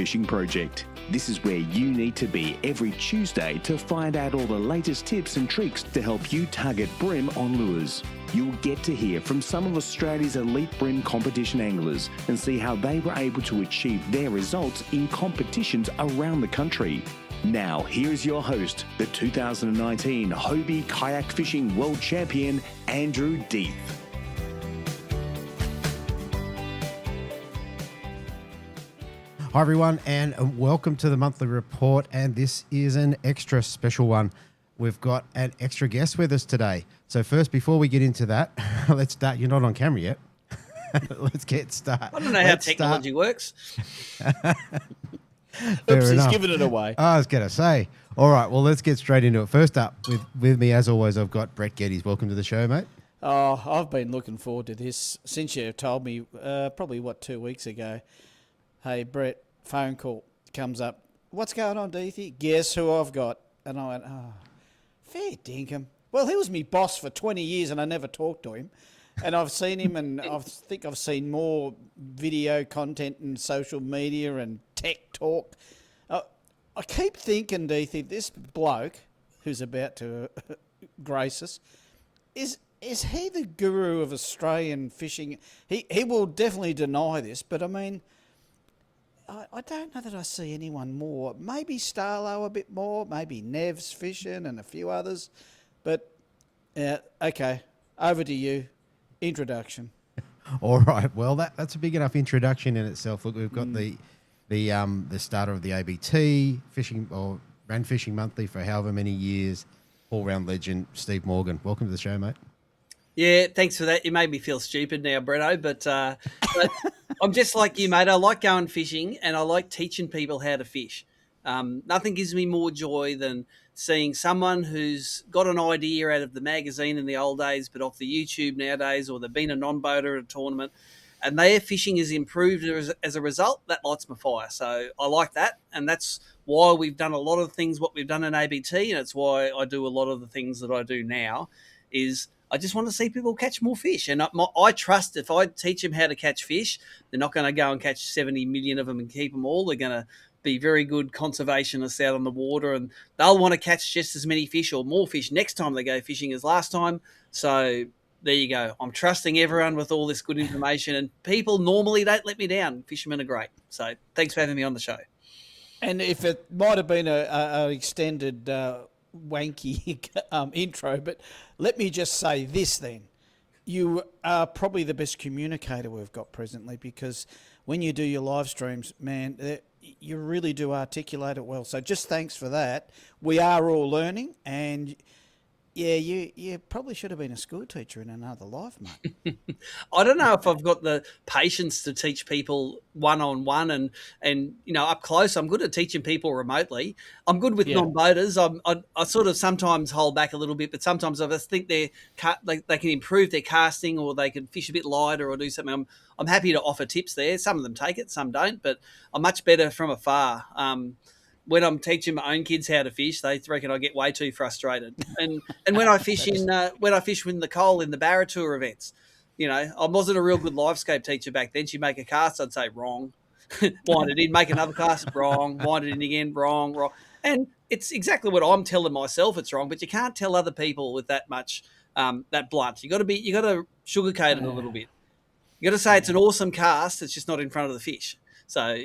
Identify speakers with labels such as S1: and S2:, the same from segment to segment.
S1: Fishing Project. This is where you need to be every Tuesday to find out all the latest tips and tricks to help you target bream on lures. You'll get to hear from some of Australia's elite bream competition anglers and see how they were able to achieve their results in competitions around the country. Now, here's your host, the 2019 Hobie Kayak Fishing World Champion, Andrew Deeth.
S2: Hi everyone, and welcome to the monthly report, and this is an extra special one. We've got an extra guest with us today. So first, before we get into that, let's start. You're not on camera yet. Let's get started.
S3: I don't know how technology works.
S4: Oops, he's giving it away.
S2: I was going to say. All right, well, let's get straight into it. First up, with me, as always, I've got Brett Geddes. Welcome to the show, mate.
S4: Oh, I've been looking forward to this since you told me, probably, 2 weeks ago. Hey, Brett, phone call comes up. What's going on, Deethy? Guess who I've got? And I went, fair dinkum. Well, he was my boss for 20 years and I never talked to him. And I've seen him, and I think I've seen more video content and social media and tech talk. I keep thinking, Deethy, this bloke who's about to grace us, is he the guru of Australian fishing? He will definitely deny this, but I mean, I don't know that I see anyone more. Maybe Starlow a bit more, maybe Nev's fishing and a few others. But, okay, over to you. Introduction.
S2: All right. Well, that's a big enough introduction in itself. Look, we've got the starter of the ABT fishing, or ran Fishing Monthly for however many years, all-round legend, Steve Morgan. Welcome to the show, mate.
S3: Yeah, thanks for that. You made me feel stupid now, Bretto, but I'm just like you, mate. I like going fishing and I like teaching people how to fish. Nothing gives me more joy than seeing someone who's got an idea out of the magazine in the old days, but off the YouTube nowadays, or they've been a non-boater at a tournament, and their fishing has improved as a result. That lights my fire. So I like that, and that's why we've done a lot of things what we've done in ABT, and it's why I do a lot of the things that I do now. Is I just want to see people catch more fish, and I trust if I teach them how to catch fish, they're not going to go and catch 70 million of them and keep them all. They're going to be very good conservationists out on the water, and they'll want to catch just as many fish or more fish next time they go fishing as last time. So there you go. I'm trusting everyone with all this good information, and people normally don't let me down. Fishermen are great. So thanks for having me on the show.
S4: And if it might have been an extended wanky intro, but let me just say this then. You are probably the best communicator we've got presently, because when you do your live streams, man, you really do articulate it well. So just thanks for that. We are all learning, and yeah, you probably should have been a school teacher in another life, mate.
S3: I don't know if I've got the patience to teach people one-on-one and up close. I'm good at teaching people remotely. I'm good with non-boaters. I sort of sometimes hold back a little bit, but sometimes I just think they can improve their casting, or they can fish a bit lighter or do something. I'm happy to offer tips there. Some of them take it, some don't, but I'm much better from afar. When I'm teaching my own kids how to fish, they reckon I get way too frustrated. And when I fish with Nicole in the Barra Tour events, I wasn't a real good livescape teacher back then. She'd make a cast, I'd say wrong, wind it in, make another cast, wrong, wind it in again, wrong. And it's exactly what I'm telling myself it's wrong, but you can't tell other people with that much that blunt. You got to sugarcoat it a little bit. You got to say it's an awesome cast. It's just not in front of the fish. So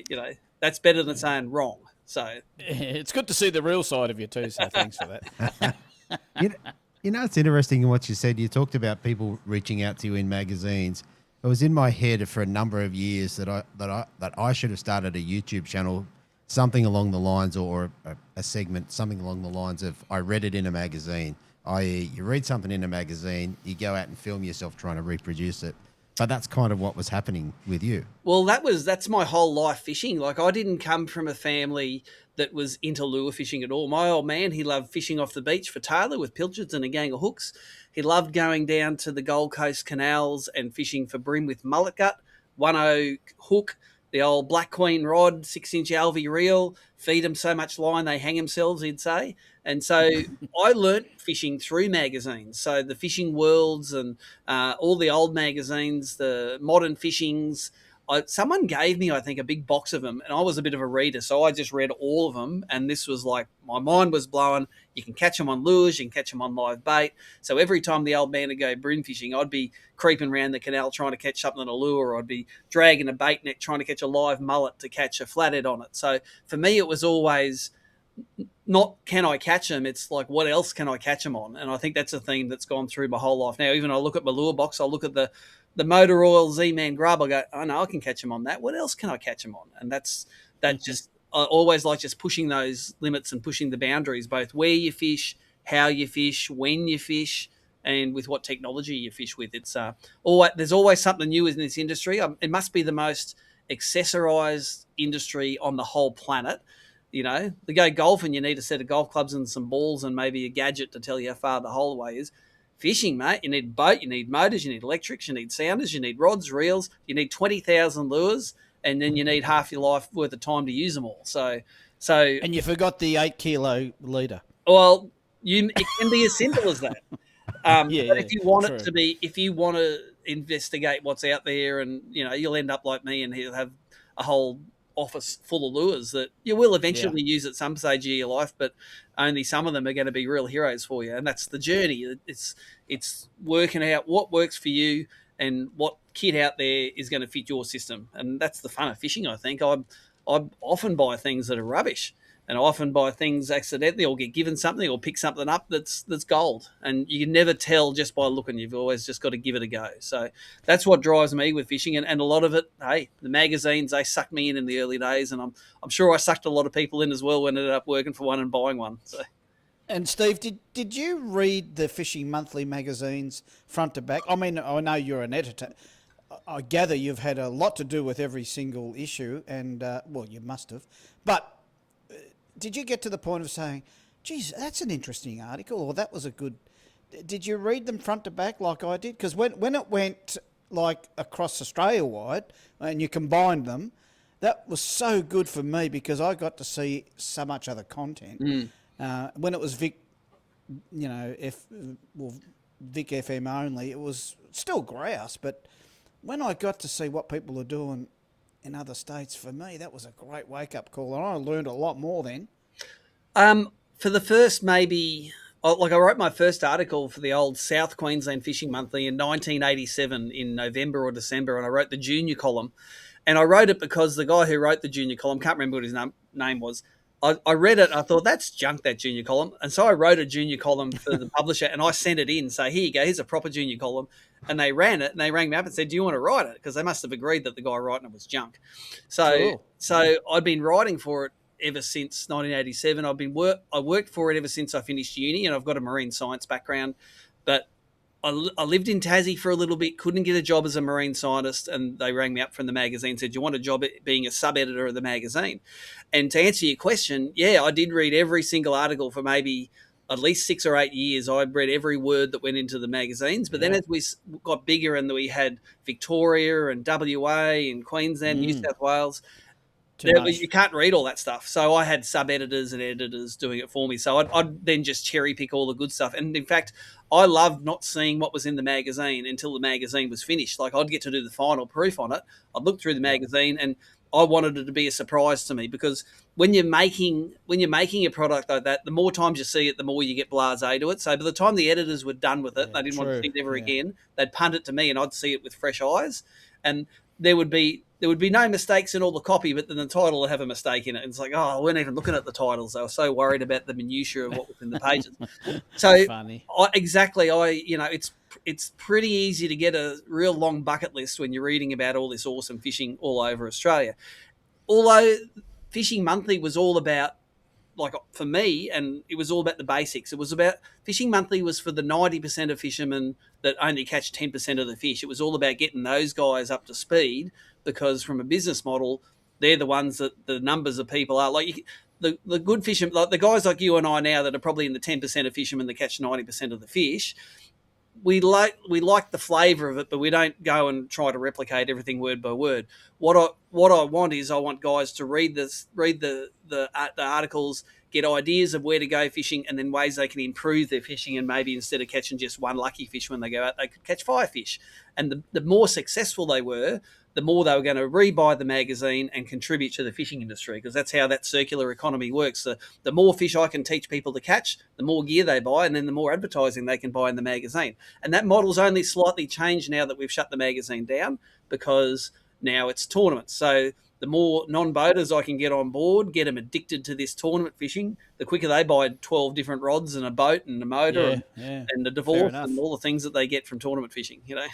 S3: that's better than saying wrong. So
S4: it's good to see the real side of you too. So thanks for that.
S2: It's interesting in what you said. You talked about people reaching out to you in magazines. It was in my head for a number of years that I should have started a YouTube channel, something along the lines, or a segment, something along the lines of I read it in a magazine. I.e., you read something in a magazine, you go out and film yourself trying to reproduce it. But that's kind of what was happening with you.
S3: Well, that's my whole life fishing. Like, I didn't come from a family that was into lure fishing at all. My old man, he loved fishing off the beach for tailor with pilchards and a gang of hooks. He loved going down to the Gold Coast canals and fishing for bream with mullet gut, 1-0 hook, the old Black Queen rod, 6-inch alvy reel, feed them so much line they hang themselves, he'd say. And so I learnt fishing through magazines. So the Fishing Worlds and all the old magazines, the Modern Fishings, someone gave me, I think, a big box of them, and I was a bit of a reader, so I just read all of them, and this was like, my mind was blowing. You can catch them on lures, you can catch them on live bait. So every time the old man would go bream fishing, I'd be creeping around the canal trying to catch something on a lure, or I'd be dragging a bait net trying to catch a live mullet to catch a flathead on it. So for me, it was always not can I catch them, it's like what else can I catch them on? And I think that's a theme that's gone through my whole life. Now, even I look at my lure box, I look at the motor oil Z-Man grub, I go, oh no, I can catch them on that. What else can I catch them on? And just, I always like just pushing those limits and pushing the boundaries, both where you fish, how you fish, when you fish, and with what technology you fish with. It's there's always something new in this industry. It must be the most accessorized industry on the whole planet. You know, to go golfing, you need a set of golf clubs and some balls and maybe a gadget to tell you how far the hole away is. Fishing, mate, you need a boat, you need motors, you need electrics, you need sounders, you need rods, reels, you need 20,000 lures, and then you need half your life worth of time to use them all. So,
S4: and you forgot the 8 kilo leader.
S3: Well, it can be as simple as that. But if you want
S4: true.
S3: it to be, if you want to investigate what's out there, and you'll end up like me, and he'll have a whole office full of lures that you will eventually use at some stage of your life, but only some of them are going to be real heroes for you. And that's the journey. It's working out what works for you and what kit out there is going to fit your system. And that's the fun of fishing, I think. I often buy things that are rubbish, and I often buy things accidentally, or get given something, or pick something up that's gold. And you can never tell just by looking. You've always just got to give it a go. So that's what drives me with fishing. And a lot of it, hey, the magazines, they sucked me in the early days, and I'm sure I sucked a lot of people in as well when I ended up working for one and buying one. So.
S4: And Steve, did you read the Fishing Monthly magazines front to back? I mean, I know you're an editor. I gather you've had a lot to do with every single issue, and well, you must have. But did you get to the point of saying, geez, that's an interesting article, or that was a good... Did you read them front to back like I did? Because when it went like across Australia-wide and you combined them, that was so good for me because I got to see so much other content. When it was Vic FM only, it was still grouse, but when I got to see what people are doing in other states, for me, that was a great wake-up call, and I learned a lot more then.
S3: For the first maybe... Like I wrote my first article for the old South Queensland Fishing Monthly in 1987 in November or December, and I wrote the junior column. And I wrote it because the guy who wrote the junior column, can't remember what his name was, I read it and I thought, that's junk, that junior column. And so I wrote a junior column for the publisher, and I sent it in. So here you go, here's a proper junior column. And they ran it, and they rang me up and said, do you want to write it? Because they must have agreed that the guy writing it was junk. So,
S4: Cool.
S3: So I'd been writing for it ever since 1987. I worked for it ever since I finished uni, and I've got a marine science background. But I lived in Tassie for a little bit, couldn't get a job as a marine scientist, and they rang me up from the magazine and said, do you want a job being a sub-editor of the magazine? And to answer your question, yeah, I did read every single article for maybe at least 6 or 8 years. I read every word that went into the magazines. But then as we got bigger and we had Victoria and WA and Queensland, New South Wales, you can't read all that stuff. So I had sub-editors and editors doing it for me. So I'd then just cherry pick all the good stuff. And in fact, I loved not seeing what was in the magazine until the magazine was finished. Like I'd get to do the final proof on it. I'd look through the magazine, and I wanted it to be a surprise to me, because when you're making a product like that, the more times you see it, the more you get blasé to it. So by the time the editors were done with it, they didn't want to see it ever again. They'd punt it to me, and I'd see it with fresh eyes. And there would be no mistakes in all the copy, but then the title would have a mistake in it. And it's like, oh, I weren't even looking at the titles. They were so worried about the minutiae of what was in the pages. So
S4: Funny.
S3: It's pretty easy to get a real long bucket list when you're reading about all this awesome fishing all over Australia. Although Fishing Monthly was all about, like for me, and it was all about the basics. It was about, Fishing Monthly was for the 90% of fishermen that only catch 10% of the fish. It was all about getting those guys up to speed, because from a business model, they're the ones that the numbers of people are like the good fishermen, like the guys like you and I now that are probably in the 10% of fishermen that catch 90% of the fish. We like the flavour of it, but we don't go and try to replicate everything word by word. What I want guys to read the articles, get ideas of where to go fishing, and then ways they can improve their fishing. And maybe instead of catching just one lucky fish when they go out, they could catch 5 fish. And the more successful they were, the more they were going to rebuy the magazine and contribute to the fishing industry, because that's how that circular economy works. The more fish I can teach people to catch, the more gear they buy, and then the more advertising they can buy in the magazine. And that model's only slightly changed now that we've shut the magazine down, because now it's tournaments. So the more non-boaters I can get on board, get them addicted to this tournament fishing, the quicker they buy 12 different rods and a boat and a motor and a divorce and all the things that they get from tournament fishing, you know.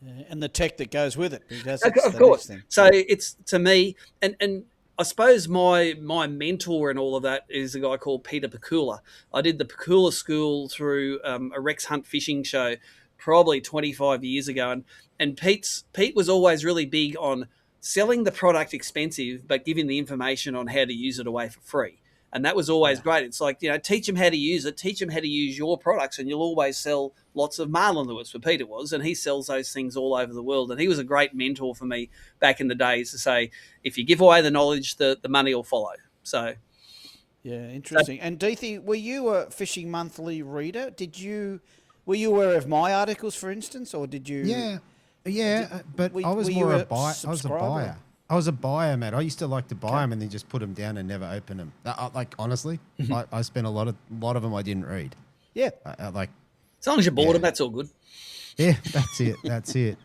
S4: Yeah, and the tech that goes with it, because
S3: Of course. So it's, to me, and I suppose my mentor and all of that is a guy called Peter Pakula. I did the Pakula School through a Rex Hunt fishing show probably 25 years ago, and Pete was always really big on selling the product expensive, but giving the information on how to use it away for free. And that was always great. It's like, teach them how to use it, teach them how to use your products, and you'll always sell lots of marlin lures. For Pete it was, and he sells those things all over the world. And he was a great mentor for me back in the days to say, if you give away the knowledge, the money will follow. So,
S4: yeah, interesting. And Deethy, were you a Fishing Monthly reader? Were you aware of my articles, for instance, or did you?
S2: But I was more a buyer. I was a buyer. I was a buyer, Matt. I used to like to buy them and then just put them down and never open them. Like, honestly, I spent a lot of them I didn't read.
S4: Yeah.
S2: Like,
S3: as long as you're bored, that's all good.
S2: Yeah, that's it. That's it.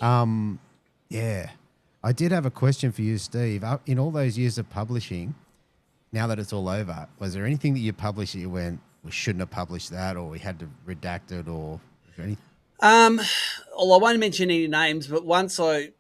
S2: Yeah. I did have a question for you, Steve. In all those years of publishing, now that it's all over, was there anything that you published that you went, we shouldn't have published that, or we had to redact it, or anything?
S3: Well, I won't mention any names, but once a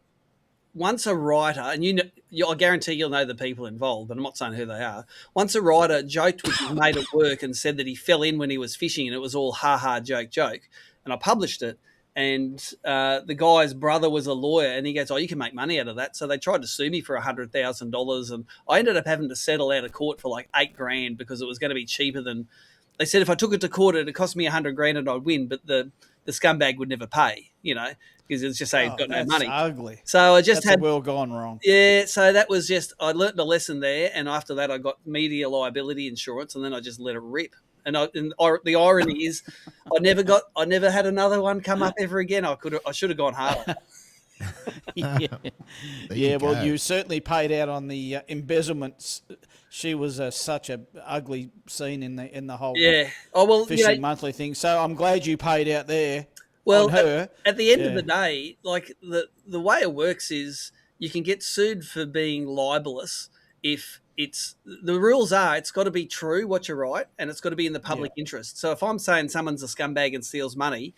S3: writer, and I guarantee you'll know the people involved, but I'm not saying who they are. Once a writer joked with his mate at work and said that he fell in when he was fishing, and it was all ha, joke. And I published it, and the guy's brother was a lawyer, and he goes, "Oh, you can make money out of that." So they tried to sue me for $100,000, and I ended up having to settle out of court for like $8,000 because it was going to be cheaper than. They said if I took it to court, it'd cost me $100,000 and I'd win, but the scumbag would never pay, because it's just saying he's got no money.
S4: Ugly.
S3: So I just
S4: had well gone wrong.
S3: Yeah, so that was just, I learnt a lesson there, and after that I got media liability insurance, and then I just let it rip. And the irony is, I never had another one come up ever again. I should have gone harder.
S4: Yeah. Well, you certainly paid out on the embezzlements. She was such a ugly scene in the whole Fishing Monthly thing. So I'm glad you paid out there.
S3: Well,
S4: on her.
S3: At the end of the day, like the way it works is you can get sued for being libelous if the rules are it's got to be true what you write, and it's got to be in the public interest. So if I'm saying someone's a scumbag and steals money,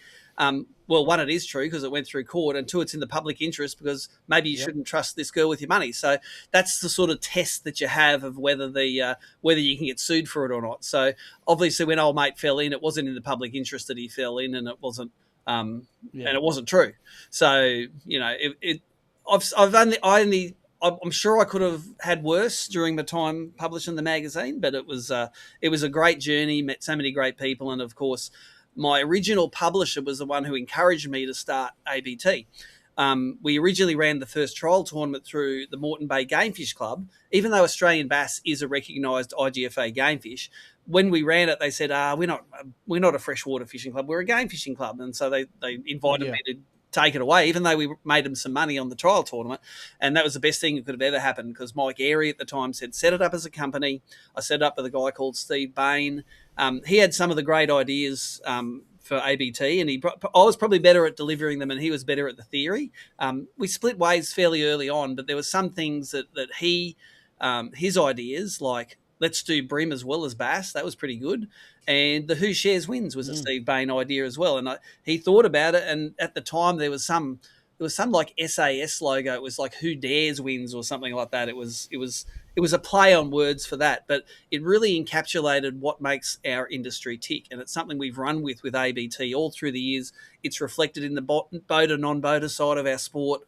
S3: well, one, it is true because it went through court, and two, it's in the public interest because maybe you shouldn't trust this girl with your money. So that's the sort of test that you have of whether you can get sued for it or not. So obviously, when old mate fell in, it wasn't in the public interest that he fell in, and it wasn't, and it wasn't true. So I'm sure I could have had worse during the time publishing the magazine, but it was a great journey. Met so many great people, and of course, my original publisher was the one who encouraged me to start ABT. We originally ran the first trial tournament through the Moreton Bay Game Fish Club, even though Australian bass is a recognised IGFA game fish. When we ran it, they said, we're not a freshwater fishing club, we're a game fishing club. And so they invited me to take it away, even though we made them some money on the trial tournament. And that was the best thing that could have ever happened, because Mike Airy at the time said, set it up as a company. I set it up with a guy called Steve Bain. He had some of the great ideas for ABT, and I was probably better at delivering them, and he was better at the theory. We split ways fairly early on, but there were some things that he, his ideas, like let's do BREAM as well as bass, that was pretty good. And the Who Shares Wins was a Steve Bain idea as well. And he thought about it, and at the time there was some like SAS logo. It was like Who Dares Wins or something like that. It was a play on words for that, but it really encapsulated what makes our industry tick. And it's something we've run with ABT all through the years. It's reflected in the boater, non-boater side of our sport.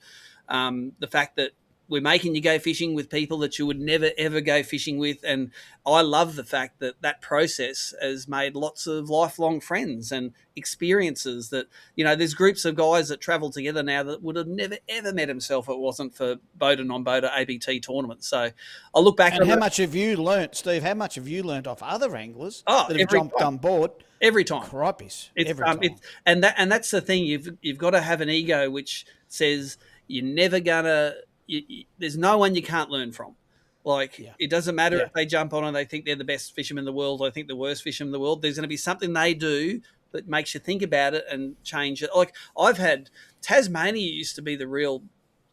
S3: The fact that we're making you go fishing with people that you would never, ever go fishing with. And I love the fact that process has made lots of lifelong friends and experiences that, there's groups of guys that travel together now that would have never, ever met himself if it wasn't for boater, non-boater ABT tournaments. So I look back.
S4: And how much have you learnt, Steve? How much have you learnt off other anglers that have jumped on board?
S3: Every time.
S4: Crippies. Every time.
S3: And that's the thing. You've got to have an ego which says, you're never gonna. There's no one you can't learn from. Like it doesn't matter if they jump on and they think they're the best fishermen in the world, or I think the worst fishermen in the world. There's going to be something they do that makes you think about it and change it. Like I've had Tasmania used to be the real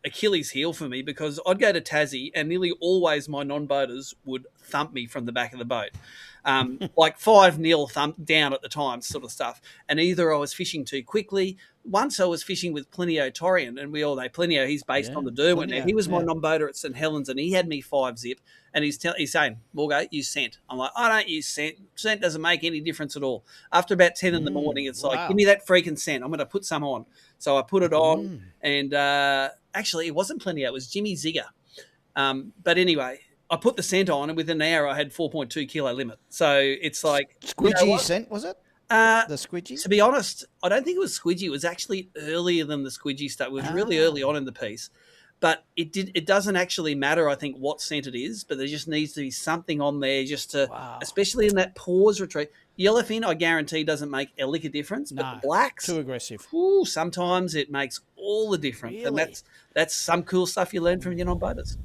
S3: Achilles heel for me, because I'd go to Tassie and nearly always my non-boaters would thump me from the back of the boat. Like 5-0 thump down at the time, sort of stuff. And either I was fishing too quickly. Once I was fishing with Plinio Torian, and we all know Plinio, he's based on the Derwent. Now, he was my non-boater at St Helens, and he had me 5-zip, and he's saying, Morgo, use scent. I'm like, I don't use scent. Scent doesn't make any difference at all. After about 10 in the morning, it's like, give me that freaking scent. I'm going to put some on. So I put it on, and actually, it wasn't Plinio, it was Jimmy Zigger. But anyway, I put the scent on, and within an hour, I had 4.2 kilo limit. So it's like
S4: squidgy scent, was it? The squidgy?
S3: To be honest, I don't think it was squidgy. It was actually earlier than the squidgy stuff. It was really early on in the piece. But it doesn't actually matter, I think, what scent it is, but there just needs to be something on there just to, especially in that pause retreat. Yellowfin, I guarantee, doesn't make a lick of difference. But the blacks,
S4: too aggressive.
S3: Sometimes it makes all the difference. Really? And that's some cool stuff you learn from your non-boaters.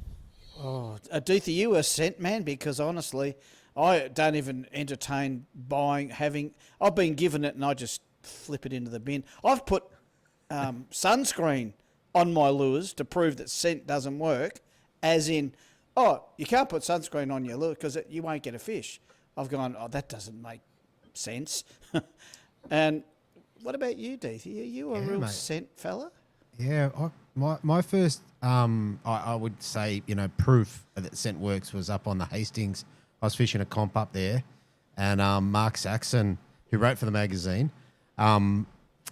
S4: Oh, Aditya, you a scent man, because honestly, I don't even entertain having. I've been given it and I just flip it into the bin. I've put sunscreen on my lures to prove that scent doesn't work, as in, you can't put sunscreen on your lure because you won't get a fish. I've gone, that doesn't make sense. And what about you, Deethy? Are you a real scent fella?
S2: Yeah, my first, I would say, proof that scent works was up on the Hastings. I was fishing a comp up there, and Mark Saxon, who wrote for the magazine,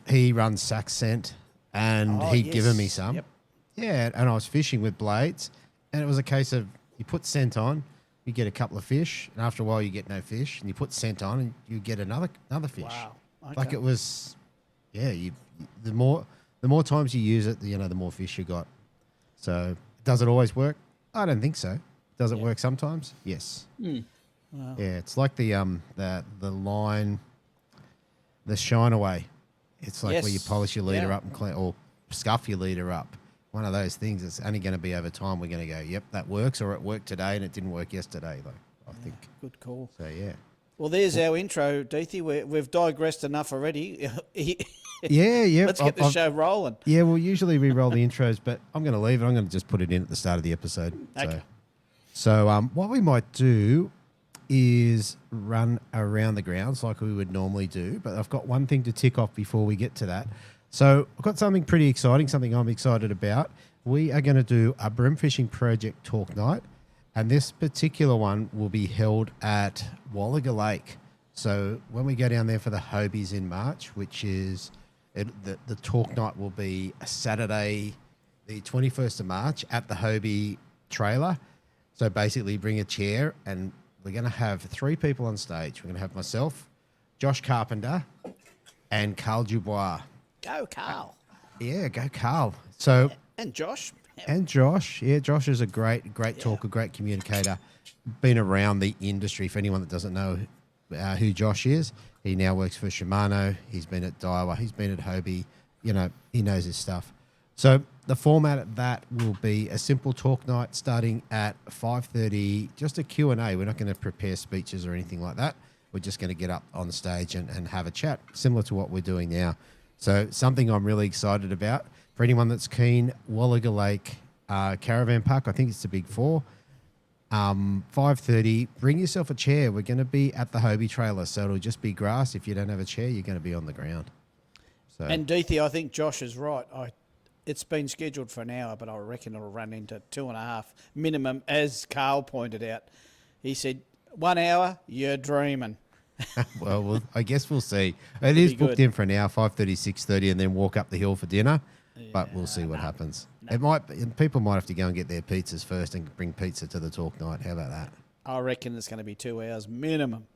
S2: he runs Sax Scent, and he'd given me some. Yep. Yeah, and I was fishing with blades, and it was a case of you put scent on, you get a couple of fish, and after a while you get no fish, and you put scent on, and you get another fish.
S4: Wow. Okay.
S2: Like it was, the more times you use it, the more fish you got. So does it always work? I don't think so. Does it work sometimes? Yes. Wow. Yeah, it's like the line, the shine away. It's like where you polish your leader up and clean, or scuff your leader up. One of those things. It's only going to be over time. We're going to go, yep, that works, or it worked today and it didn't work yesterday. I think.
S4: Good call.
S2: So yeah.
S4: Well, there's our intro, Deethy. We've digressed enough already.
S2: Yeah.
S4: Let's get the show rolling.
S2: Yeah, well, usually we roll the intros, but I'm going to leave it. I'm going to just put it in at the start of the episode.
S4: Okay.
S2: So what we might do is run around the grounds like we would normally do, but I've got one thing to tick off before we get to that. So I've got something pretty exciting, something I'm excited about. We are going to do a bream fishing project talk night, and this particular one will be held at Wallaga Lake. So when we go down there for the Hobies in March, which is the talk night will be a Saturday, the 21st of March at the Hobie trailer. So basically bring a chair, and we're going to have 3 people on stage. We're going to have myself, Josh Carpenter, and Carl Dubois.
S4: Go, Carl.
S2: Yeah, go, Carl. So
S4: and Josh.
S2: And Josh. Yeah, Josh is a great talker, great communicator. Been around the industry. For anyone that doesn't know who Josh is, he now works for Shimano. He's been at Daiwa. He's been at Hobie. He knows his stuff. So the format of that will be a simple talk night starting at 5:30, just a Q&A. We're not going to prepare speeches or anything like that. We're just going to get up on stage and have a chat, similar to what we're doing now. So something I'm really excited about. For anyone that's keen, Wallaga Lake Caravan Park, I think it's the Big 4. 5:30, bring yourself a chair. We're going to be at the Hobie trailer, so it'll just be grass. If you don't have a chair, you're going to be on the ground. So.
S4: And Deethy, I think Josh is right. It's been scheduled for an hour, but I reckon it'll run into 2.5 minimum, as Carl pointed out. He said, 1 hour, you're dreaming.
S2: Well, I guess we'll see. It is booked in for an hour, 5:30, 6:30, and then walk up the hill for dinner. Yeah, but we'll see what happens. No. People might have to go and get their pizzas first and bring pizza to the talk night. How about that?
S4: I reckon it's going to be 2 hours minimum.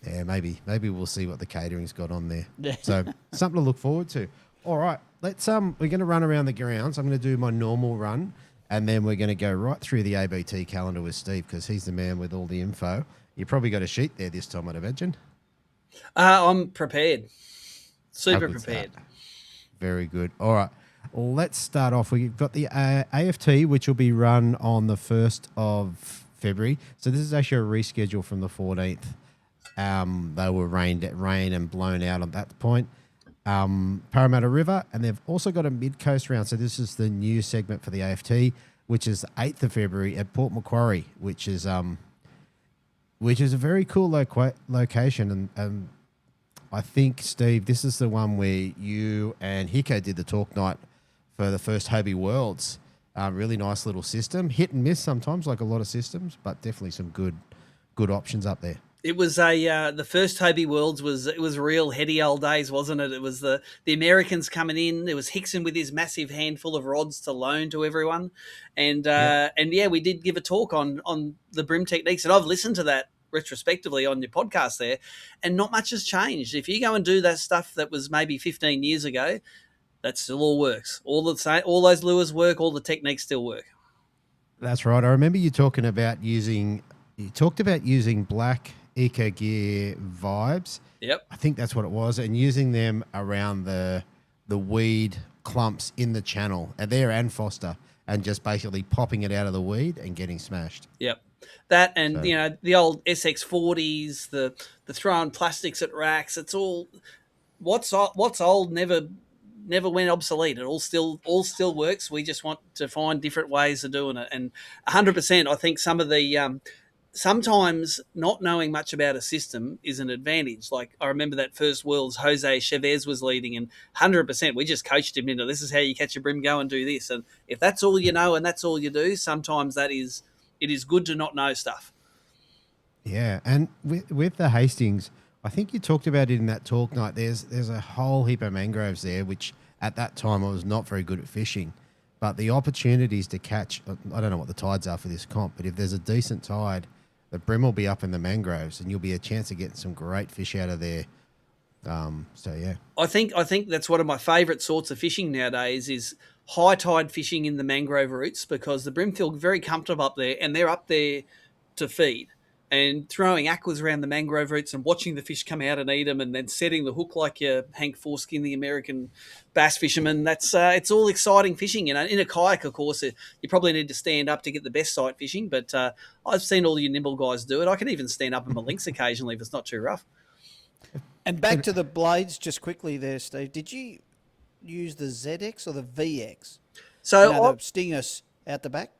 S2: Yeah, maybe we'll see what the catering's got on there. So something to look forward to. All right, let's we're going to run around the grounds. I'm going to do my normal run, and then we're going to go right through the ABT calendar with Steve, because he's the man with all the info. You probably got a sheet there this time, I'd imagine.
S3: I'm prepared. Super prepared.
S2: Very good. All right. let's start off. We've got the AFT, which will be run on the 1st of February. So this is actually a reschedule from the 14th. They were rain and blown out at that point. Parramatta River, and they've also got a mid-coast round. So this is the new segment for the AFT, which is 8th of February at Port Macquarie, which is a very cool location. And I think, Steve, this is the one where you and Hiko did the talk night for the first Hobie Worlds. Really nice little system. Hit and miss sometimes, like a lot of systems, but definitely some good options up there.
S3: It was the first Hobie Worlds was real heady old days, wasn't it? It was the Americans coming in. There was Hickson with his massive handful of rods to loan to everyone, and we did give a talk on the BREAM techniques, and I've listened to that retrospectively on your podcast there, and not much has changed. If you go and do that stuff that was maybe 15 years ago, that still all works. All those lures work. All the techniques still work.
S2: That's right. I remember you talking about using black Eco Gear vibes.
S3: Yep.
S2: I think that's what it was, and using them around the weed clumps in the channel, and there and Foster, and just basically popping it out of the weed and getting smashed.
S3: Yep. That and the old SX40s, the throwing plastics at racks. It's all what's old never went obsolete. It all still works. We just want to find different ways of doing it. And 100%, I think some of the sometimes not knowing much about a system is an advantage. Like I remember that first Worlds, Jose Chavez was leading, and 100% we just coached him into this is how you catch a brim, go and do this. And if that's all you know and that's all you do, sometimes it is good to not know stuff.
S2: Yeah, and with the Hastings, I think you talked about it in that talk night. There's a whole heap of mangroves there, which at that time I was not very good at fishing. But the opportunities to catch, I don't know what the tides are for this comp, but if there's a decent tide, the brim will be up in the mangroves, and you'll be a chance of getting some great fish out of there. So yeah,
S3: I think that's one of my favourite sorts of fishing nowadays is high tide fishing in the mangrove roots, because the brim feel very comfortable up there, and they're up there to feed. And throwing aquas around the mangrove roots and watching the fish come out and eat them, and then setting the hook like your Hank Foreskin, the American bass fisherman. That's it's all exciting fishing. You know, in a kayak, of course, you probably need to stand up to get the best sight fishing. But I've seen all you nimble guys do it. I can even stand up in my links occasionally if it's not too rough.
S4: And back to the blades, just quickly there, Steve. Did you use the ZX or the VX?
S3: So
S4: the stingers out the back.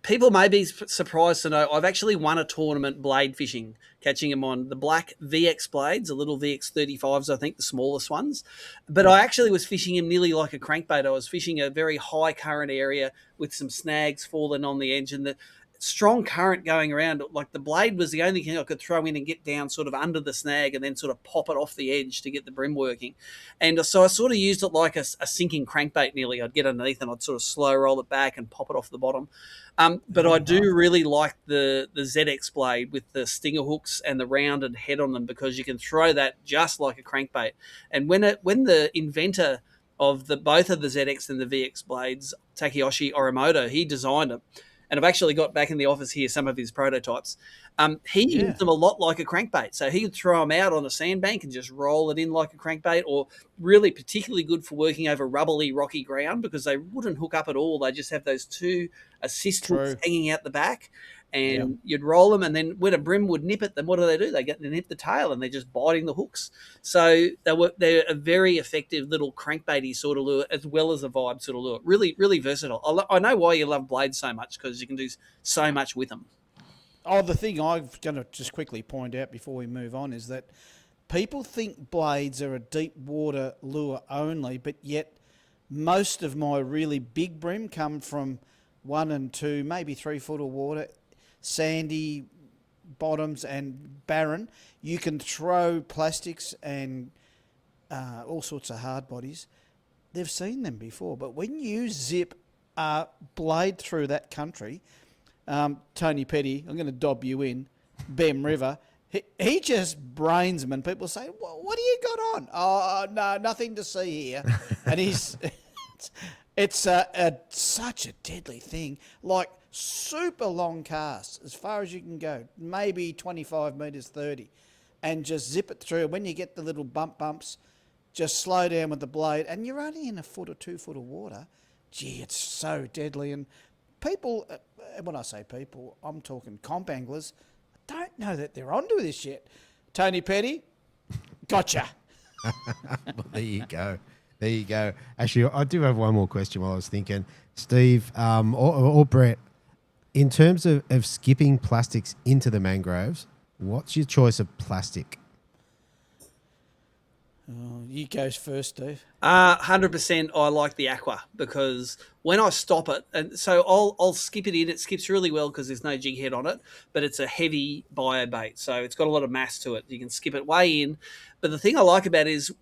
S3: People may be surprised to know I've actually won a tournament blade fishing, catching them on the black VX blades, the little VX 35s, I think the smallest ones. But I actually was fishing them nearly like a crankbait. I was fishing a very high current area with some snags falling on the edge, and the strong current going around. Like the blade was the only thing I could throw in and get down sort of under the snag and then sort of pop it off the edge to get the brim working. And so I sort of used it like a sinking crankbait nearly. I'd get underneath and I'd sort of slow roll it back and pop it off the bottom. But I do really like the ZX blade with the stinger hooks and the rounded head on them, because you can throw that just like a crankbait. And when the inventor of both of the ZX and the VX blades, Takeyoshi Orimoto, he designed it. And I've actually got back in the office here some of his prototypes. He used them a lot like a crankbait. So he would throw them out on a sandbank and just roll it in like a crankbait, or really particularly good for working over rubbly, rocky ground, because they wouldn't hook up at all. They just have those two assist hooks hanging out the back. And you'd roll them, and then when a brim would nip it, then what do? They nip the tail, and they're just biting the hooks. So they're a very effective little crankbaity sort of lure, as well as a vibe sort of lure. Really, really versatile. I know why you love blades so much, because you can do so much with them.
S4: Oh, the thing I'm going to just quickly point out before we move on is that people think blades are a deep water lure only, but yet most of my really big brim come from 1 and 2, maybe 3 foot of water, sandy bottoms and barren. You can throw plastics and all sorts of hard bodies. They've seen them before, but when you zip a blade through that country, Tony Petty, I'm going to dob you in, Bem River, he just brains them, and people say, what do you got on? Oh, no, nothing to see here. And it's such a deadly thing. Like super long casts, as far as you can go, maybe 25 metres, 30, and just zip it through. When you get the little bumps, just slow down with the blade, and you're only in a foot or 2 foot of water. Gee, it's so deadly. And people, when I say people, I'm talking comp anglers, don't know that they're onto this yet. Tony Petty, gotcha.
S2: Well, there you go. There you go. Actually, I do have one more question while I was thinking. Steve, or Brett, in terms of skipping plastics into the mangroves, what's your choice of plastic?
S4: You go first, Steve.
S3: 100%. I like the aqua because when I stop it, and so I'll skip it in. It skips really well because there's no jig head on it, but it's a heavy bio bait, so it's got a lot of mass to it. You can skip it way in, but the thing I like about it is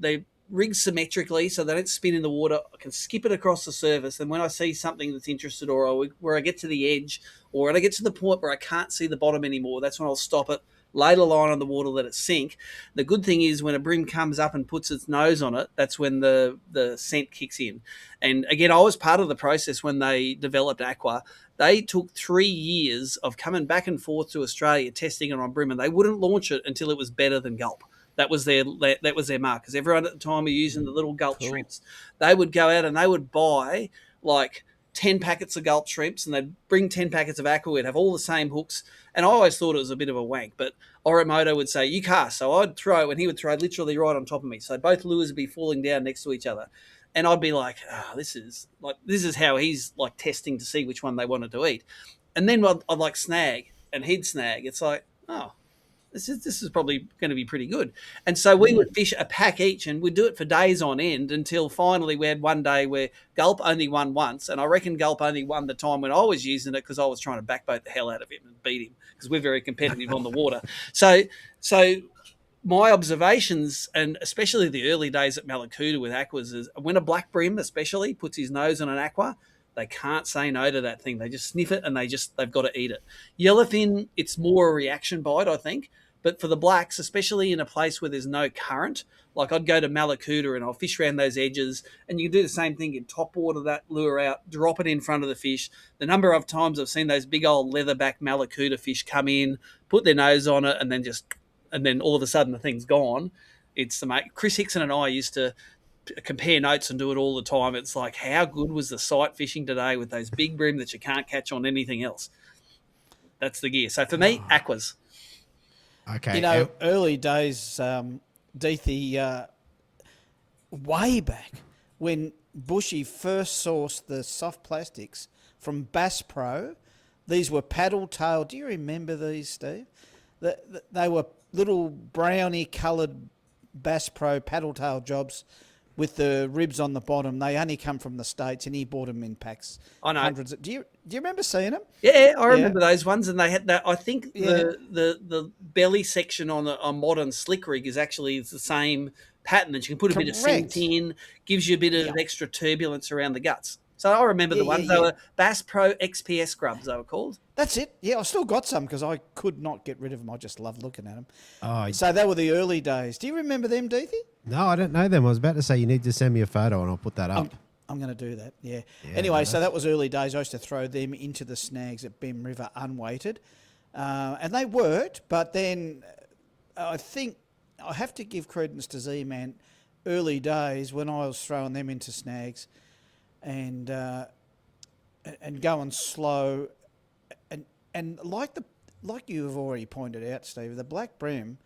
S3: they rig symmetrically so they don't spin in the water. I can skip it across the surface, and when I see something that's interested, or where I get to the edge, or when I get to the point where I can't see the bottom anymore, that's when I'll stop it, lay the line on the water, let it sink. The good thing is when a bream comes up and puts its nose on it, that's when the scent kicks in. And again, I was part of the process when they developed aqua. They took 3 years of coming back and forth to Australia testing it on bream, and they wouldn't launch it until it was better than gulp. That was their mark, because everyone at the time were using the little gulp shrimps. They would go out and they would buy like 10 packets of gulp shrimps, and they'd bring 10 packets of aqua. We'd have all the same hooks. And I always thought it was a bit of a wank, but Orimoto would say, you cast. So I'd throw, and he would throw literally right on top of me. So both lures would be falling down next to each other. And I'd be like, this is how he's like testing to see which one they wanted to eat. And then I'd like snag, and he'd snag. It's like, this is probably going to be pretty good. And so we would fish a pack each, and we'd do it for days on end until finally we had one day where gulp only won once. And I reckon gulp only won the time when I was using it because I was trying to backboat the hell out of him and beat him because we're very competitive on the water. So my observations, and especially the early days at Malakuta with aquas, is when a black bream especially puts his nose on an aqua, they can't say no to that thing. They just sniff it and they've got to eat it. Yellowfin, it's more a reaction bite, I think. But for the blacks, especially in a place where there's no current, like I'd go to Malakuta and I'll fish around those edges, and you can do the same thing. You top water that lure out, drop it in front of the fish. The number of times I've seen those big old leatherback Malakuta fish come in, put their nose on it, and then all of a sudden the thing's gone. It's the mate. Chris Hickson and I used to compare notes and do it all the time. It's like, how good was the sight fishing today with those big bream that you can't catch on anything else? That's the gear. So for me, aquas.
S2: Okay.
S4: Early days, Deethy, way back when Bushy first sourced the soft plastics from Bass Pro, these were paddle tail. Do you remember these, Steve? They were little brownie coloured Bass Pro paddle tail jobs with the ribs on the bottom. They only come from the States, and he bought them in packs.
S3: I know.
S4: Hundreds. Do you remember seeing them?
S3: Yeah, I remember those ones, and they had that. I think the belly section on a modern slick rig is actually the same pattern that you can put a bit of scent in, gives you a bit of extra turbulence around the guts. So I remember the ones. They were Bass Pro XPS scrubs, they were called.
S4: That's it. Yeah, I've still got some because I could not get rid of them. I just loved looking at them.
S2: Oh,
S4: so they were the early days. Do you remember them, Deethy?
S2: No, I don't know them. I was about to say you need to send me a photo and I'll put that up.
S4: I'm going to do that, yeah. Anyway, so that was early days. I used to throw them into the snags at Bem River unweighted. And they worked, but then I think I have to give credence to Z-Man. Early days when I was throwing them into snags and going slow, and like you have already pointed out, Steve, the black bream,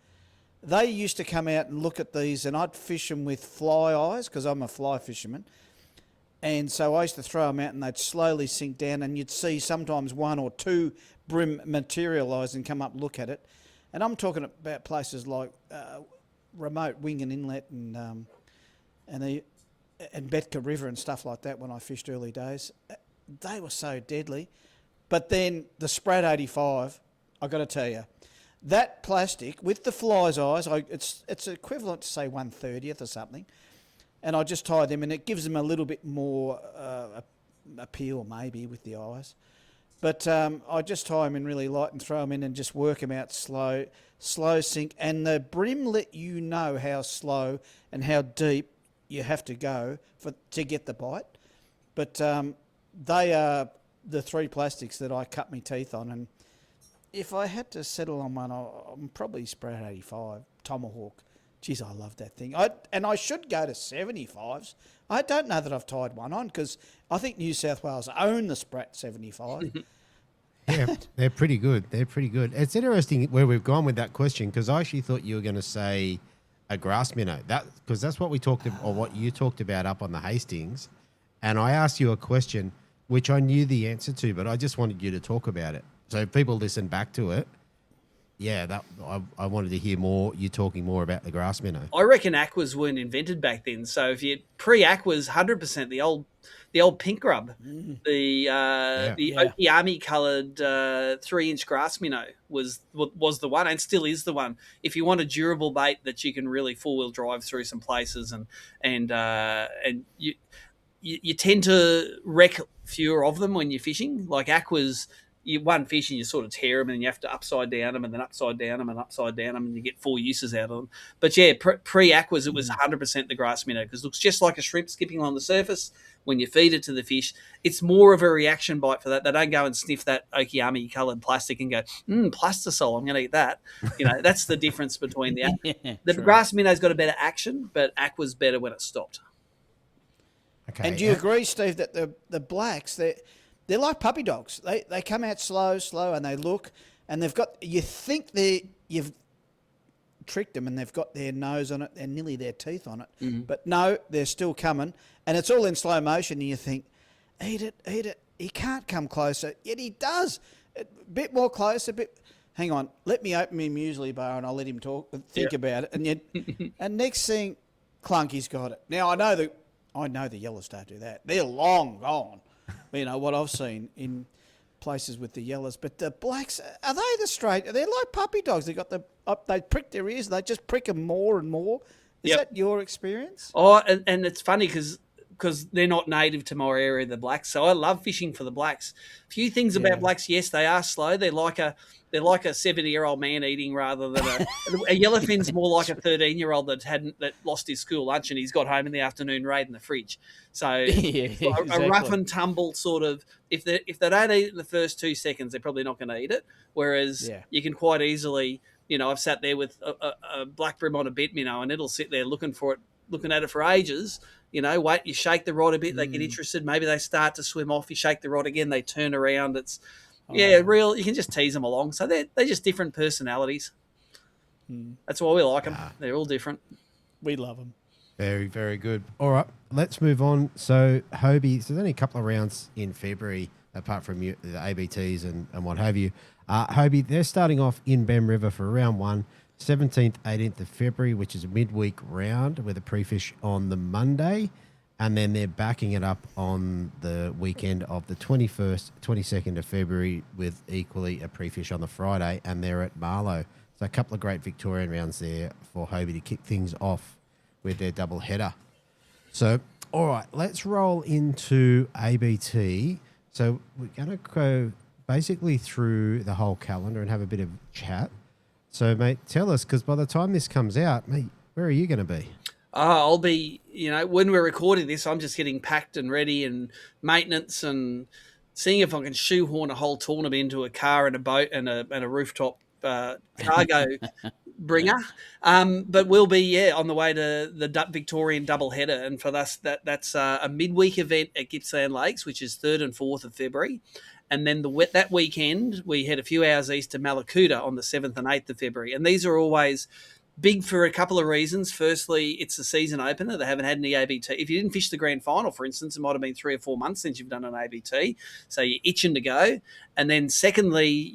S4: they used to come out and look at these, and I'd fish them with fly eyes because I'm a fly fisherman. And so I used to throw them out, and they'd slowly sink down, and you'd see sometimes one or two bream materialise and come up, look at it. And I'm talking about places like remote Wingan Inlet and Betka River and stuff like that when I fished early days. They were so deadly. But then the Sprat 85, I've got to tell you, that plastic with the fly's eyes, it's equivalent to say 1/30th or something, and I just tie them, and it gives them a little bit more appeal maybe with the eyes. But I just tie them in really light and throw them in and just work them out slow sink, and the bream let you know how slow and how deep you have to go to get the bite. But they are the three plastics that I cut my teeth on, and if I had to settle on one, I'm probably Sprat 85 Tomahawk. Geez, I love that thing. And I should go to 75s. I don't know that I've tied one on because I think New South Wales own the Sprat 75.
S2: Yeah, they're pretty good. They're pretty good. It's interesting where we've gone with that question because I actually thought you were going to say a grass minnow. Because that's what we talked about, or what you talked about up on the Hastings. And I asked you a question which I knew the answer to, but I just wanted you to talk about it. So if people listen back to it, yeah, I wanted to hear more. You talking more about the grass minnow.
S3: I reckon aquas weren't invented back then. So if you pre-aquas, 100% the old pink grub, the okiami coloured 3-inch grass minnow was the one, and still is the one. If you want a durable bait that you can really 4-wheel drive through some places, and you tend to wreck fewer of them when you're fishing. Like aquas, you one fish and you sort of tear them, and you have to upside down them, and then upside down them, and upside down them, and you get 4 uses out of them. But yeah, pre-aquas, it was 100% the grass minnow because it looks just like a shrimp skipping along the surface. When you feed it to the fish, it's more of a reaction bite for that. They don't go and sniff that okiami coloured plastic and go, plastisol, I'm going to eat that. That's the difference between the grass minnow's got a better action, but aqua's better when it stopped.
S4: Okay. And do you agree, Steve, that the blacks, they're like puppy dogs. They come out slow, and they look, and you think you've tricked them, and they've got their nose on it and nearly their teeth on it, but no, they're still coming, and it's all in slow motion, and you think, eat it. He can't come closer, yet he does. A bit more closer, hang on, let me open my muesli bar and I'll let him think about it, and yet, and next thing, clunk, he's got it. Now I know the yellows don't do that. They're long gone. What I've seen in places with the yellows, but the blacks, are they the straight? They're like puppy dogs. They prick their ears. They just prick them more and more. Is that your experience?
S3: Oh, and it's funny because they're not native to my area, the blacks. So I love fishing for the blacks. A few things about blacks. Yes, they are slow. They're like a 70-year-old man eating rather than a yellowfin's more like a 13-year-old that lost his school lunch and he's got home in the afternoon raiding the fridge. So a rough and tumble sort of, if they don't eat it in the first 2 seconds, they're probably not going to eat it. Whereas you can quite easily, I've sat there with a black brim on a bit minnow, and it'll sit there looking at it for ages. Wait, you shake the rod a bit, they get interested. Maybe they start to swim off. You shake the rod again, they turn around. It's real. You can just tease them along. So they're just different personalities. That's why we like them. They're all different.
S4: We love them.
S2: Very, very good. All right, let's move on. So Hobie, so there's only a couple of rounds in February, apart from the ABTs and what have you. Hobie, they're starting off in Bem River for round 1. 17th, 18th of February, which is a midweek round with a pre-fish on the Monday. And then they're backing it up on the weekend of the 21st, 22nd of February with equally a pre-fish on the Friday. And they're at Marlow. So a couple of great Victorian rounds there for Hobie to kick things off with their double header. So, all right, let's roll into ABT. So we're going to go basically through the whole calendar and have a bit of chat. So, mate, tell us, because by the time this comes out, mate, where are you going to be?
S3: I'll be, when we're recording this, I'm just getting packed and ready and maintenance and seeing if I can shoehorn a whole tournament into a car and a boat and a rooftop cargo bringer. But we'll be, on the way to the Victorian double header. And for us, that's a midweek event at Gippsland Lakes, which is 3rd and 4th of February. And then that weekend, we head a few hours east to Malakuta on the 7th and 8th of February. And these are always big for a couple of reasons. Firstly, it's the season opener. They haven't had any ABT. If you didn't fish the grand final, for instance, it might have been 3 or 4 months since you've done an ABT. So you're itching to go. And then secondly,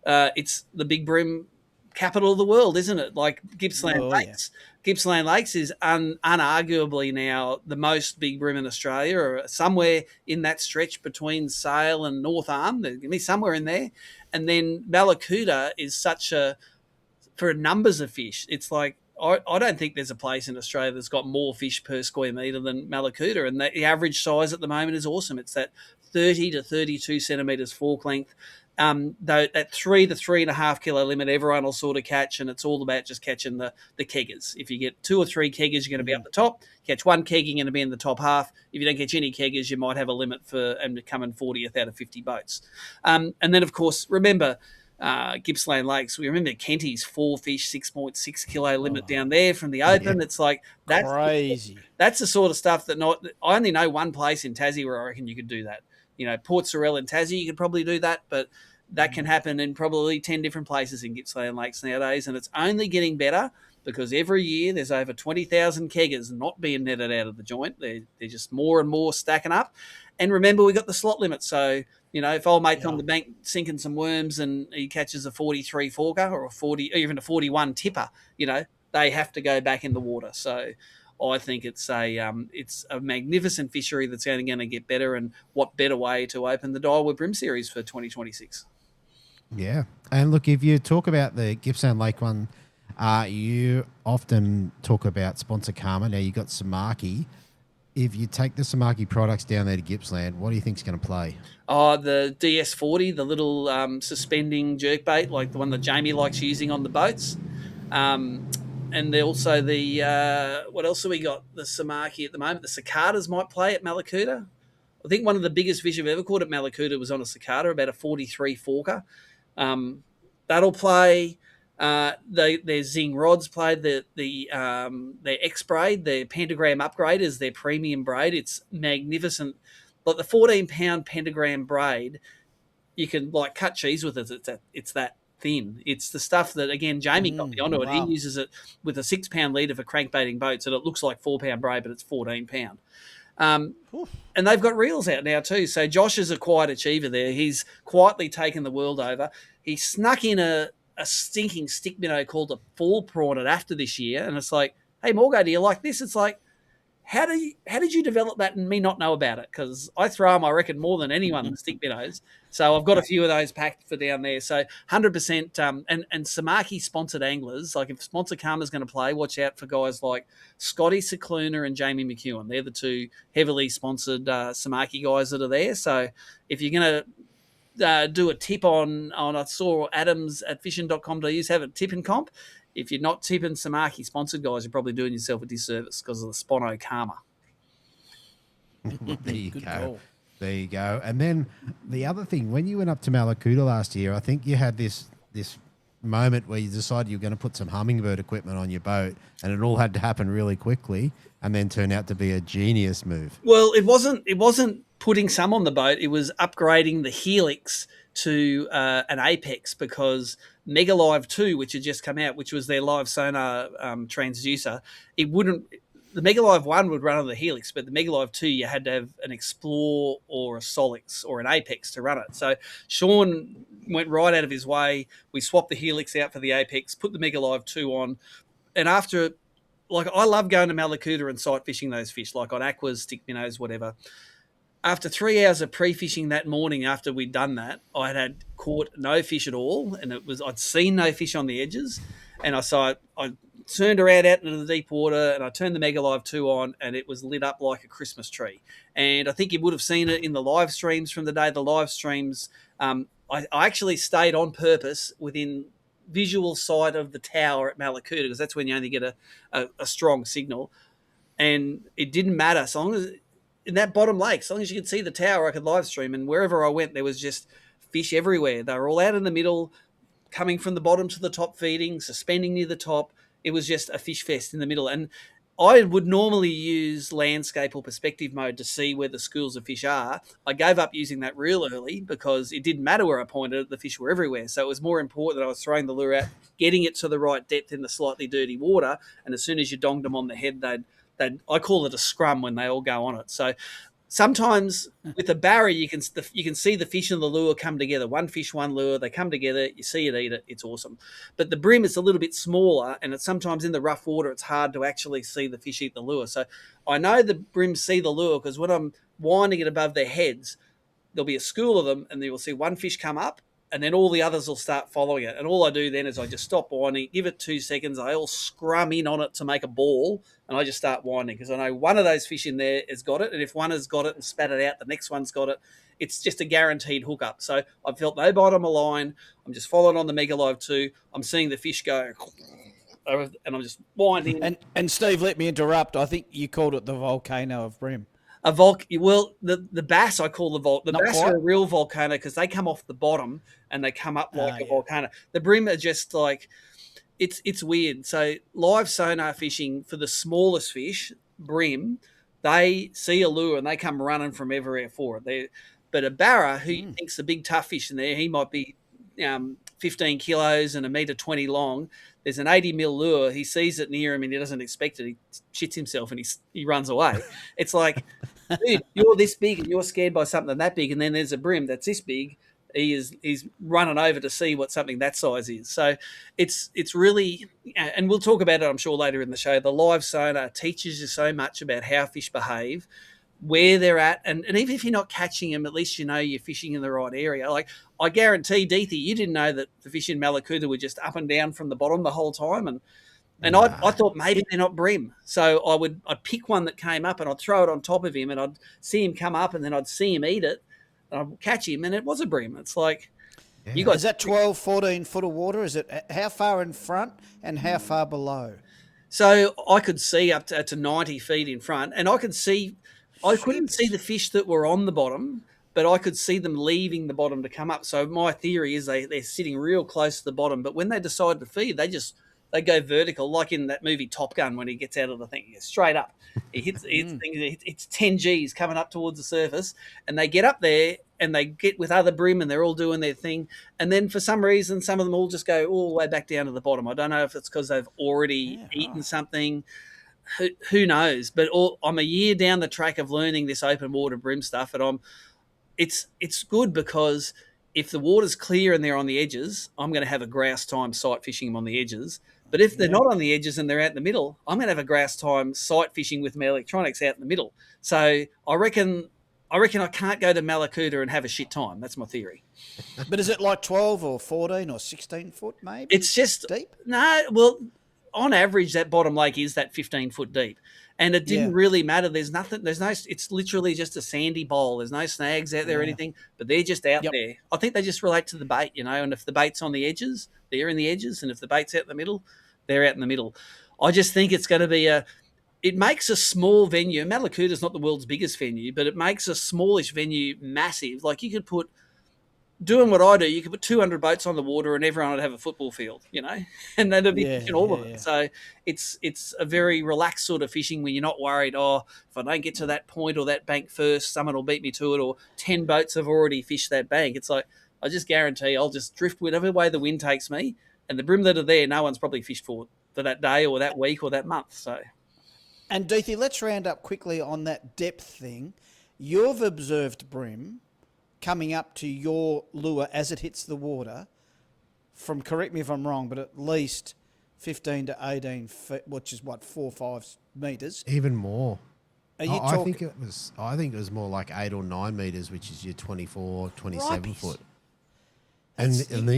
S3: it's the big brim capital of the world, isn't it? Like Gippsland Lakes. Yeah. Gippsland Lakes is unarguably now the most big brim in Australia, or somewhere in that stretch between Sale and North Arm. There's going to be somewhere in there. And then Malakuta is for numbers of fish, it's like, I don't think there's a place in Australia that's got more fish per square metre than Malakuta. And the average size at the moment is awesome. It's that 30 to 32 centimetres fork length. That 3 to 3.5 kilo limit, everyone will sort of catch, and it's all about just catching the keggers. If you get 2 or 3 keggers, you're going to be up the top. Catch 1 kegger, you're going to be in the top half. If you don't catch any keggers, you might have a limit for them to come in 40th out of 50 boats. And then, of course, remember, Gippsland Lakes. We remember Kenty's 4 fish, 6.6 kilo limit down there from the open.
S2: Yeah.
S3: It's like
S4: Crazy.
S3: that's the sort of stuff that I only know one place in Tassie where I reckon you could do that. Port Sorell in Tassie, you could probably do that, but that can happen in probably 10 different places in Gippsland Lakes nowadays, and it's only getting better because every year there's over 20,000 keggers not being netted out of the joint. They're just more and more stacking up. And remember, we got the slot limit, so if old mate's on the bank sinking some worms and he catches a 43 forker or a 40, or even a 41 tipper, they have to go back in the water. So I think it's a magnificent fishery that's only going to get better, and what better way to open the Dyewood Brim Series for 2026?
S2: Yeah. And look, if you talk about the Gippsland Lake one, you often talk about sponsor Karma. Now you got Samaki. If you take the Samaki products down there to Gippsland, what do you think is going to play?
S3: Oh, the DS40, the little suspending jerkbait, like the one that Jamie likes using on the boats. And also what else have we got? The Samaki at the moment. The cicadas might play at Malakuta. I think one of the biggest fish I've ever caught at Malakuta was on a cicada, about a 43 forker. That'll play. Their Zing rods played their X braid, their pentagram upgrade is their premium braid. It's magnificent. Like the 14-pound pentagram braid, you can cut cheese with it. It's that thin. It's the stuff that, again, Jamie got me onto it.
S4: Wow.
S3: He uses it with a 6-pound leader for crankbaiting boats, and it looks like 4-pound braid, but it's 14-pound. And they've got reels out now too. So Josh is a quiet achiever there. He's quietly taken the world over. He snuck in a stinking stick minnow called a fall prawn at after this year, and it's like, hey Morgo, do you like this? It's like, how did you develop that and me not know about it? Because I throw them, I reckon, more than anyone, the stick minnows. So I've got a few of those packed for down there. So 100%. And Samaki sponsored anglers, like if Sponsor Karma's going to play, watch out for guys like Scotty Cicluna and Jamie McEwen. They're the two heavily sponsored Samaki guys that are there. So if you're going to do a tip on I saw Adams at fishing.com.au have a tip and comp. If you're not tipping Samaki sponsored guys, you're probably doing yourself a disservice because of the Spono Karma.
S2: There you
S4: Good
S2: go.
S4: call.
S2: There you go. And then the other thing, when you went up to Malakuta last year, I think you had this moment where you decided you were going to put some hummingbird equipment on your boat, and it all had to happen really quickly, and then turned out to be a genius move.
S3: Well, it wasn't putting some on the boat. It was upgrading the Helix to an Apex, because Mega Live 2, which had just come out, which was their live sonar transducer, the Mega Live 1 would run on the Helix, but the Mega Live 2, you had to have an Explore or a Solix or an Apex to run it. So Sean went right out of his way. We swapped the Helix out for the Apex, put the Mega Live 2 on, and after, I love going to Malakuta and sight fishing those fish, like on aquas, stick minnows, whatever. After 3 hours of pre-fishing that morning, after we'd done that, I had caught no fish at all, and I'd seen no fish on the edges, and I turned around out into the deep water, and I turned the Mega Live 2 on, and it was lit up like a Christmas tree. And I think you would have seen it in the live streams from the day. The live streams, I actually stayed on purpose within visual sight of the tower at Malakuta, because that's when you only get a strong signal, and it didn't matter so long as in that bottom lake, as long as you could see the tower, I could live stream. And wherever I went, there was just fish everywhere. They were all out in the middle, coming from the bottom to the top, feeding, suspending near the top. It was just a fish fest in the middle. And I would normally use landscape or perspective mode to see where the schools of fish are. I gave up using that real early because it didn't matter where I pointed, the fish were everywhere. So it was more important that I was throwing the lure out, getting it to the right depth in the slightly dirty water. And as soon as you donged them on the head, I call it a scrum when they all go on it. So sometimes with a barrier, you can see the fish and the lure come together. One fish, one lure, they come together. You see it, eat it. It's awesome. But the brim is a little bit smaller, and it's sometimes in the rough water, it's hard to actually see the fish eat the lure. So I know the brim see the lure because when I'm winding it above their heads, there'll be a school of them, and you will see one fish come up, and then all the others will start following it. And all I do then is I just stop winding, give it 2 seconds. I all scrum in on it to make a ball, and I just start winding because I know one of those fish in there has got it. And if one has got it and spat it out, the next one's got it. It's just a guaranteed hookup. So I've felt no bite on my line. I'm just following on the Mega Live 2. I'm seeing the fish go, and I'm just winding.
S4: And Steve, let me interrupt. I think you called it the volcano of brim.
S3: Well, the bass I call the
S4: Not
S3: bass
S4: quite?
S3: are a real volcano because they come off the bottom and they come up like a
S4: Yeah.
S3: volcano. The brim are just like it's weird. So live sonar fishing for the smallest fish, brim, they see a lure and they come running from everywhere for it. But a barra who thinks a big tough fish in there, he might be 15 kilos and 1.20 meter long. There's an 80 mil lure. He sees it near him and he doesn't expect it. He shits himself and he runs away. It's like, dude, you're this big and you're scared by something that big, and then there's a brim that's this big. He's running over to see what something that size is. So it's really, and we'll talk about it, I'm sure, later in the show. The live sonar teaches you so much about how fish behave, where they're at, and even if you're not catching them, at least you know you're fishing in the right area. Like, I guarantee, Deethy, you didn't know that the fish in Malakuta were just up and down from the bottom the whole time, and I thought maybe they're not brim. So I'd pick one that came up and I'd throw it on top of him and I'd see him come up and then I'd see him eat it and I'd catch him and it was a brim. It's like, you got
S4: Is that 12, 14 foot of water? Is it how far in front and how far below?
S3: So I could see up to 90 feet in front, and I couldn't see the fish that were on the bottom, but I could see them leaving the bottom to come up. So my theory is they're sitting real close to the bottom, but when they decide to feed, they go vertical, like in that movie Top Gun when he gets out of the thing, straight up. It's 10 Gs coming up towards the surface, and they get up there and they get with other brim and they're all doing their thing. And then for some reason, some of them all just go all the way back down to the bottom. I don't know if it's because they've already eaten something. Who knows? But I'm a year down the track of learning this open water brim stuff, and it's good because if the water's clear and they're on the edges, I'm going to have a grouse time sight fishing them on the edges. But if they're not on the edges and they're out in the middle, I'm going to have a grouse time sight fishing with my electronics out in the middle. So I reckon I can't go to Malakuta and have a shit time. That's my theory.
S4: But is it like 12 or 14 or 16 foot maybe?
S3: It's just
S4: deep?
S3: No, well, on average, that bottom lake is that 15 foot deep. And it didn't really matter. It's literally just a sandy bowl. There's no snags out there or anything, but they're just out there. I think they just relate to the bait, and if the bait's on the edges, they're in the edges. And if the bait's out in the middle, they're out in the middle. I just think it's going to be it makes a small venue. Malakuta's not the world's biggest venue, but it makes a smallish venue massive. Like you could put, doing what I do, you could put 200 boats on the water and everyone would have a football field, and they'd be fishing all of it. So it's a very relaxed sort of fishing when you're not worried, if I don't get to that point or that bank first, someone will beat me to it, or 10 boats have already fished that bank. It's like, I just guarantee I'll just drift whatever way the wind takes me, and the brim that are there, no one's probably fished for that day or that week or that month. So,
S4: and Deethy, let's round up quickly on that depth thing. You've observed brim coming up to your lure as it hits the water from, correct me if I'm wrong, but at least 15 to 18 feet, which is 4 or 5 meters.
S2: Even more.
S4: Are you
S2: I think it was more like 8 or 9 meters, which is your 24, 27 foot. And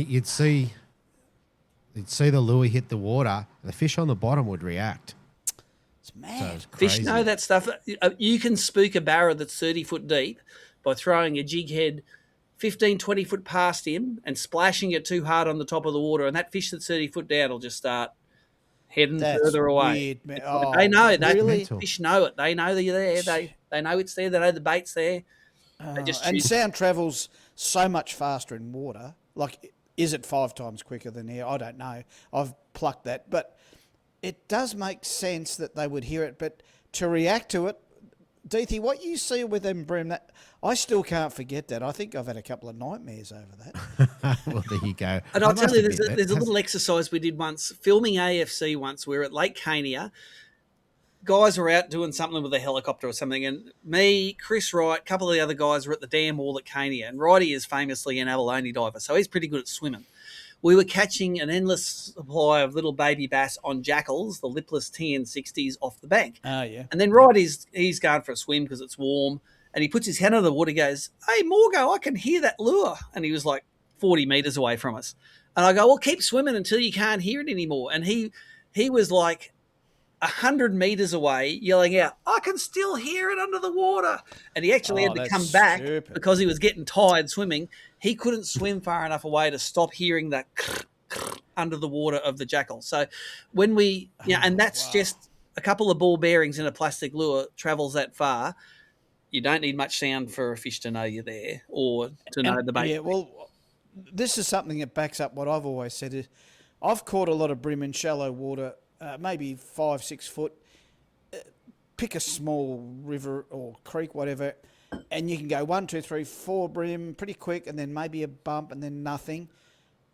S2: you'd see the lure hit the water, and the fish on the bottom would react.
S4: It's mad.
S2: So it's
S3: fish
S2: crazy.
S3: know that stuff. You can spook a barra that's 30 foot deep by throwing a jig head 15, 20 foot past him and splashing it too hard on the top of the water, and that fish that's 30 foot down will just start heading further away.
S4: Weird,
S3: They know.
S4: Really?
S3: Fish know it. They know that you're there. They know it's there. They know the bait's there.
S4: And sound travels so much faster in water. Like, is it 5 times quicker than air? I don't know. I've plucked that. But it does make sense that they would hear it. But to react to it, Deethy, what you see with them brim, that I still can't forget that. I think I've had a couple of nightmares over that.
S2: Well, there you go.
S3: And I'll tell you, there's a little exercise we did once, filming AFC once. We were at Lake Cania. Guys were out doing something with a helicopter or something, and me, Chris Wright, a couple of the other guys were at the dam wall at Cania, and Righty is famously an abalone diver, so he's pretty good at swimming. We were catching an endless supply of little baby bass on jackals, the lipless TN60s, off the bank.
S4: Oh, yeah.
S3: And then Righty's he's going for a swim because it's warm, and he puts his hand under the water. He goes, "Hey, Morgo, I can hear that lure," and he was like 40 meters away from us. And I go, "Well, keep swimming until you can't hear it anymore." And he was like 100 meters away, yelling out, "I can still hear it under the water." And he actually had to come back because he was getting tired swimming. He couldn't swim far enough away to stop hearing that under the water of the jackal. So when and that's just a couple of ball bearings in a plastic lure travels that far. you don't need much sound for a fish to know you're there or to know the bait.
S4: Yeah, well, this is something that backs up what I've always said. Is I've caught a lot of bream in shallow water, maybe 5-6 foot. Pick a small river or creek, whatever, and you can go 1, 2, 3, 4 bream pretty quick, and then maybe a bump, and then nothing.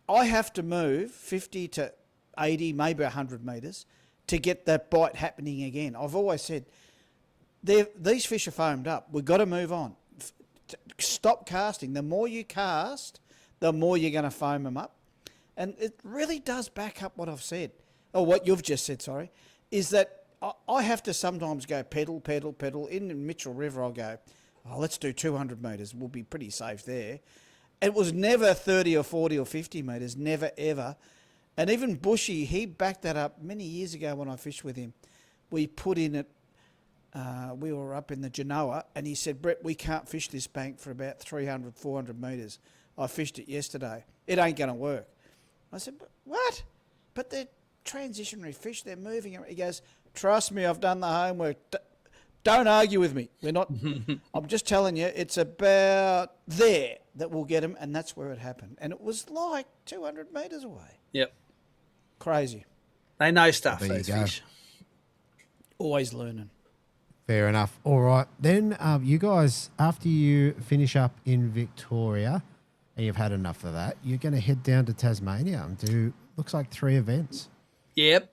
S4: I have to move 50 to 80, maybe 100 metres to get that bite happening again. I've always said, these fish are foamed up. We've got to move on. Stop casting. The more you cast, the more you're going to foam them up. And it really does back up what I've said, or what you've just said, sorry, is that I have to sometimes go pedal. In Mitchell River, I'll go, let's do 200 metres. We'll be pretty safe there. It was never 30 or 40 or 50 metres, never, ever. And even Bushy, he backed that up many years ago when I fished with him. We put in it, we were up in the Genoa, and he said, Brett, we can't fish this bank for about 300, 400 metres. I fished it yesterday. It ain't going to work. I said, what? But they're transitionary fish. They're moving. He goes, trust me, I've done the homework. Don't argue with me. We're not. I'm just telling you, it's about there that we'll get them, and that's where it happened. And it was like 200 metres away.
S3: Yep.
S4: Crazy.
S3: They know stuff,
S2: There you
S3: those
S2: go.
S3: fish.
S4: Always learning.
S2: Fair enough. All right. Then you guys, after you finish up in Victoria and you've had enough of that, you're going to head down to Tasmania and do, looks like 3 events.
S3: Yep.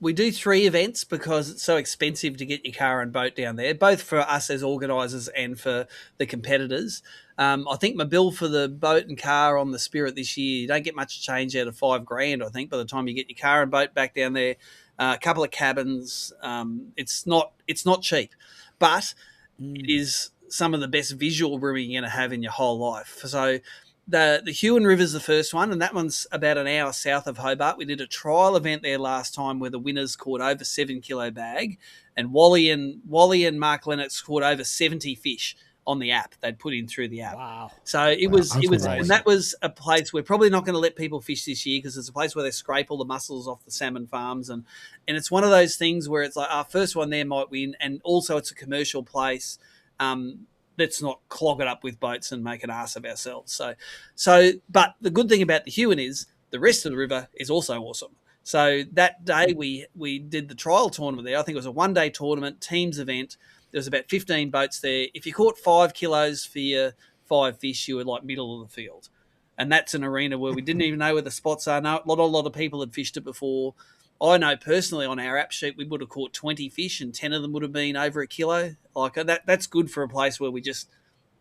S3: We do 3 events because it's so expensive to get your car and boat down there, both for us as organisers and for the competitors. I think my bill for the boat and car on the Spirit this year, you don't get much change out of $5,000, I think, by the time you get your car and boat back down there. A couple of cabins. It's not cheap, but it is some of the best visual rooming you're going to have in your whole life. So the Huon River is the first one, and that one's about an hour south of Hobart. We did a trial event there last time where the winners caught over 7 kilo bag, and Wally and Mark Lennox caught over 70 fish on the app they'd put in through the app.
S4: Wow.
S3: So it was,
S2: crazy.
S3: and that was a place we're probably not going to let people fish this year because it's a place where they scrape all the mussels off the salmon farms, and it's one of those things where it's like our first one there might win, and also it's a commercial place. Let's not clog it up with boats and make an ass of ourselves. But the good thing about the Huon is the rest of the river is also awesome. So that day we did the trial tournament there. I think it was a 1-day tournament, teams event. There was about 15 boats there. If you caught 5 kilos for your 5 fish, you were like middle of the field. And that's an arena where we didn't even know where the spots are. No, a lot of people had fished it before. I know personally on our app sheet, we would have caught 20 fish and 10 of them would have been over a kilo. Like that's good for a place where we just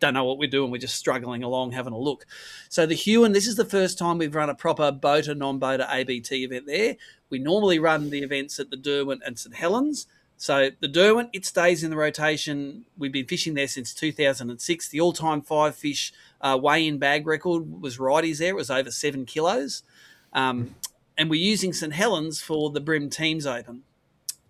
S3: don't know what we're doing. We're just struggling along, having a look. So the Huon, this is the first time we've run a proper boater, non-boater ABT event there. We normally run the events at the Derwent and St Helens. So the Derwent, it stays in the rotation. We've been fishing there since 2006. The all-time 5 fish weigh-in bag record was righties there. It was over 7 kilos. And we're using St Helens for the BREAM Teams Open.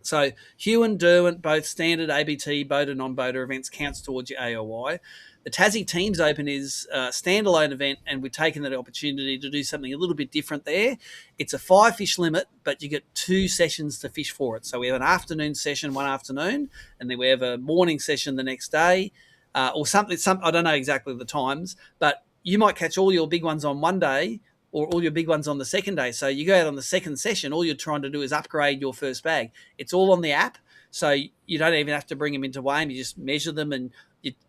S3: So Huon, Derwent, both standard ABT, boater, non-boater events counts towards your AOY. The Tassie Teams Open is a standalone event, and we've taken that opportunity to do something a little bit different there. It's a 5 fish limit, but you get 2 sessions to fish for it. So we have an afternoon session one afternoon, and then we have a morning session the next day, or something. I don't know exactly the times, but you might catch all your big ones on one day, or all your big ones on the second day. So you go out on the second session, all you're trying to do is upgrade your first bag. It's all on the app, so you don't even have to bring them into weigh-in. You just measure them, and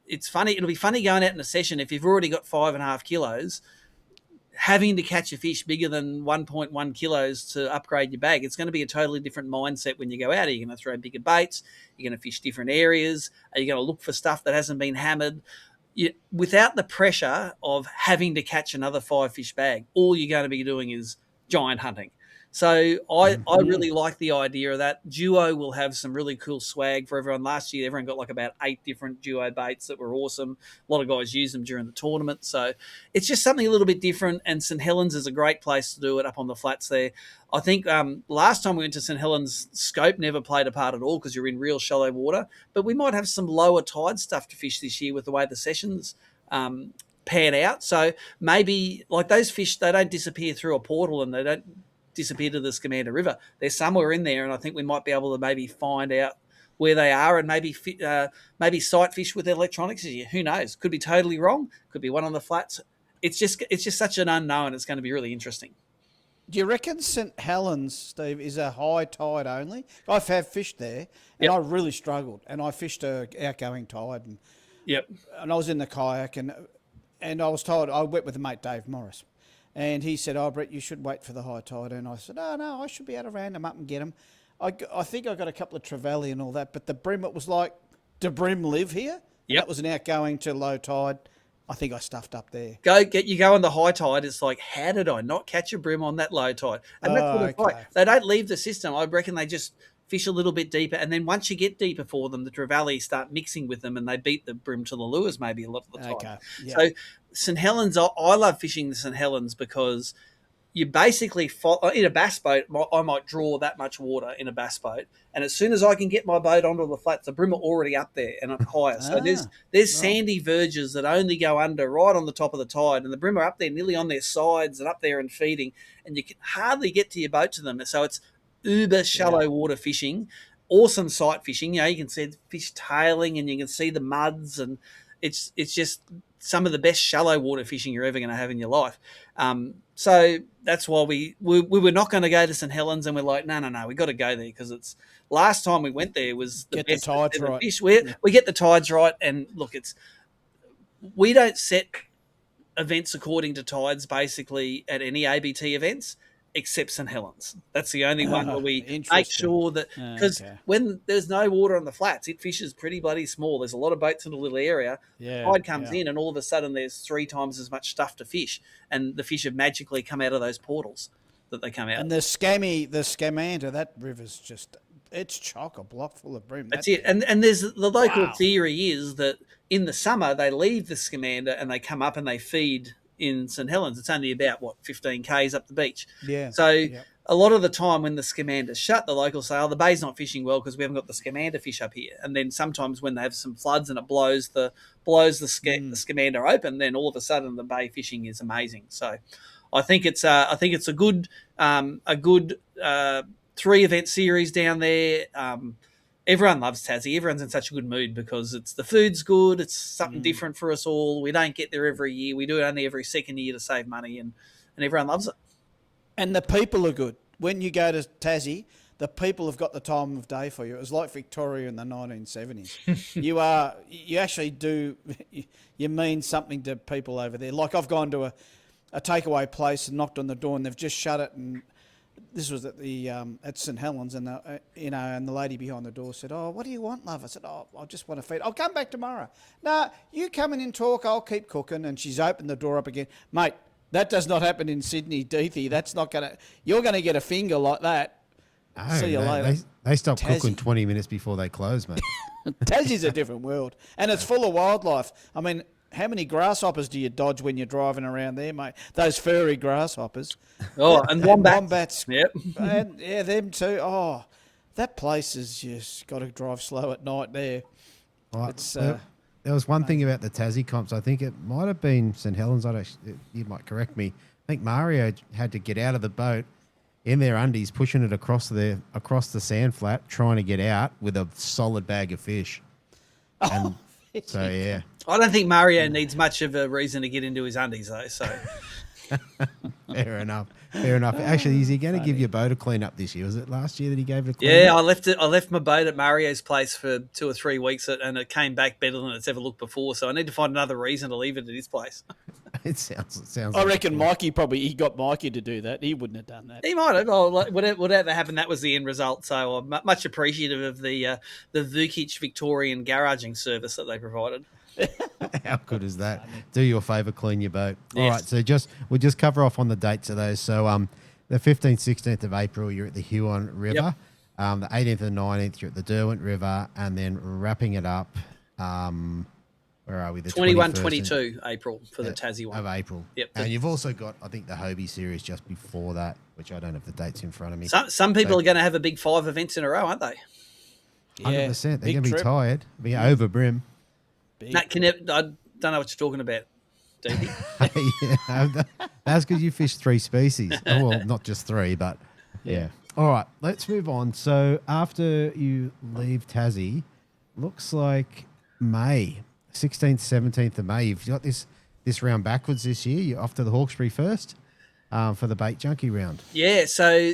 S3: it's funny. It'll be funny going out in a session if you've already got 5.5 kilos, having to catch a fish bigger than 1.1 kilos to upgrade your bag. It's going to be a totally different mindset when you go out. Are you going to throw bigger baits? You're going to fish different areas? Are you going to look for stuff that hasn't been hammered? Without the pressure of having to catch another 5 fish bag, all you're going to be doing is giant hunting. So I really like the idea of that. Duo will have some really cool swag for everyone. Last year, everyone got like about 8 different Duo baits that were awesome. A lot of guys used them during the tournament. So it's just something a little bit different, and St Helens is a great place to do it up on the flats there. I think last time we went to St Helens, scope never played a part at all because you're in real shallow water. But we might have some lower tide stuff to fish this year with the way the sessions pan out. So maybe like those fish, they don't disappear through a portal and they don't disappear to the Scamander River. They're somewhere in there, and I think we might be able to maybe find out where they are and maybe sight fish with electronics this year. Who knows? Could be totally wrong. Could be one on the flats. It's just such an unknown. It's going to be really interesting.
S4: Do you reckon St Helens, Steve, is a high tide only? I've had fished there, and I really struggled. And I fished a outgoing tide, and I was in the kayak, and I was told, I went with the mate Dave Morris, and he said, "Oh, Brett, you should wait for the high tide." And I said, "Oh no, I should be able to round them up and get them." I think I got a couple of trevally and all that, but the bream, it was like, do bream live here?
S3: Yep.
S4: That was an outgoing to low tide. I think I stuffed up there.
S3: Go on the high tide. It's like, how did I not catch a bream on that low tide? And that's what it's like. They don't leave the system. I reckon they just fish a little bit deeper, and then once you get deeper for them, the trevally start mixing with them, and they beat the bream to the lures maybe a lot of the time.
S4: Okay. Yeah.
S3: So St Helens, I love fishing the St Helens because you basically in a bass boat, I might draw that much water in a bass boat, and as soon as I can get my boat onto the flats, the bream are already up there and up higher. So there's sandy verges that only go under right on the top of the tide, and the bream are up there nearly on their sides and up there and feeding, and you can hardly get to your boat to them. So it's uber shallow water fishing, awesome sight fishing. You can see the fish tailing, and you can see the muds, and it's just some of the best shallow water fishing you're ever going to have in your life. So that's why we were not going to go to St Helens, and we're like, no, we got to go there because it's last time we went there was the best
S4: the tides right.
S3: fish. We get the tides right, and look, we don't set events according to tides basically at any ABT events except St Helens. That's the only one where we make sure that, because when there's no water on the flats, it fishes pretty bloody small. There's a lot of boats in a little area. Tide comes in, and all of a sudden there's 3 times as much stuff to fish, and the fish have magically come out of those portals that they come out.
S4: And the Scamander, that river's just, it's chock-a-block full of bream.
S3: That's it. And there's the local theory is that in the summer they leave the Scamander and they come up and they feed in St Helens. It's only about 15 k's up the beach. So a lot of the time when the Scamander's shut, the locals say, the bay's not fishing well because we haven't got the Scamander fish up here. And then sometimes when they have some floods and it blows the Scamander open, then all of a sudden the bay fishing is amazing. So I think it's a good 3-event series down there. Everyone loves Tassie. Everyone's in such a good mood because the food's good. It's something different for us all. We don't get there every year. We do it only every second year to save money, and everyone loves it. And
S4: the people are good. When you go to Tassie, the people have got the time of day for you. It was like Victoria in the 1970s. You actually do, you mean something to people over there. Like I've gone to a takeaway place and knocked on the door, and they've just shut it, and this was at the at St Helens, and and the lady behind the door said, "Oh, what do you want, love?" I said, "Oh, I just want to feed. I'll come back tomorrow." "No, you come in and talk. I'll keep cooking." And she's opened the door up again, mate. That does not happen in Sydney, Deethy. That's not gonna. You're gonna get a finger like that. See you later.
S2: They stop cooking 20 minutes before they close, mate.
S4: Tassie's a different world, and it's full of wildlife. I mean, how many grasshoppers do you dodge when you're driving around there, mate? Those furry grasshoppers.
S3: Oh, and wombats.
S4: Wombats.
S3: Yep.
S4: And, them too. Oh, that place is just got to drive slow at night there.
S2: Well, there was one thing about the Tassie comps. I think it might have been St Helens. You might correct me. I think Mario had to get out of the boat in their undies, pushing it across the sand flat, trying to get out with a solid bag of fish. And so, yeah.
S3: I don't think Mario needs much of a reason to get into his undies, though. So,
S2: Fair enough. Actually, is he going to give your boat a clean up this year? Was it last year that he gave it a clean up?
S3: Yeah, I left my boat at Mario's place for 2 or 3 weeks, and it came back better than it's ever looked before. So I need to find another reason to leave it at his place.
S2: It sounds.
S4: I reckon Mikey he got Mikey to do that. He wouldn't have done that.
S3: He might have. Oh, whatever happened, that was the end result. So I'm much appreciative of the Vukic Victorian garaging service that they provided.
S2: How good is that? Do your favour, clean your boat.
S3: Yes.
S2: All right, so we'll just cover off on the dates of those. So the 15th, 16th of April, you're at the Huon River. Yep. The 18th and 19th, you're at the Derwent River, and then wrapping it up. Where are we? The
S3: 21, 22 April for the Tassie one
S2: of April.
S3: Yep.
S2: And you've also got, I think, the Hobie series just before that, which I don't have the dates in front of me.
S3: Some people are going to have a big 5 events in a row, aren't they?
S2: 100%. They're going to be tired. Be over brim.
S3: I don't know what you're talking about, Davey.
S2: That's because you fish 3 species. Oh, well, not just 3, but Yeah. All right, let's move on. So after you leave Tassie, looks like May, 16th, 17th of May. You've got this round backwards this year. You're off to the Hawkesbury first for the Bait Junkie round.
S3: Yeah, so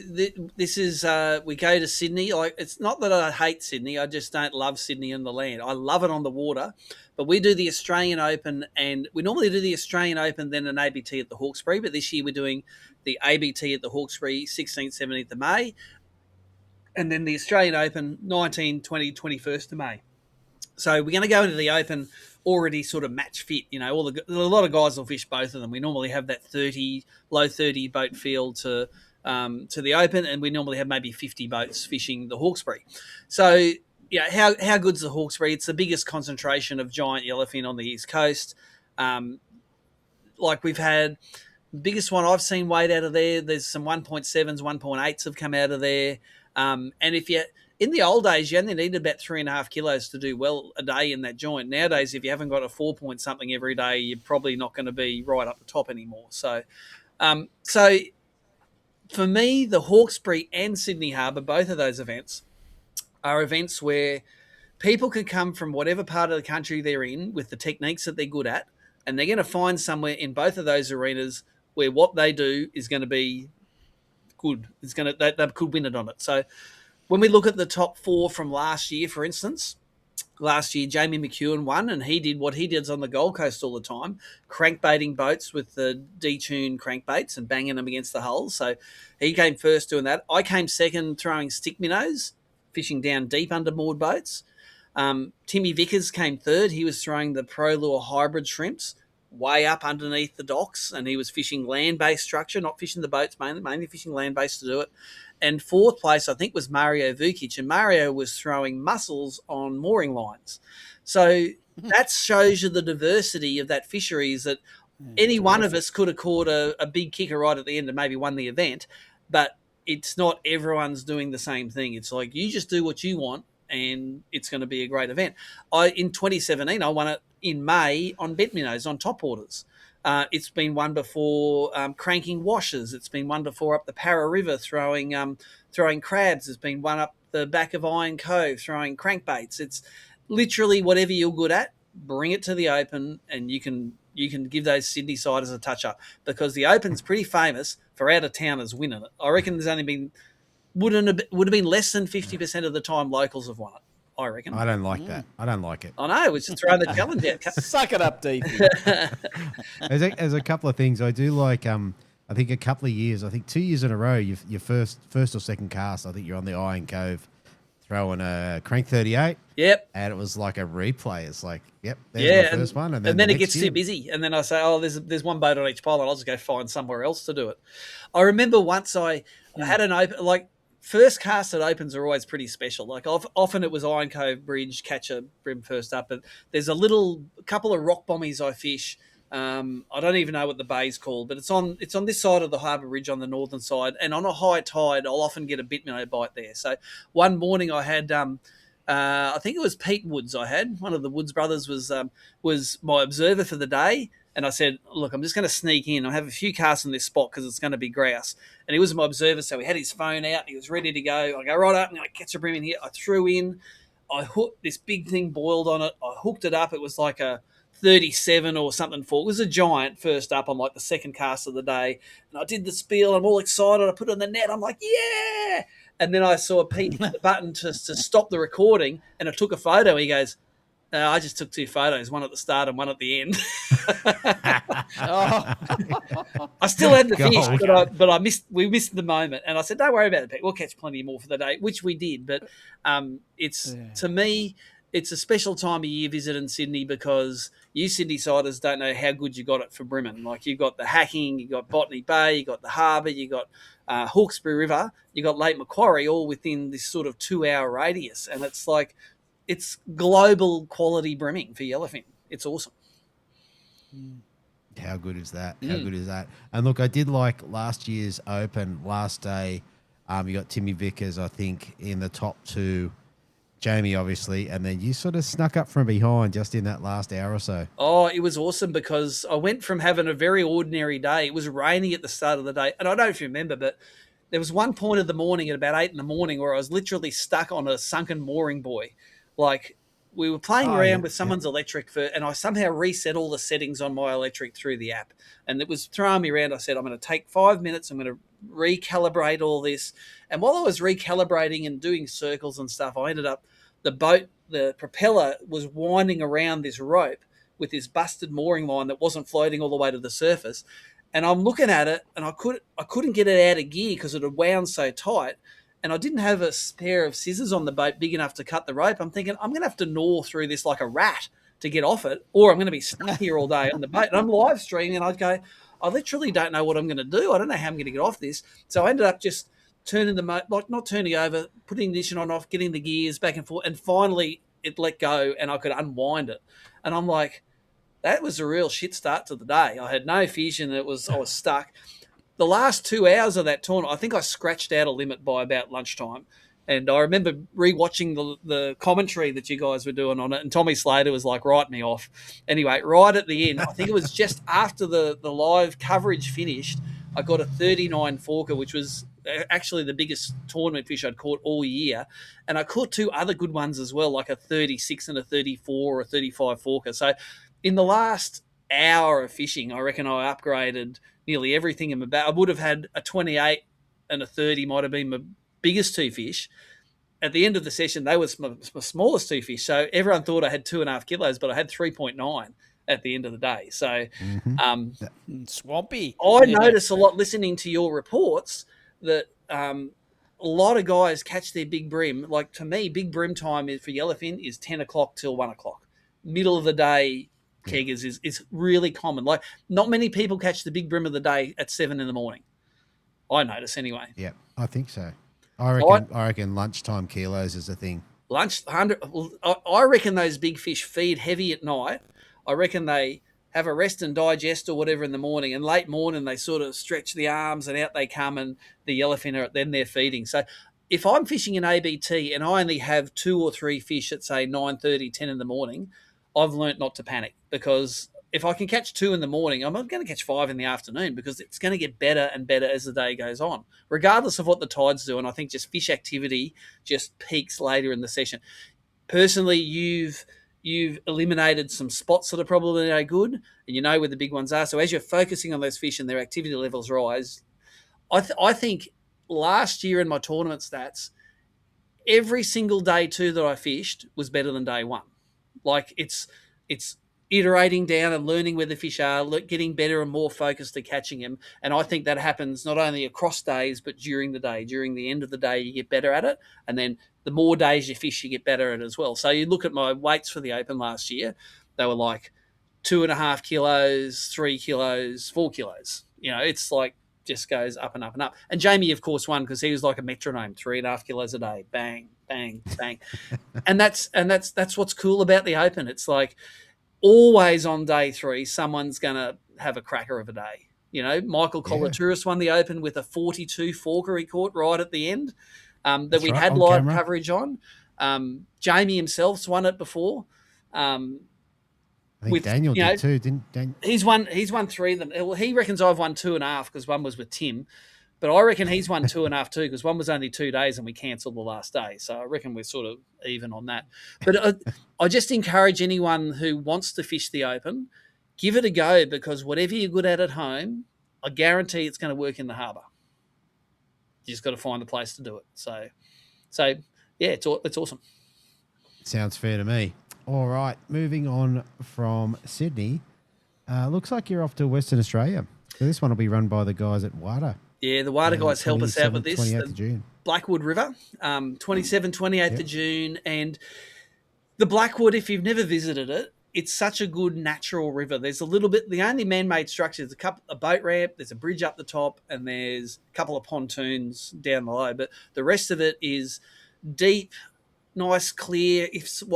S3: this is we go to Sydney. Like, it's not that I hate Sydney, I just don't love Sydney on the land. I love it on the water, but we do the Australian Open, and we normally do the Australian Open, then an ABT at the Hawkesbury. But this year we're doing the ABT at the Hawkesbury, 16th, 17th of May, and then the Australian Open, 19, 20, 21st of May. So we're going to go into the Open already sort of match fit. You know, a lot of guys will fish both of them. We normally have that low 30 boat field to the Open, and we normally have maybe 50 boats fishing the Hawkesbury. So, yeah, how good's the Hawkesbury? It's the biggest concentration of giant yellowfin on the East Coast. Like, we've had the biggest one I've seen weighed out of there. There's some 1.7s, 1.8s have come out of there. And in the old days, you only needed about 3.5 kilos to do well a day in that joint. Nowadays, if you haven't got a 4 something every day, you're probably not going to be right up the top anymore. So for me, the Hawkesbury and Sydney Harbour, both of those events, are events where people can come from whatever part of the country they're in with the techniques that they're good at, and they're going to find somewhere in both of those arenas where what they do is going to be good. They could win it on it. So when we look at the top 4 from last year, for instance, last year Jamie McEwen won, and he did what he does on the Gold Coast all the time, crankbaiting boats with the detuned crankbaits and banging them against the hulls. So he came first doing that. I came second throwing stick minnows, fishing down deep under moored boats. Timmy Vickers came third. He was throwing the Pro Lure hybrid shrimps way up underneath the docks, and he was fishing land-based structure, not fishing the boats mainly fishing land-based to do it. And fourth place, I think, was Mario Vukic, and Mario was throwing mussels on mooring lines. So that shows you the diversity of that fishery, is that any one of us could have caught a big kicker right at the end and maybe won the event, but it's not everyone's doing the same thing. It's like, you just do what you want, and it's going to be a great event. In 2017, I won it in May on bent minnows, on top waters. It's been won before cranking washers. It's been won before up the Para River throwing crabs. It's been won up the back of Iron Cove throwing crankbaits. It's literally whatever you're good at, bring it to the Open, and you can give those Sydney siders a touch up, because the Open's pretty famous for out of towners winning it. I reckon there's only been would have been less than 50% of the time locals have won it, I reckon.
S2: I don't like that. I don't like it.
S3: I know, it's just throwing the challenge out.
S4: Suck it up, Deep.
S2: There's a couple of things I do like. I think a couple of years, I think 2 years in a row, your first or second cast, I think you're on the Iron Cove throwing a crank 38.
S3: Yep.
S2: And it was like a replay. It's like, yep, there's my first one. And then
S3: it gets too busy. And then I say, oh, there's one boat on each pole, and I'll just go find somewhere else to do it. I remember once I had an open, like, first cast at Opens are always pretty special. Like, often it was Iron Cove Bridge, catch a brim first up. But there's a couple of rock bombies I fish. I don't even know what the bay's called, but it's on this side of the harbour ridge on the northern side. And on a high tide, I'll often get a bit minnow bite there. So one morning I had, I think it was Pete Woods. I had one of the Woods brothers was my observer for the day. And I said, look, I'm just going to sneak in. I have a few casts in this spot because it's going to be grouse. And he was my observer, so he had his phone out. He was ready to go. I go, right up, and I catch a brim in here. I threw in. I hooked this big thing, boiled on it. I hooked it up. It was like a 37 or something for. It was a giant first up on like the second cast of the day. And I did the spiel. I'm all excited. I put it on the net. I'm like, yeah. And then I saw Pete hit the button to stop the recording, and I took a photo. He goes, I just took 2 photos, one at the start and one at the end. I still had the fish, but we missed the moment. And I said, don't worry about it, Pete. We'll catch plenty more for the day, which we did. But to me, it's a special time of year visiting Sydney, because you Sydney siders don't know how good you got it for brimming. Like, you've got the Hacking, you've got Botany Bay, you've got the harbour, you've got Hawkesbury River, you've got Lake Macquarie, all within this sort of 2-hour radius. And it's like, it's global quality brimming for yellowfin. It's awesome.
S2: How good is that? How good is that? And look, I did like last year's Open last day. You got Timmy Vickers, I think, in the top 2. Jamie, obviously, and then you sort of snuck up from behind just in that last hour or so.
S3: Oh, it was awesome, because I went from having a very ordinary day. It was raining at the start of the day. And I don't know if you remember, but there was one point of the morning at about 8 a.m. where I was literally stuck on a sunken mooring buoy. Like, we were playing around with someone's electric and I somehow reset all the settings on my electric through the app. And it was throwing me around. I said, I'm going to take 5 minutes. I'm going to recalibrate all this. And while I was recalibrating and doing circles and stuff, I ended up, the propeller was winding around this rope with this busted mooring line that wasn't floating all the way to the surface. And I'm looking at it, and I couldn't get it out of gear because it had wound so tight. And I didn't have a pair of scissors on the boat big enough to cut the rope. I'm thinking, I'm going to have to gnaw through this like a rat to get off it, or I'm going to be stuck here all day on the boat. And I'm live streaming, and I'd go, I literally don't know what I'm going to do. I don't know how I'm going to get off this. So I ended up just turning the not turning over, putting the ignition on off, getting the gears back and forth, and finally it let go, and I could unwind it. And I'm like, that was a real shit start to the day. I had no fish, and I was stuck. The last 2 hours of that tournament, I think I scratched out a limit by about lunchtime. And I remember rewatching the commentary that you guys were doing on it, and Tommy Slater was like, write me off. Anyway, right at the end, I think it was just after the live coverage finished, I got a 39 forker, which was actually the biggest tournament fish I'd caught all year. And I caught 2 other good ones as well, like a 36 and a 34 or a 35 forker. So in the last hour of fishing, I reckon I upgraded nearly everything in my bag. I would have had a 28 and a 30 might have been my biggest 2 fish. At the end of the session, they were my smallest 2 fish. So everyone thought I had 2.5 kilos, but I had 3.9 at the end of the day. So
S4: swampy.
S3: I notice a lot listening to your reports that a lot of guys catch their big brim. Like, to me, big brim time for yellowfin is 10 o'clock till 1 o'clock. Middle of the day keggers is really common. Like, not many people catch the big brim of the day at 7 in the morning. I notice anyway.
S2: Yeah, I think so. I reckon lunchtime kilos is a thing.
S3: I reckon those big fish feed heavy at night. I reckon they have a rest and digest or whatever in the morning, and late morning they sort of stretch the arms and out they come, and the yellowfin then they're feeding. So if I'm fishing in ABT and I only have 2 or 3 fish at say 9:30, 10 in the morning, I've learnt not to panic, because if I can catch 2 in the morning, I'm not going to catch 5 in the afternoon, because it's going to get better and better as the day goes on, regardless of what the tides do. And I think just fish activity just peaks later in the session. Personally, you've eliminated some spots that are probably no good, and you know where the big ones are. So as you're focusing on those fish and their activity levels rise, I think last year in my tournament stats, every single day 2 that I fished was better than day 1. Like, it's iterating down and learning where the fish are, getting better and more focused at catching them. And I think that happens not only across days, but during the day. During the end of the day, you get better at it. And then the more days you fish, you get better at it as well. So you look at my weights for the Open last year, they were like 2.5 kilos, 3 kilos, 4 kilos. You know, it's like just goes up and up and up. And Jamie, of course, won because he was like a metronome, 3.5 kilos a day. Bang, bang, bang. and that's what's cool about the Open. It's like, always on day 3, someone's going to have a cracker of a day. You know, Michael Kolatouris won the Open with a 42 forker he caught right at the end that we had live coverage on. Jamie himself's won it before.
S2: I think Daniel did too, didn't Daniel?
S3: He's won 3 of them. Well, he reckons I've won 2.5 because one was with Tim. But I reckon he's won 2.5 too, because one was only 2 days and we cancelled the last day. So I reckon we're sort of even on that. But I just encourage anyone who wants to fish the Open, give it a go, because whatever you're good at home, I guarantee it's going to work in the harbour. You just got to find a place to do it. So yeah, it's awesome.
S2: Sounds fair to me. All right, moving on from Sydney. Looks like you're off to Western Australia. So this one will be run by the guys at WADA.
S3: Yeah, the WADA guys help us out with this.
S2: 28th of June.
S3: Blackwood River, 28th of June. And the Blackwood, if you've never visited it, it's such a good natural river. There's a little bit, the only man-made structure is a boat ramp, there's a bridge up the top, and there's a couple of pontoons down below. But the rest of it is deep, nice, clear,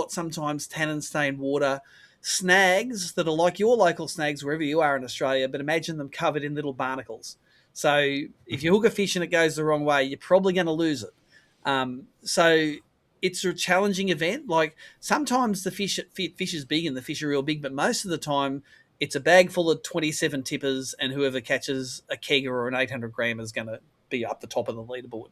S3: sometimes tannin-stained water, snags that are like your local snags wherever you are in Australia, but imagine them covered in little barnacles. So if you hook a fish and it goes the wrong way, you're probably going to lose it. So it's a challenging event. Like, sometimes the fish is big and the fish are real big, but most of the time it's a bag full of 27 tippers, and whoever catches a kegger or an 800 gram is going to be up the top of the leaderboard.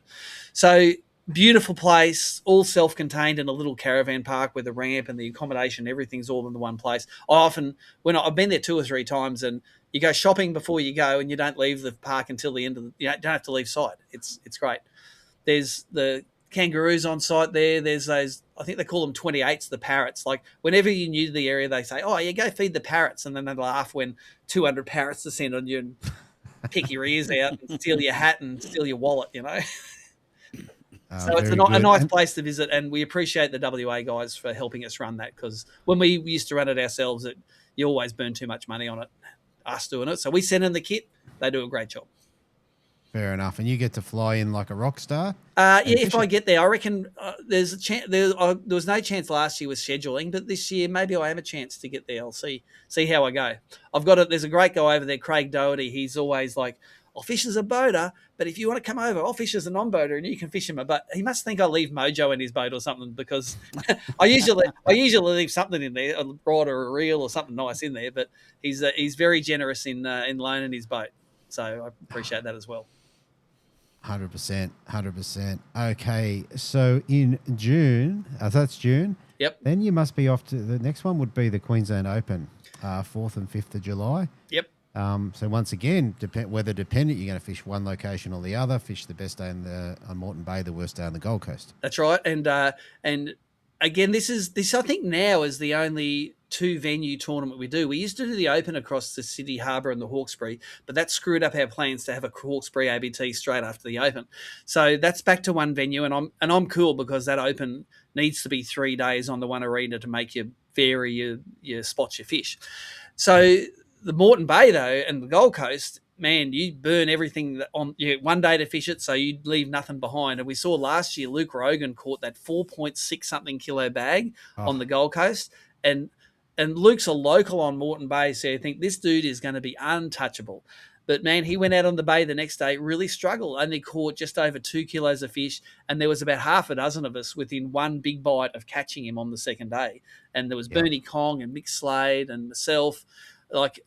S3: So beautiful place, all self-contained in a little caravan park with a ramp and the accommodation, everything's all in the one place. I've been there 2 or 3 times, and you go shopping before you go, and you don't leave the park until the end of you don't have to leave sight. It's great. There's the kangaroos on site there. There's those, I think they call them 28s, the parrots. Like whenever you're new to the area, they say, "Oh, yeah, go feed the parrots," and then they laugh when 200 parrots descend on you and pick your ears out and steal your hat and steal your wallet. So it's a nice place to visit, and we appreciate the WA guys for helping us run that, because when we used to run it ourselves, you always burn too much money on it, us doing it. So we send in the kit. They do a great job.
S2: Fair enough. And you get to fly in like a rock star?
S3: If I get there, I reckon there's a chance. There was no chance last year with scheduling, but this year maybe I have a chance to get there. I'll see how I go. There's a great guy over there, Craig Doherty. He's always like, "I'll fish as a boater, but if you want to come over, I'll fish as a non-boater and you can fish him." But he must think I leave mojo in his boat or something, because I usually leave something in there, a rod or a reel or something nice in there. But he's very generous in loaning his boat, so I appreciate that as well.
S2: 100%. Okay, so in June, that's June.
S3: Yep.
S2: Then you must be off to the next one. Would be the Queensland Open, 4th and 5th of July.
S3: Yep.
S2: So once again, weather dependent, you're going to fish one location or the other. Fish the best day on Moreton Bay, the worst day on the Gold Coast.
S3: That's right. And again, this I think now is the only 2-venue tournament we do. We used to do the Open across the Sydney Harbour and the Hawkesbury, but that screwed up our plans to have a Hawkesbury ABT straight after the Open. So that's back to one venue, and I'm cool, because that Open needs to be 3 days on the one arena to make you vary your spots you fish. So the Moreton Bay though and the Gold Coast, man, you burn everything on one day to fish it, so you leave nothing behind. And we saw last year Luke Rogan caught that 4.6 something kilo bag on the Gold Coast, and Luke's a local on Moreton Bay, so I think this dude is going to be untouchable. But man, he went out on the bay the next day, really struggled, only caught just over 2 kilos of fish, and there was about half a dozen of us within one big bite of catching him on the second day. And there was Bernie Kong and Mick Slade and myself. Like,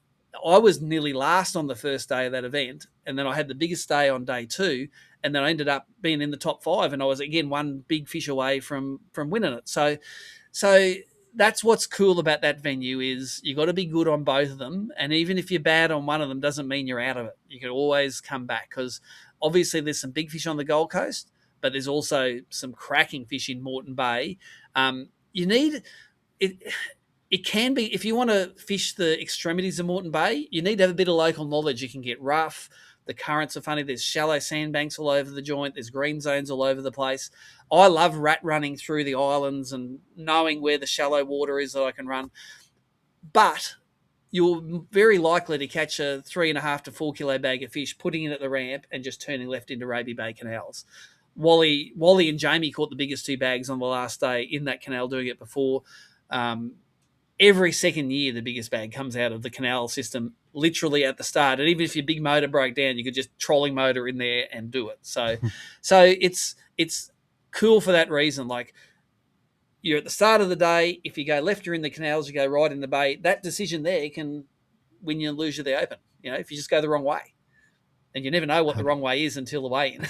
S3: I was nearly last on the first day of that event, and then I had the biggest day on day 2, and then I ended up being in the top 5, and I was again one big fish away from winning it. So that's what's cool about that venue, is you got to be good on both of them, and even if you're bad on one of them, doesn't mean you're out of it. You can always come back, because obviously there's some big fish on the Gold Coast, but there's also some cracking fish in Moreton Bay. You need it. It can be, if you want to fish the extremities of Moreton Bay, you need to have a bit of local knowledge. You can get rough. The currents are funny. There's shallow sandbanks all over the joint. There's green zones all over the place. I love rat running through the islands and knowing where the shallow water is that I can run. But you're very likely to catch a 3.5 to 4 kilo bag of fish, putting it at the ramp and just turning left into Raby Bay canals. Wally and Jamie caught the biggest 2 bags on the last day in that canal doing it before. Every second year, the biggest bag comes out of the canal system literally at the start. And even if your big motor broke down, you could just trolling motor in there and do it. So it's cool for that reason. Like, you're at the start of the day. If you go left, you're in the canals. You go right in the bay. That decision there can win you and lose you the Open. If you just go the wrong way, and you never know what the wrong way is until the weigh-in.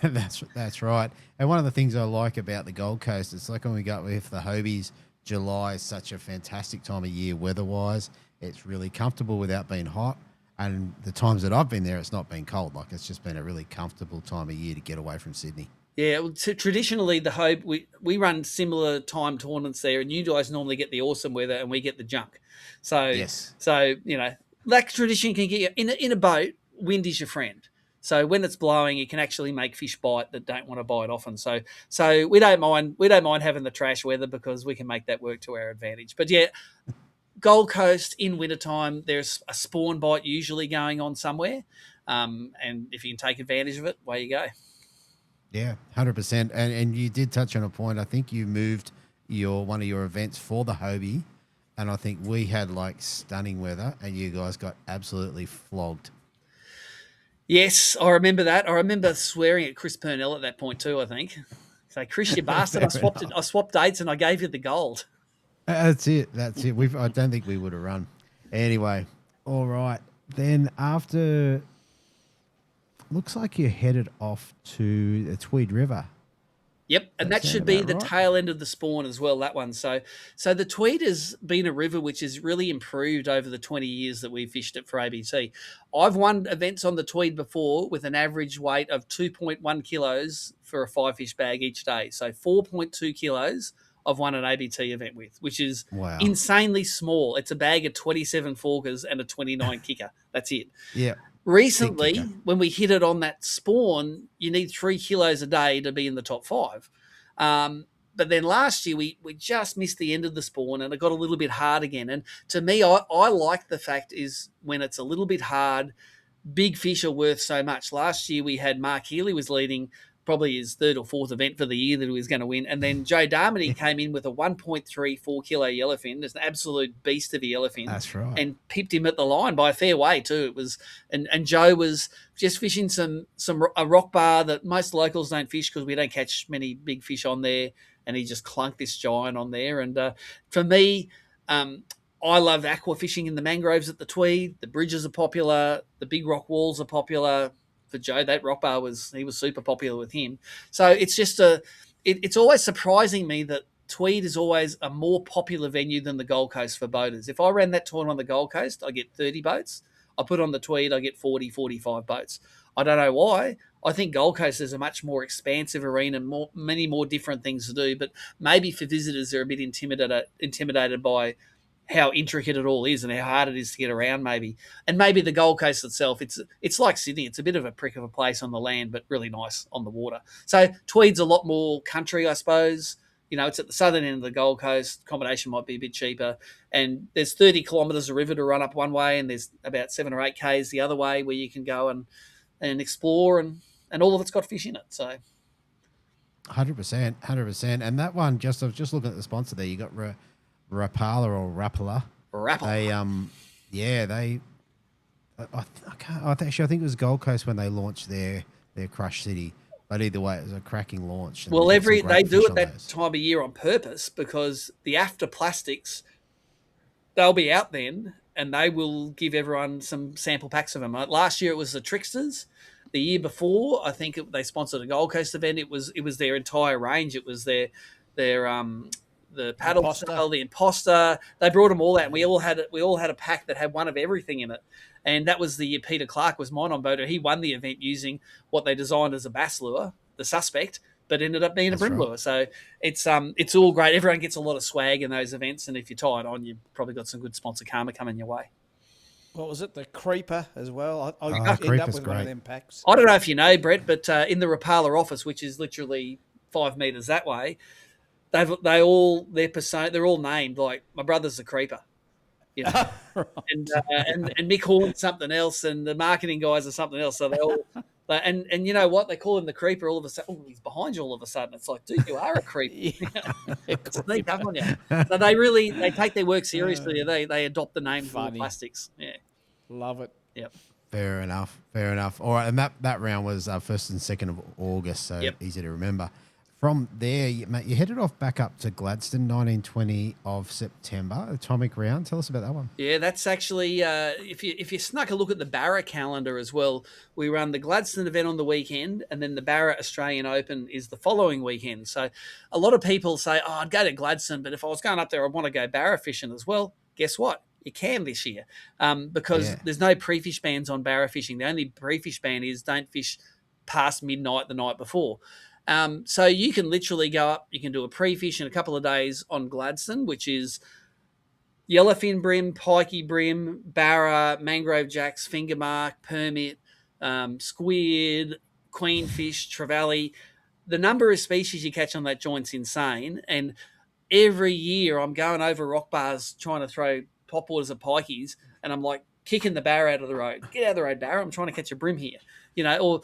S2: That's right. And one of the things I like about the Gold Coast, it's like when we go with the Hobies, July is such a fantastic time of year weather-wise. It's really comfortable without being hot. And the times that I've been there, it's not been cold. Like, it's just been a really comfortable time of year to get away from Sydney.
S3: Yeah, well, traditionally, the Hope, we run similar time tournaments there, and you guys normally get the awesome weather and we get the junk. So,
S2: yes.
S3: So, that tradition can get you in a boat. Wind is your friend. So when it's blowing, you can actually make fish bite that don't want to bite often. So we don't mind having the trash weather, because we can make that work to our advantage. But yeah, Gold Coast in wintertime, there's a spawn bite usually going on somewhere. And if you can take advantage of it, away you go.
S2: Yeah, 100%. And you did touch on a point. I think you moved one of your events for the Hobie, and I think we had like stunning weather, and you guys got absolutely flogged.
S3: Yes, I remember that. I remember swearing at Chris Purnell at that point too, I think. So, Chris, you bastard, I swapped dates and I gave you the gold.
S2: That's it. I don't think we would have run. Anyway, all right. Then after looks like you're headed off to the Tweed River.
S3: Yep, and that
S2: Sound
S3: should be
S2: about
S3: the
S2: right?
S3: tail end of the spawn as well. That one, so the Tweed has been a river which has really improved over the 20 years that we've fished it for ABC. I've won events on the Tweed before with an average weight of 2.1 kilos for a 5-fish bag each day. So 4.2 kilos I've won an ABT event with, which is
S2: Wow.
S3: insanely small. It's a bag of 27 forkers and a 29 kicker. That's it.
S2: Yeah.
S3: Recently,
S2: kicker.
S3: when we hit it on that spawn, you need 3 kilos a day to be in the top 5. But then last year, we just missed the end of the spawn and it got a little bit hard again. And to me, I like the fact is when it's a little bit hard, big fish are worth so much. Last year, we had Mark Healy was leading probably his 3rd or 4th event for the year that he was going to win. And then Joe Darmody came in with a 1.34 kilo yellowfin. There's an absolute beast of a yellowfin.
S2: That's right.
S3: And pipped him at the line by a fair way too. It was, and Joe was just fishing a rock bar that most locals don't fish because we don't catch many big fish on there. And he just clunked this giant on there. And for me, I love aqua fishing in the mangroves at the Tweed. The bridges are popular. The big rock walls are popular. For Joe, that rock bar was super popular with him. So it's just it's always surprising me that Tweed is always a more popular venue than the Gold Coast for boaters. If I ran that tournament on the Gold Coast, I get 30 boats. I put on the Tweed, I get 40, 45 boats. I don't know why. I think Gold Coast is a much more expansive arena, many more different things to do. But maybe for visitors, they're a bit intimidated by how intricate it all is and how hard it is to get around maybe. And maybe the Gold Coast itself, it's like Sydney. It's a bit of a prick of a place on the land, but really nice on the water. So Tweed's a lot more country, I suppose. It's at the southern end of the Gold Coast. Accommodation might be a bit cheaper. And there's 30 kilometres of river to run up one way and there's about 7 or 8 Ks the other way where you can go and explore and all of it's got fish in it. So
S2: 100%. And that one, I was just looking at the sponsor there. You got Rapala or Rapala. I think it was Gold Coast when they launched their Crush City. But either way, it was a cracking launch.
S3: Well, they do it that time of year on purpose because the after plastics, they'll be out then and they will give everyone some sample packs of them. Last year it was the Tricksters. The year before, I think they sponsored a Gold Coast event. It was their entire range. It was their the paddle style, the imposter. They brought them all out, and we all had a pack that had one of everything in it. And that was the year Peter Clark was mine on boater. He won the event using what they designed as a bass lure, the Suspect, but ended up being a brim lure. So it's all great. Everyone gets a lot of swag in those events, and if you tie it on, you've probably got some good sponsor karma coming your way.
S4: What was it? The Creeper as well. I end up with one of them packs.
S3: I don't know if you know, Brett, but in the Rapala office, which is literally 5 meters that way, they're all named like my brother's a Creeper, right. and Mick Horn's something else, and the marketing guys are something else. So they all. And you know what? They call him the Creeper all of a sudden. Oh, he's behind you all of a sudden. It's like, dude, you are a creeper. Sneak up on you. So they take their work seriously. They adopt the name for the plastics. Yeah.
S4: Love it.
S3: Yep.
S2: Fair enough. All right, and that round was 1st and 2nd of August, so easy to remember. From there, mate, you headed off back up to Gladstone, 1920 of September, Atomic Round. Tell us about that one.
S3: Yeah, that's actually, if you snuck a look at the Barra calendar as well, we run the Gladstone event on the weekend, and then the Barra Australian Open is the following weekend. So a lot of people say, oh, I'd go to Gladstone, but if I was going up there, I'd want to go Barra fishing as well. Guess what? You can this year because there's no pre-fish bans on Barra fishing. The only pre-fish ban is don't fish past midnight the night before. So you can literally go up, you can do a pre-fish in a couple of days on Gladstone, which is yellowfin brim, pikey brim, barra, mangrove jacks, finger mark, permit, squid, queenfish, trevally. The number of species you catch on that joint's insane. And every year I'm going over rock bars trying to throw top waters of pikeys, and I'm like kicking the barra out of the road. Get out of the road, barra. I'm trying to catch a brim here. Or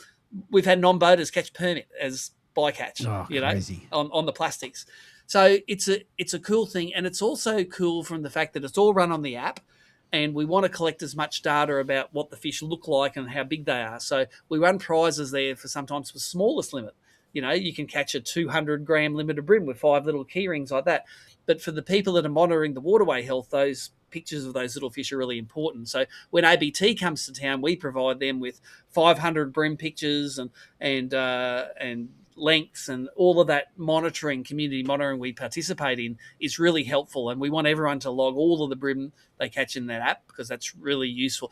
S3: we've had non-boaters catch permit as bycatch,
S2: crazy.
S3: On the plastics. So it's a cool thing, and it's also cool from the fact that it's all run on the app, and we want to collect as much data about what the fish look like and how big they are. So we run prizes there for sometimes for smallest limit. You can catch a 200-gram limit of brim with 5 little key rings like that. But for the people that are monitoring the waterway health, those pictures of those little fish are really important. So when ABT comes to town, we provide them with 500 bream pictures and lengths, and all of that community monitoring we participate in is really helpful. And we want everyone to log all of the bream they catch in that app, because that's really useful.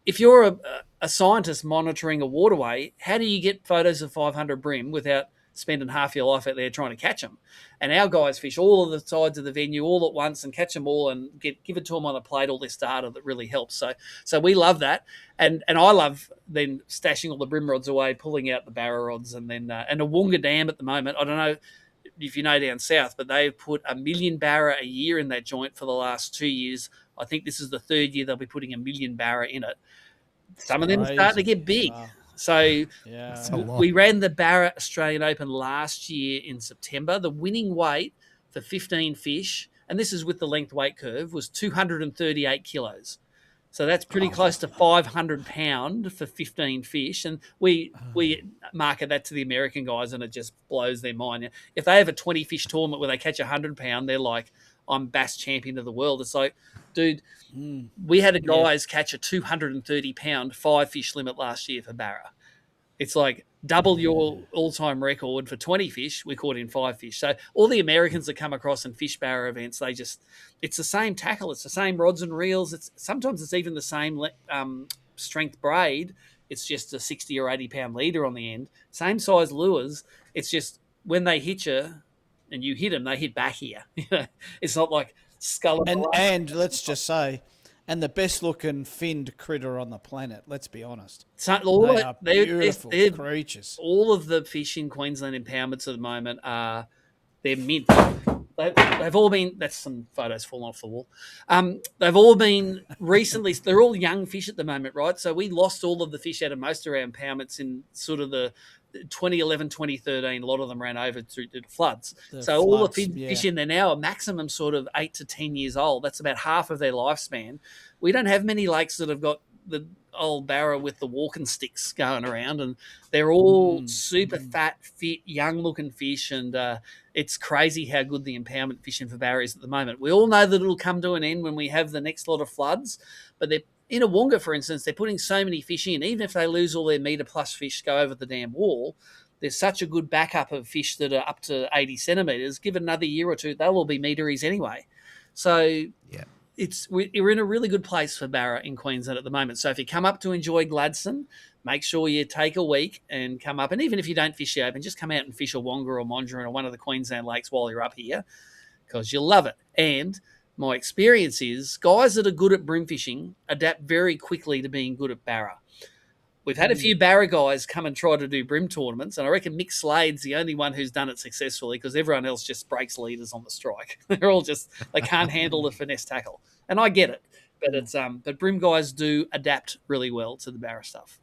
S3: If you're a scientist monitoring a waterway, how do you get photos of 500 bream without spending half your life out there trying to catch them? And our guys fish all of the sides of the venue all at once and catch them all and give it to them on a plate, all this data that really helps. So we love that. And I love then stashing all the bream rods away, pulling out the barra rods, and then and a Woonga Dam at the moment, I don't know if you know down south, but they've put 1 million barra a year in that joint for the last 2 years. I think this is the third year they'll be putting 1 million barra in it. Some of them are starting to get big.
S4: Wow.
S3: So
S2: That's a lot.
S3: we ran the Barra Australian Open last year in September. The winning weight for 15 fish, and this is with the length weight curve, was 238 kilos. So that's pretty close to 500 pound for 15 fish. And we market that to the American guys, and it just blows their mind. If they have a 20 fish tournament where they catch 100 pound, they're like, I'm bass champion of the world. It's like, dude, we had a guys catch a 230 pound 5 fish limit last year for Barra. It's like double your all-time record for 20 fish. We caught in 5 fish. So all the Americans that come across and fish Barra events, it's the same tackle. It's the same rods and reels. Sometimes it's even the same strength braid. It's just a 60 or 80 pound leader on the end. Same size lures. It's just when they hit you and you hit them, they hit back here. It's not like skull
S4: and let's just say, and the best looking finned critter on the planet. Let's be honest.
S3: So,
S4: they're beautiful creatures.
S3: All of the fish in Queensland impoundments at the moment they're mint. They've all been. That's some photos falling off the wall. They've all been recently. They're all young fish at the moment, right? So we lost all of the fish out of most of our impoundments in sort of the 2011, 2013. A lot of them ran over through the floods. All the fish in there now are maximum sort of 8 to 10 years old. That's about half of their lifespan. We don't have many lakes that have got the old Barra with the walking sticks going around, and they're all super fat, fit, young-looking fish, and it's crazy how good the impoundment fishing for Barra is at the moment. We all know that it'll come to an end when we have the next lot of floods, but they're in a Woonga, for instance, they're putting so many fish in. Even if they lose all their metre-plus fish go over the damn wall, there's such a good backup of fish that are up to 80 centimetres. Give it another year or two, they'll all be meteries anyway. So
S2: yeah.
S3: We're in a really good place for Barra in Queensland at the moment. So if you come up to enjoy Gladstone, make sure you take a week and come up. And even if you don't fish the Open, just come out and fish a Wonga or Mondrian or one of the Queensland lakes while you're up here, because you'll love it. And my experience is guys that are good at bream fishing adapt very quickly to being good at Barra. We've had a few Barra guys come and try to do bream tournaments, and I reckon Mick Slade's the only one who's done it successfully, because everyone else just breaks leaders on the strike. They're all they can't handle the finesse tackle. And I get it, but bream guys do adapt really well to the Barra stuff.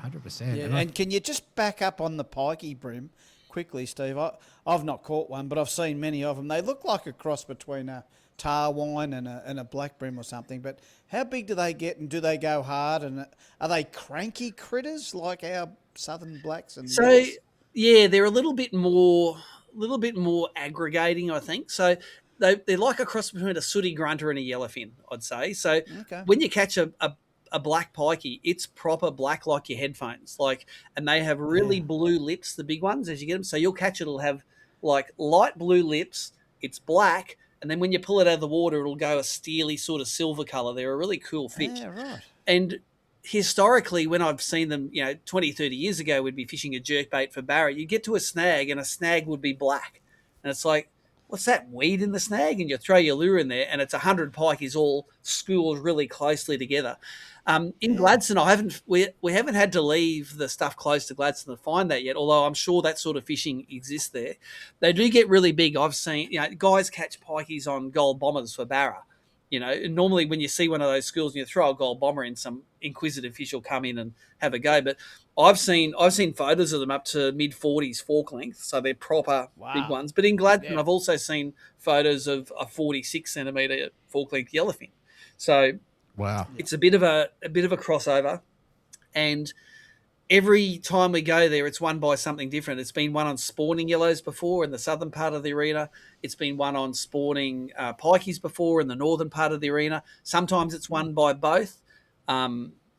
S2: 100%.
S4: Yeah, and can you just back up on the pikey bream quickly, Steve? I've not caught one, but I've seen many of them. They look like a cross between a tarwine and a black bream or something, but how big do they get, and do they go hard, and are they cranky critters like our southern blacks? And
S3: yeah, they're a little bit more aggregating, I think. So they're like a cross between a sooty grunter and a yellowfin, I'd say. So when you catch a black pikey, it's proper black like your headphones, and they have really blue lips, the big ones, as you get them. So you'll catch it'll have like light blue lips, it's black, and then when you pull it out of the water, it'll go a steely sort of silver color. They're a really cool fish.
S4: Yeah, right.
S3: And historically, when I've seen them, 20, 30 years ago, we'd be fishing a jerkbait for Barra. You get to a snag, and a snag would be black. And it's like, what's that, weed in the snag? And you throw your lure in there, and it's 100 pikeys all schooled really closely together. In Gladstone, we haven't had to leave the stuff close to Gladstone to find that yet, although I'm sure that sort of fishing exists there. They do get really big. I've seen guys catch pikeys on gold bombers for Barra. And normally when you see one of those schools and you throw a gold bomber in, some inquisitive fish will come in and have a go. But I've seen photos of them up to mid-40s fork length, so they're proper big ones. But in Gladstone, I've also seen photos of a 46 centimetre fork length yellowfin. So
S2: wow,
S3: it's a bit of a crossover, and every time we go there, it's won by something different. It's been won on spawning yellows before in the southern part of the arena. It's been won on spawning pikeys before in the northern part of the arena. Sometimes it's won by both.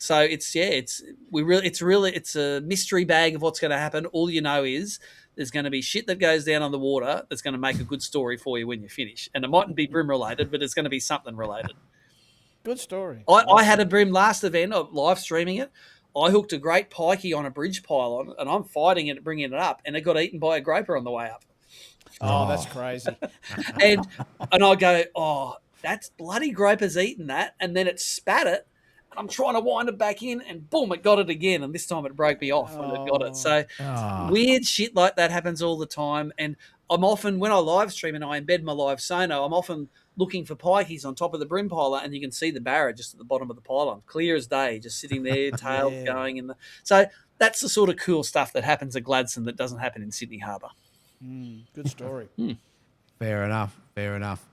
S3: So it's a mystery bag of what's going to happen. All you know is there's going to be shit that goes down on the water that's going to make a good story for you when you finish. And it mightn't be brim related, but it's going to be something related.
S4: Good story.
S3: I had a brim last event of live streaming it. I hooked a great pikey on a bridge pylon, and I'm fighting it, bringing it up, and it got eaten by a groper on the way up.
S4: Oh, that's crazy.
S3: And I go, oh, that's bloody groper's eaten that, and then it spat it. I'm trying to wind it back in, and boom, it got it again, and this time it broke me off when it got it. So weird shit like that happens all the time, and I'm often, when I live stream and I embed my live sonar, I'm often looking for pikeys on top of the brim pylon, and you can see the barra just at the bottom of the pylon, clear as day, just sitting there, tail going. So that's the sort of cool stuff that happens at Gladstone that doesn't happen in Sydney Harbour.
S4: Good story.
S2: Fair enough.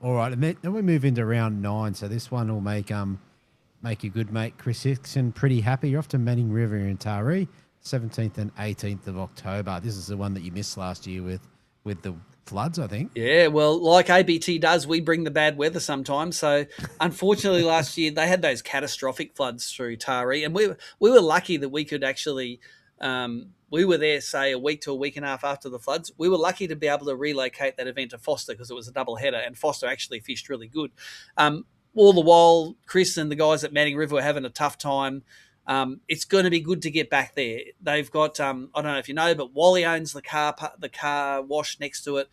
S2: All right, and then we move into round 9. So this one will make your good mate Chris Hickson pretty happy. You're off to Manning River in Taree, 17th and 18th of October. This is the one that you missed last year with the floods, I think.
S3: Yeah, well, like ABT does, we bring the bad weather sometimes. So unfortunately last year they had those catastrophic floods through Taree, and we were lucky that we could actually we were there, say, a week to a week and a half after the floods. We were lucky to be able to relocate that event to Foster because it was a double header, and Foster actually fished really good. All the while, Chris and the guys at Manning River were having a tough time. It's going to be good to get back there. They've got, I don't know if you know, but Wally owns the car wash next to it.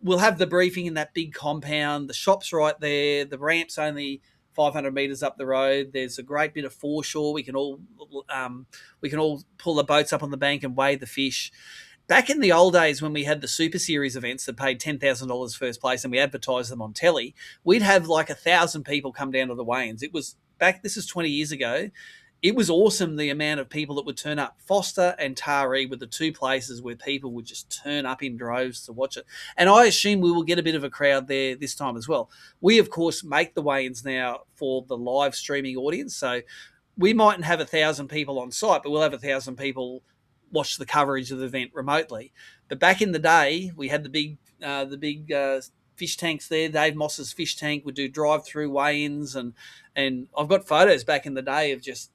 S3: We'll have the briefing in that big compound. The shop's right there. The ramp's only 500 metres up the road. There's a great bit of foreshore. We can all pull the boats up on the bank and weigh the fish. Back in the old days when we had the Super Series events that paid $10,000 first place and we advertised them on telly, we'd have like 1,000 people come down to the weigh-ins. It was this is 20 years ago. It was awesome the amount of people that would turn up. Foster and Taree were the two places where people would just turn up in droves to watch it. And I assume we will get a bit of a crowd there this time as well. We, of course, make the weigh-ins now for the live streaming audience. So we mightn't have 1,000 people on site, but we'll have 1,000 people watch the coverage of the event remotely. But back in the day, we had the big fish tanks there. Dave Moss's fish tank would do drive-through weigh-ins, and I've got photos back in the day of just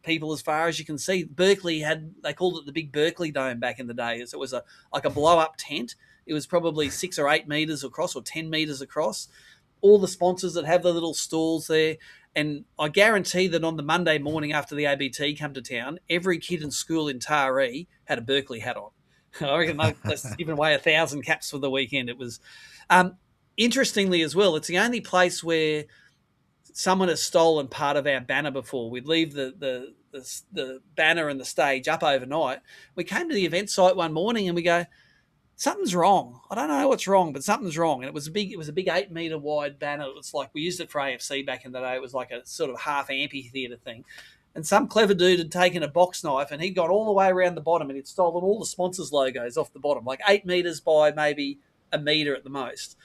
S3: people as far as you can see. Berkeley they called it the Big Berkeley Dome back in the day. It was like a blow-up tent. It was probably 6 or 8 meters across or 10 meters across. All the sponsors that have the little stalls there. And I guarantee that on the Monday morning after the ABT come to town, every kid in school in Taree had a Berkeley hat on. I reckon that's giving away 1,000 caps for the weekend. It was interestingly as well, it's the only place where someone has stolen part of our banner before. We'd leave the banner and the stage up overnight. We came to the event site one morning and we go, something's wrong. I don't know what's wrong, but something's wrong. And it was a big 8 meter wide banner. It was like, we used it for AFC back in the day. It was like a sort of half amphitheater thing. And some clever dude had taken a box knife and he'd gone all the way around the bottom and he'd stolen all the sponsors' logos off the bottom, like 8 meters by maybe a meter at the most.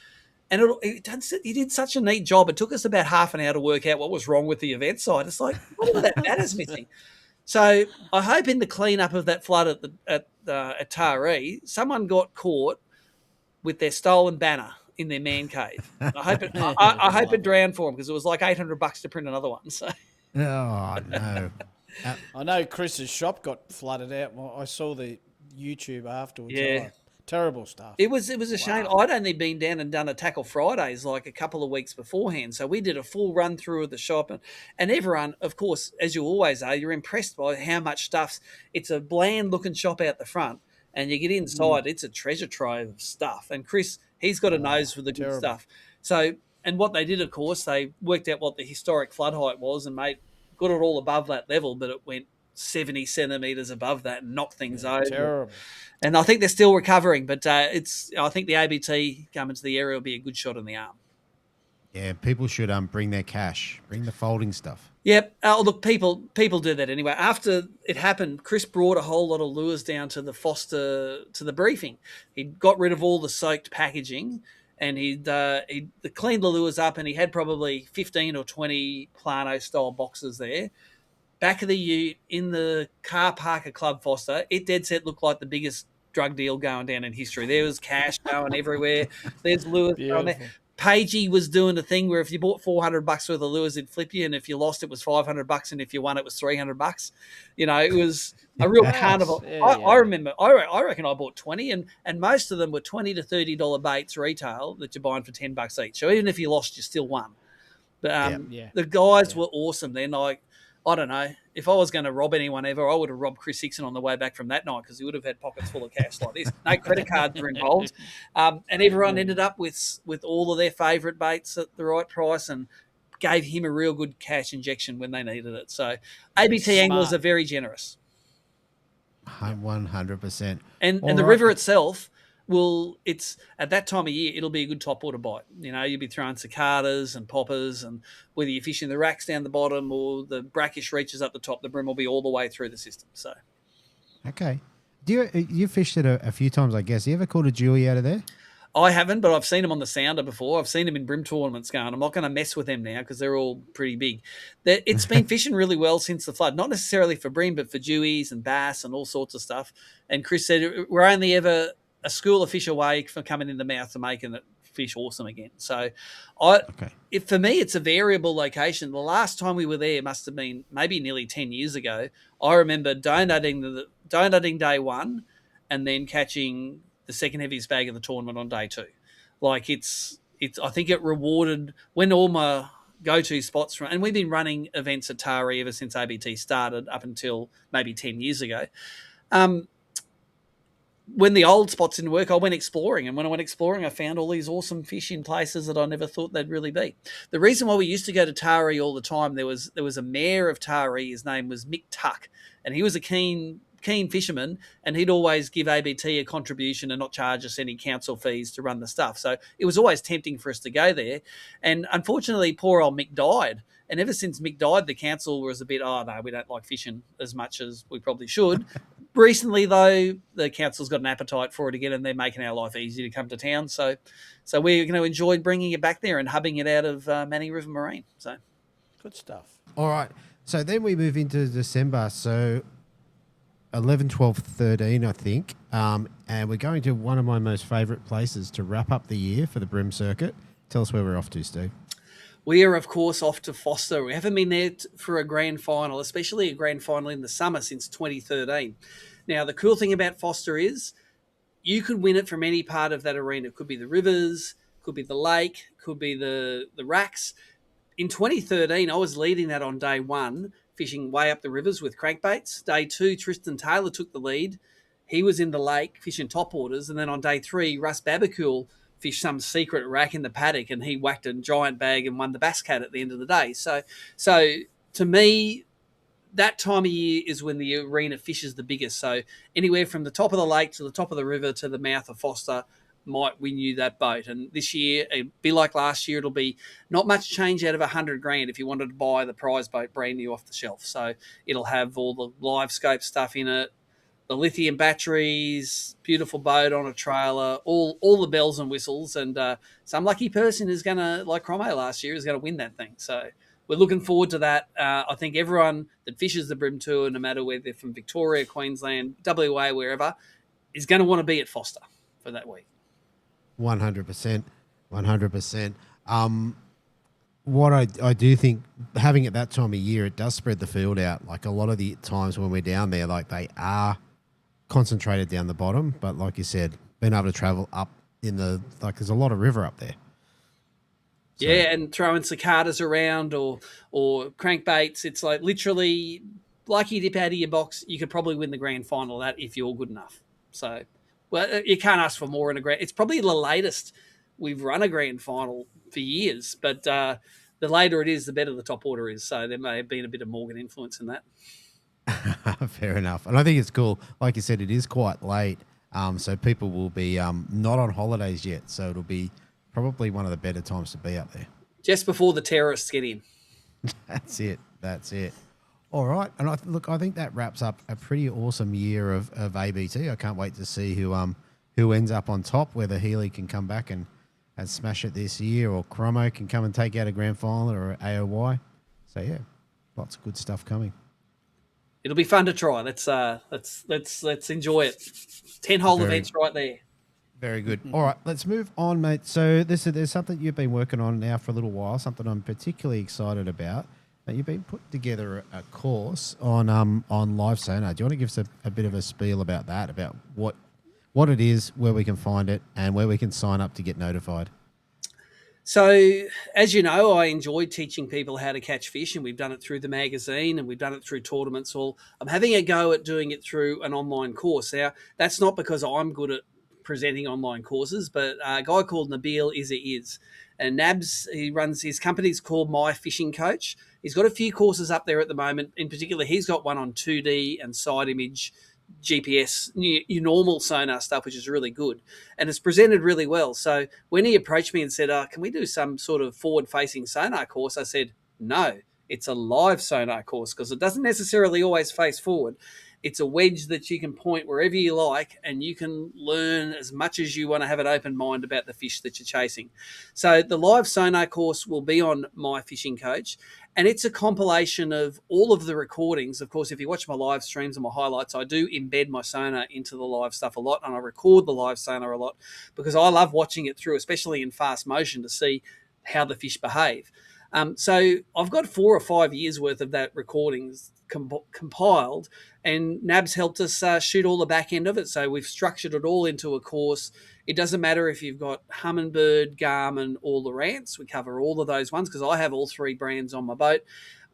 S3: And he did such a neat job. It took us about half an hour to work out what was wrong with the event site. It's like, what are that banner's missing? So I hope in the cleanup of that flood at Taree, someone got caught with their stolen banner in their man cave. I hope it drowned for them because it was like $800 to print another one. So.
S2: Oh no!
S4: I know Chris's shop got flooded out. Well, I saw the YouTube afterwards.
S3: Yeah.
S4: Terrible stuff.
S3: It was a shame. I'd only been down and done a Tackle Fridays like a couple of weeks beforehand. So we did a full run through of the shop. And everyone, of course, as you always are, you're impressed by how much stuff's. It's a bland looking shop out the front. And you get inside, it's a treasure trove of stuff. And Chris, he's got a nose for the good stuff. So, and what they did, of course, they worked out what the historic flood height was and got it all above that level, but it went 70 centimetres above that and knocked things over.
S4: Terrible.
S3: And I think they're still recovering, but I think the ABT coming to the area will be a good shot in the arm.
S2: Yeah, people should bring their cash, bring the folding stuff.
S3: Yep. Oh, look, people do that anyway. After it happened, Chris brought a whole lot of lures down to the briefing. He got rid of all the soaked packaging, and he cleaned the lures up, and he had probably 15 or 20 Plano style boxes there. back of the ute in the car park at Club Foster. It dead set looked like the biggest drug deal going down in history. There was cash going everywhere. There's lures going there.
S4: Beautiful.
S3: Pagey was doing a thing where if you bought $400 worth of lures, it'd flip you, and if you lost, it was $500, and if you won, it was $300. It was a real
S4: Yes,
S3: carnival.
S4: yeah,
S3: I remember. I reckon I bought 20, and most of them were $20 to $30 baits retail that you're buying for $10 each. So even if you lost, you still won. But
S4: Yeah.
S3: the guys were awesome. Then I don't know. If I was going to rob anyone ever, I would have robbed Chris Hickson on the way back from that night because he would have had pockets full of cash like this. No credit cards were involved. And everyone ended up with all of their favourite baits at the right price and gave him a real good cash injection when they needed it. So ABT anglers are very generous.
S2: 100%.
S3: And the river itself it's at that time of year, it'll be a good top water bite. You'll be throwing cicadas and poppers, and whether you're fishing the racks down the bottom or the brackish reaches up the top, the bream will be all the way through the system. So,
S2: okay. You fished it a few times, I guess. You ever caught a Dewey out of there?
S3: I haven't, but I've seen them on the sounder before. I've seen them in bream tournaments going. I'm not going to mess with them now because they're all pretty big. It's been fishing really well since the flood, not necessarily for bream, but for dewies and bass and all sorts of stuff. And Chris said we're only ever a school of fish away from coming in the mouth and making it fish awesome again. So for me, it's a variable location. The last time we were there must have been maybe nearly 10 years ago. I remember donuting day one and then catching the second heaviest bag of the tournament on day two. Like it's I think it rewarded when all my go-to spots and we've been running events at Tari ever since ABT started up until maybe 10 years ago. When the old spots didn't work, I went exploring. And when I went exploring, I found all these awesome fish in places that I never thought they'd really be. The reason why we used to go to Tari all the time, there was a mayor of Tari. His name was Mick Tuck, and he was a keen fisherman, and he'd always give ABT a contribution and not charge us any council fees to run the stuff. So it was always tempting for us to go there. And unfortunately, poor old Mick died. And ever since Mick died, the council was a bit, oh, no, we don't like fishing as much as we probably should. Recently, though, the council's got an appetite for it again, and they're making our life easy to come to town. So we're going to enjoy bringing it back there and hubbing it out of Manning River Marine. So
S4: good stuff.
S2: All right. So then we move into December. So 11, 12, 13, I think. And we're going to one of my most favourite places to wrap up the year for the Bream circuit. Tell us where we're off to, Steve.
S3: We are, of course, off to Foster. We haven't been there for a grand final, especially a grand final in the summer since 2013. Now, the cool thing about Foster is you could win it from any part of that arena. It could be the rivers, could be the lake, could be the racks. In 2013, I was leading that on day one, fishing way up the rivers with crankbaits. Day two, Tristan Taylor took the lead. He was in the lake fishing top waters. And then on day three, Russ Babacool fished some secret rack in the paddock and he whacked a giant bag and won the Bass Cat at the end of the day. So to me, that time of year is when the arena fishes the biggest. So anywhere from the top of the lake to the top of the river to the mouth of Foster might win you that boat. And this year, it'll be like last year, it'll be not much change out of $100,000 if you wanted to buy the prize boat brand new off the shelf. So it'll have all the live scope stuff in it, the lithium batteries, beautiful boat on a trailer, all the bells and whistles. And some lucky person is going to, like Cromwell last year, is going to win that thing. So we're looking forward to that. I think everyone that fishes the Bream Tour, no matter whether they're from Victoria, Queensland, WA, wherever, is going to want to be at Foster for that week.
S2: 100%. 100%. What I do think, having it that time of year, it does spread the field out. Like a lot of the times when we're down there, like they are concentrated down the bottom, but like you said, being able to travel up in there's a lot of river up there. So.
S3: Yeah, and throwing cicadas around or crankbaits, it's like literally like you dip out of your box, you could probably win the grand final of that if you're good enough. So, well, you can't ask for more in a grand. It's probably the latest we've run a grand final for years, but the later it is, the better the top order is. So there may have been a bit of Morgan influence in that.
S2: Fair enough. And I think it's cool. Like you said, it is quite late. So people will be not on holidays yet. So it'll be probably one of the better times to be up there.
S3: Just before the terrorists get in.
S2: That's it. All right. And I think that wraps up a pretty awesome year of ABT. I can't wait to see who ends up on top, whether Healy can come back and smash it this year or Cromo can come and take out a grand final or AOY. So, yeah, lots of good stuff coming.
S3: it'll be fun to try. Let's enjoy it. 10-hole
S2: Very,
S3: events right there.
S2: very good. All right, let's move on, mate. So there's something you've been working on now for a little while, something I'm particularly excited about. You've been putting together a course on live sonar. Do you want to give us a bit of a spiel about that, about what it is, where we can find it, and where we can sign up to get notified?
S3: So, as you know, I enjoy teaching people how to catch fish, and we've done it through the magazine and we've done it through tournaments. Well, I'm having a go at doing it through an online course. Now, that's not because I'm good at presenting online courses, but a guy called Nabil is. And Nabs, he runs his company's called My Fishing Coach. He's got a few courses up there at the moment. In particular, he's got one on 2D and side image GPS, your normal sonar stuff, which is really good. And it's presented really well. So when he approached me and said, can we do some sort of forward-facing sonar course? I said, no, it's a live sonar course because it doesn't necessarily always face forward. It's a wedge that you can point wherever you like, and you can learn as much as you want to have an open mind about the fish that you're chasing. So the live sonar course will be on My Fishing Coach, and it's a compilation of all of the recordings. Of course, if you watch my live streams and my highlights, I do embed my sonar into the live stuff a lot, and I record the live sonar a lot because I love watching it through, especially in fast motion, to see how the fish behave. So I've got 4 or 5 years worth of that recordings compiled, and Nabs helped us shoot all the back end of it. So we've structured it all into a course. It doesn't matter if you've got Humminbird, Garmin, or Lowrance. We cover all of those ones because I have all 3 brands on my boat.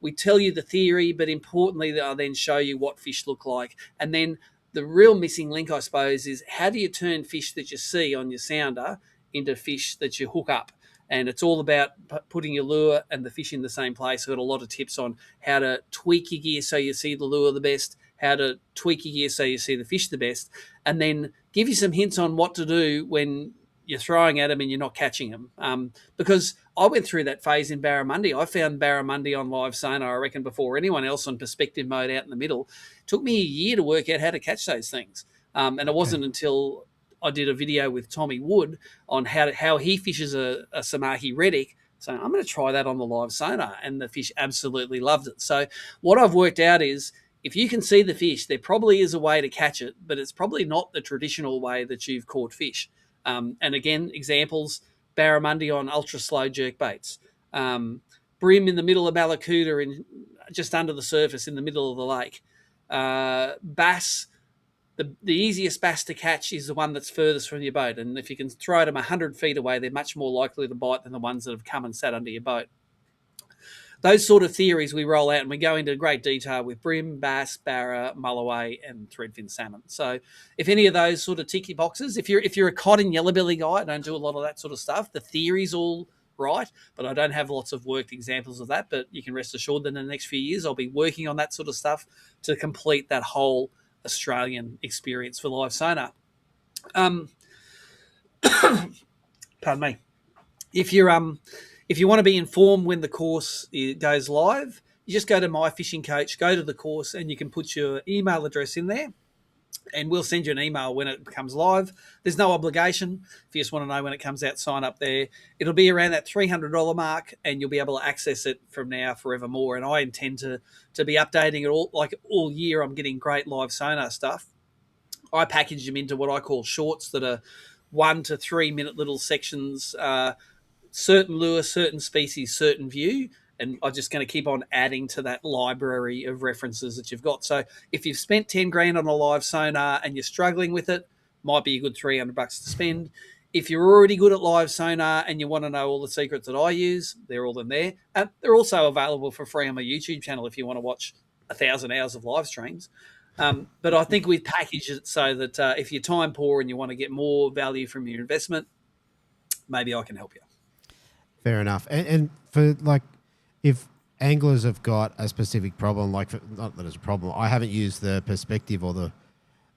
S3: We tell you the theory, but importantly, I'll then show you what fish look like. And then the real missing link, I suppose, is how do you turn fish that you see on your sounder into fish that you hook up? And it's all about putting your lure and the fish in the same place. I've got a lot of tips on how to tweak your gear so you see the lure the best, how to tweak your gear so you see the fish the best, and then give you some hints on what to do when you're throwing at them and you're not catching them. Because I went through that phase in barramundi. I found barramundi on live sonar, I reckon, before anyone else on perspective mode out in the middle. It took me a year to work out how to catch those things. And it wasn't until I did a video with Tommy Wood on how he fishes a Samahi Reddick. So I'm going to try that on the live sonar, and the fish absolutely loved it. So what I've worked out is if you can see the fish, there probably is a way to catch it, but it's probably not the traditional way that you've caught fish. And again, examples, barramundi on ultra slow jerk baits, bream in the middle of Barracuda just under the surface in the middle of the lake, bass. The easiest bass to catch is the one that's furthest from your boat. And if you can throw them 100 feet away, they're much more likely to bite than the ones that have come and sat under your boat. Those sort of theories we roll out, and we go into great detail with bream, bass, barra, mulloway, and threadfin salmon. So if any of those sort of tick your boxes, if you're a cod and yellowbelly guy, I don't do a lot of that sort of stuff. The theory's all right, but I don't have lots of worked examples of that. But you can rest assured that in the next few years, I'll be working on that sort of stuff to complete that whole Australian experience for live sonar. Pardon me. If you want to be informed when the course goes live, you just go to My Fishing Coach, go to the course, and you can put your email address in there, and we'll send you an email when it becomes live. There's no obligation. If you just want to know when it comes out, sign up there. It'll be around that $300 mark, and you'll be able to access it from now forevermore. And I intend to be updating it all year. I'm getting great live sonar stuff. I package them into what I call shorts that are 1 to 3 minute little sections, certain lure, certain species, certain view. And I'm just going to keep on adding to that library of references that you've got. So if you've spent 10 grand on a live sonar and you're struggling with it, might be a good $300 to spend. If you're already good at live sonar and you want to know all the secrets that I use, they're all in there. They're also available for free on my YouTube channel if you want to watch 1,000 hours of live streams. But I think we've packaged it so that if you're time poor and you want to get more value from your investment, maybe I can help you.
S2: Fair enough. And for if anglers have got a specific problem, not that it's a problem, I haven't used the perspective or the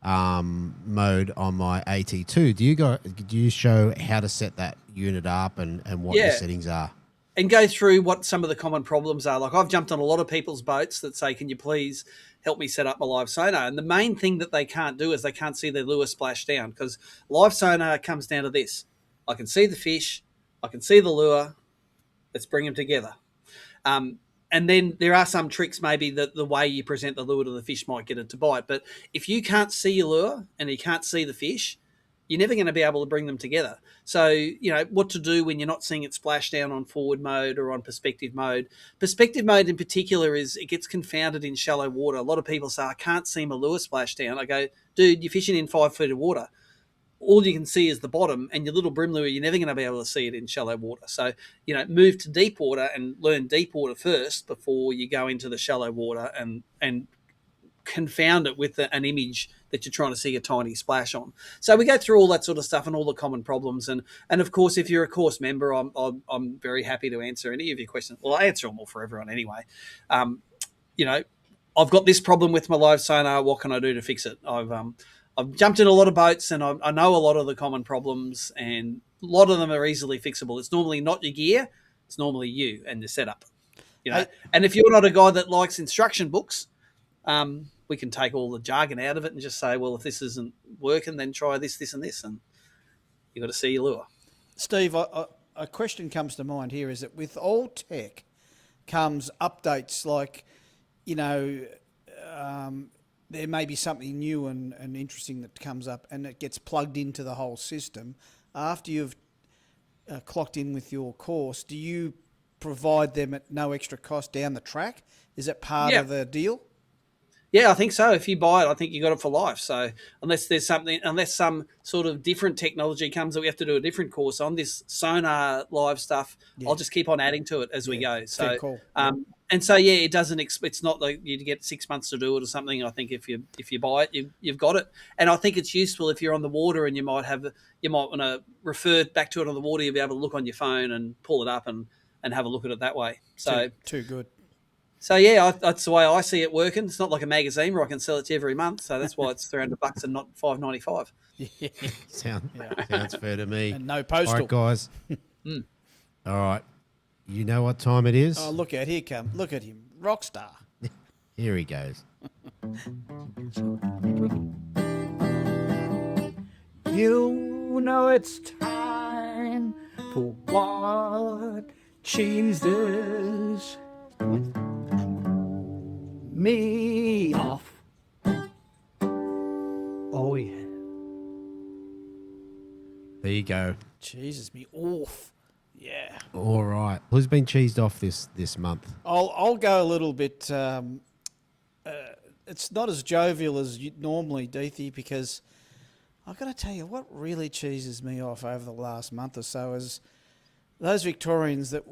S2: mode on my AT2. Do you show how to set that unit up and what the settings are?
S3: And go through what some of the common problems are. Like I've jumped on a lot of people's boats that say, can you please help me set up my live sonar? And the main thing that they can't do is they can't see their lure splash down, because live sonar comes down to this. I can see the fish. I can see the lure. Let's bring them together. And and then there are some tricks, maybe that the way you present the lure to the fish might get it to bite. But if you can't see your lure and you can't see the fish, you're never going to be able to bring them together. So, what to do when you're not seeing it splash down on forward mode or on perspective mode. Perspective mode in particular it gets confounded in shallow water. A lot of people say, I can't see my lure splash down. I go, dude, you're fishing in 5 feet of water. All you can see is the bottom, and your little brim lure, you're never going to be able to see it in shallow water. So, move to deep water and learn deep water first before you go into the shallow water and confound it with an image that you're trying to see a tiny splash on. So we go through all that sort of stuff and all the common problems. And of course, if you're a course member, I'm very happy to answer any of your questions. Well, I answer them all for everyone anyway. I've got this problem with my live sonar. What can I do to fix it? I've jumped in a lot of boats, and I know a lot of the common problems, and a lot of them are easily fixable. It's normally not your gear; it's normally you and the setup. And if you're not a guy that likes instruction books, we can take all the jargon out of it and just say, well, if this isn't working, then try this, this, and this, and you've got to see your lure.
S4: Steve, a question comes to mind here, is that with all tech comes updates like, there may be something new and interesting that comes up, and it gets plugged into the whole system. After you've clocked in with your course, do you provide them at no extra cost down the track? Is it part of the deal?
S3: Yeah, I think so. If you buy it, I think you got it for life. So unless some sort of different technology comes that we have to do a different course on, this sonar live stuff, I'll just keep on adding to it as we go. So,
S4: cool.
S3: And so it doesn't. It's not like you get 6 months to do it or something. I think if you buy it, you've got it. And I think it's useful if you're on the water and you might want to refer back to it on the water. You'll be able to look on your phone and pull it up and have a look at it that way. So
S4: too good.
S3: So that's the way I see it working. It's not like a magazine where I can sell it to you every month. So that's why it's $300 and not $5.95.
S2: Sounds fair to me.
S4: And no postal.
S2: All right, guys. All right. You know what time it is?
S4: Oh, look at him. Look at him. Rock star.
S2: Here he goes.
S5: You know it's time for what cheeses me off. Oh yeah.
S2: There you go.
S4: Cheeses me off. Yeah.
S2: All right. Who's been cheesed off this month?
S4: I'll go a little bit. It's not as jovial as you normally, Deethy, because I've got to tell you what really cheeses me off over the last month or so is those Victorians that,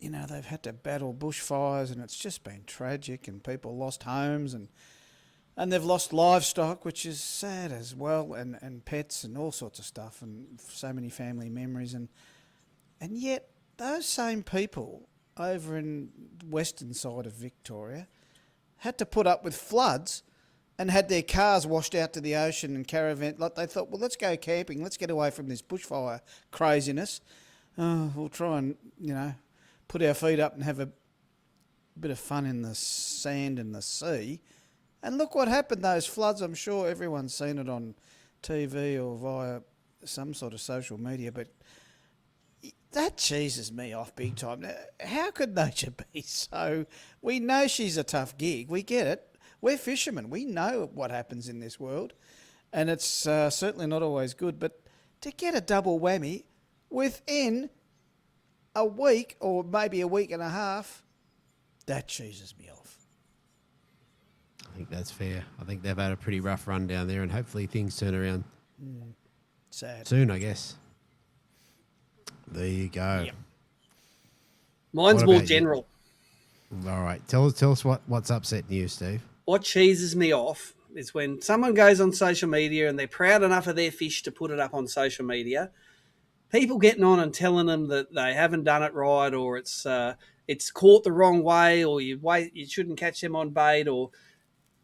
S4: they've had to battle bushfires, and it's just been tragic, and people lost homes and they've lost livestock, which is sad as well, and pets and all sorts of stuff, and so many family memories, and yet those same people over in the western side of Victoria had to put up with floods and had their cars washed out to the ocean and caravan. Like they thought, well, let's go camping, let's get away from this bushfire craziness. We'll try and, put our feet up and have a bit of fun in the sand and the sea. And look what happened, those floods. I'm sure everyone's seen it on TV or via some sort of social media, but that cheeses me off big time. Now, how could nature be so... We know she's a tough gig. We get it. We're fishermen. We know what happens in this world, and it's certainly not always good. But to get a double whammy within a week or maybe a week and a half, that cheeses me off.
S2: I think that's fair. I think they've had a pretty rough run down there, and hopefully things turn around
S4: Sad.
S2: soon, I guess. There you go.
S4: Yep.
S3: Mine's
S2: What
S3: more
S2: about you?
S3: general.
S2: All right. Tell us what's upsetting you, Steve.
S3: What cheeses me off is when someone goes on social media and they're proud enough of their fish to put it up on social media. People getting on and telling them that they haven't done it right, or it's caught the wrong way, or you shouldn't catch them on bait. Or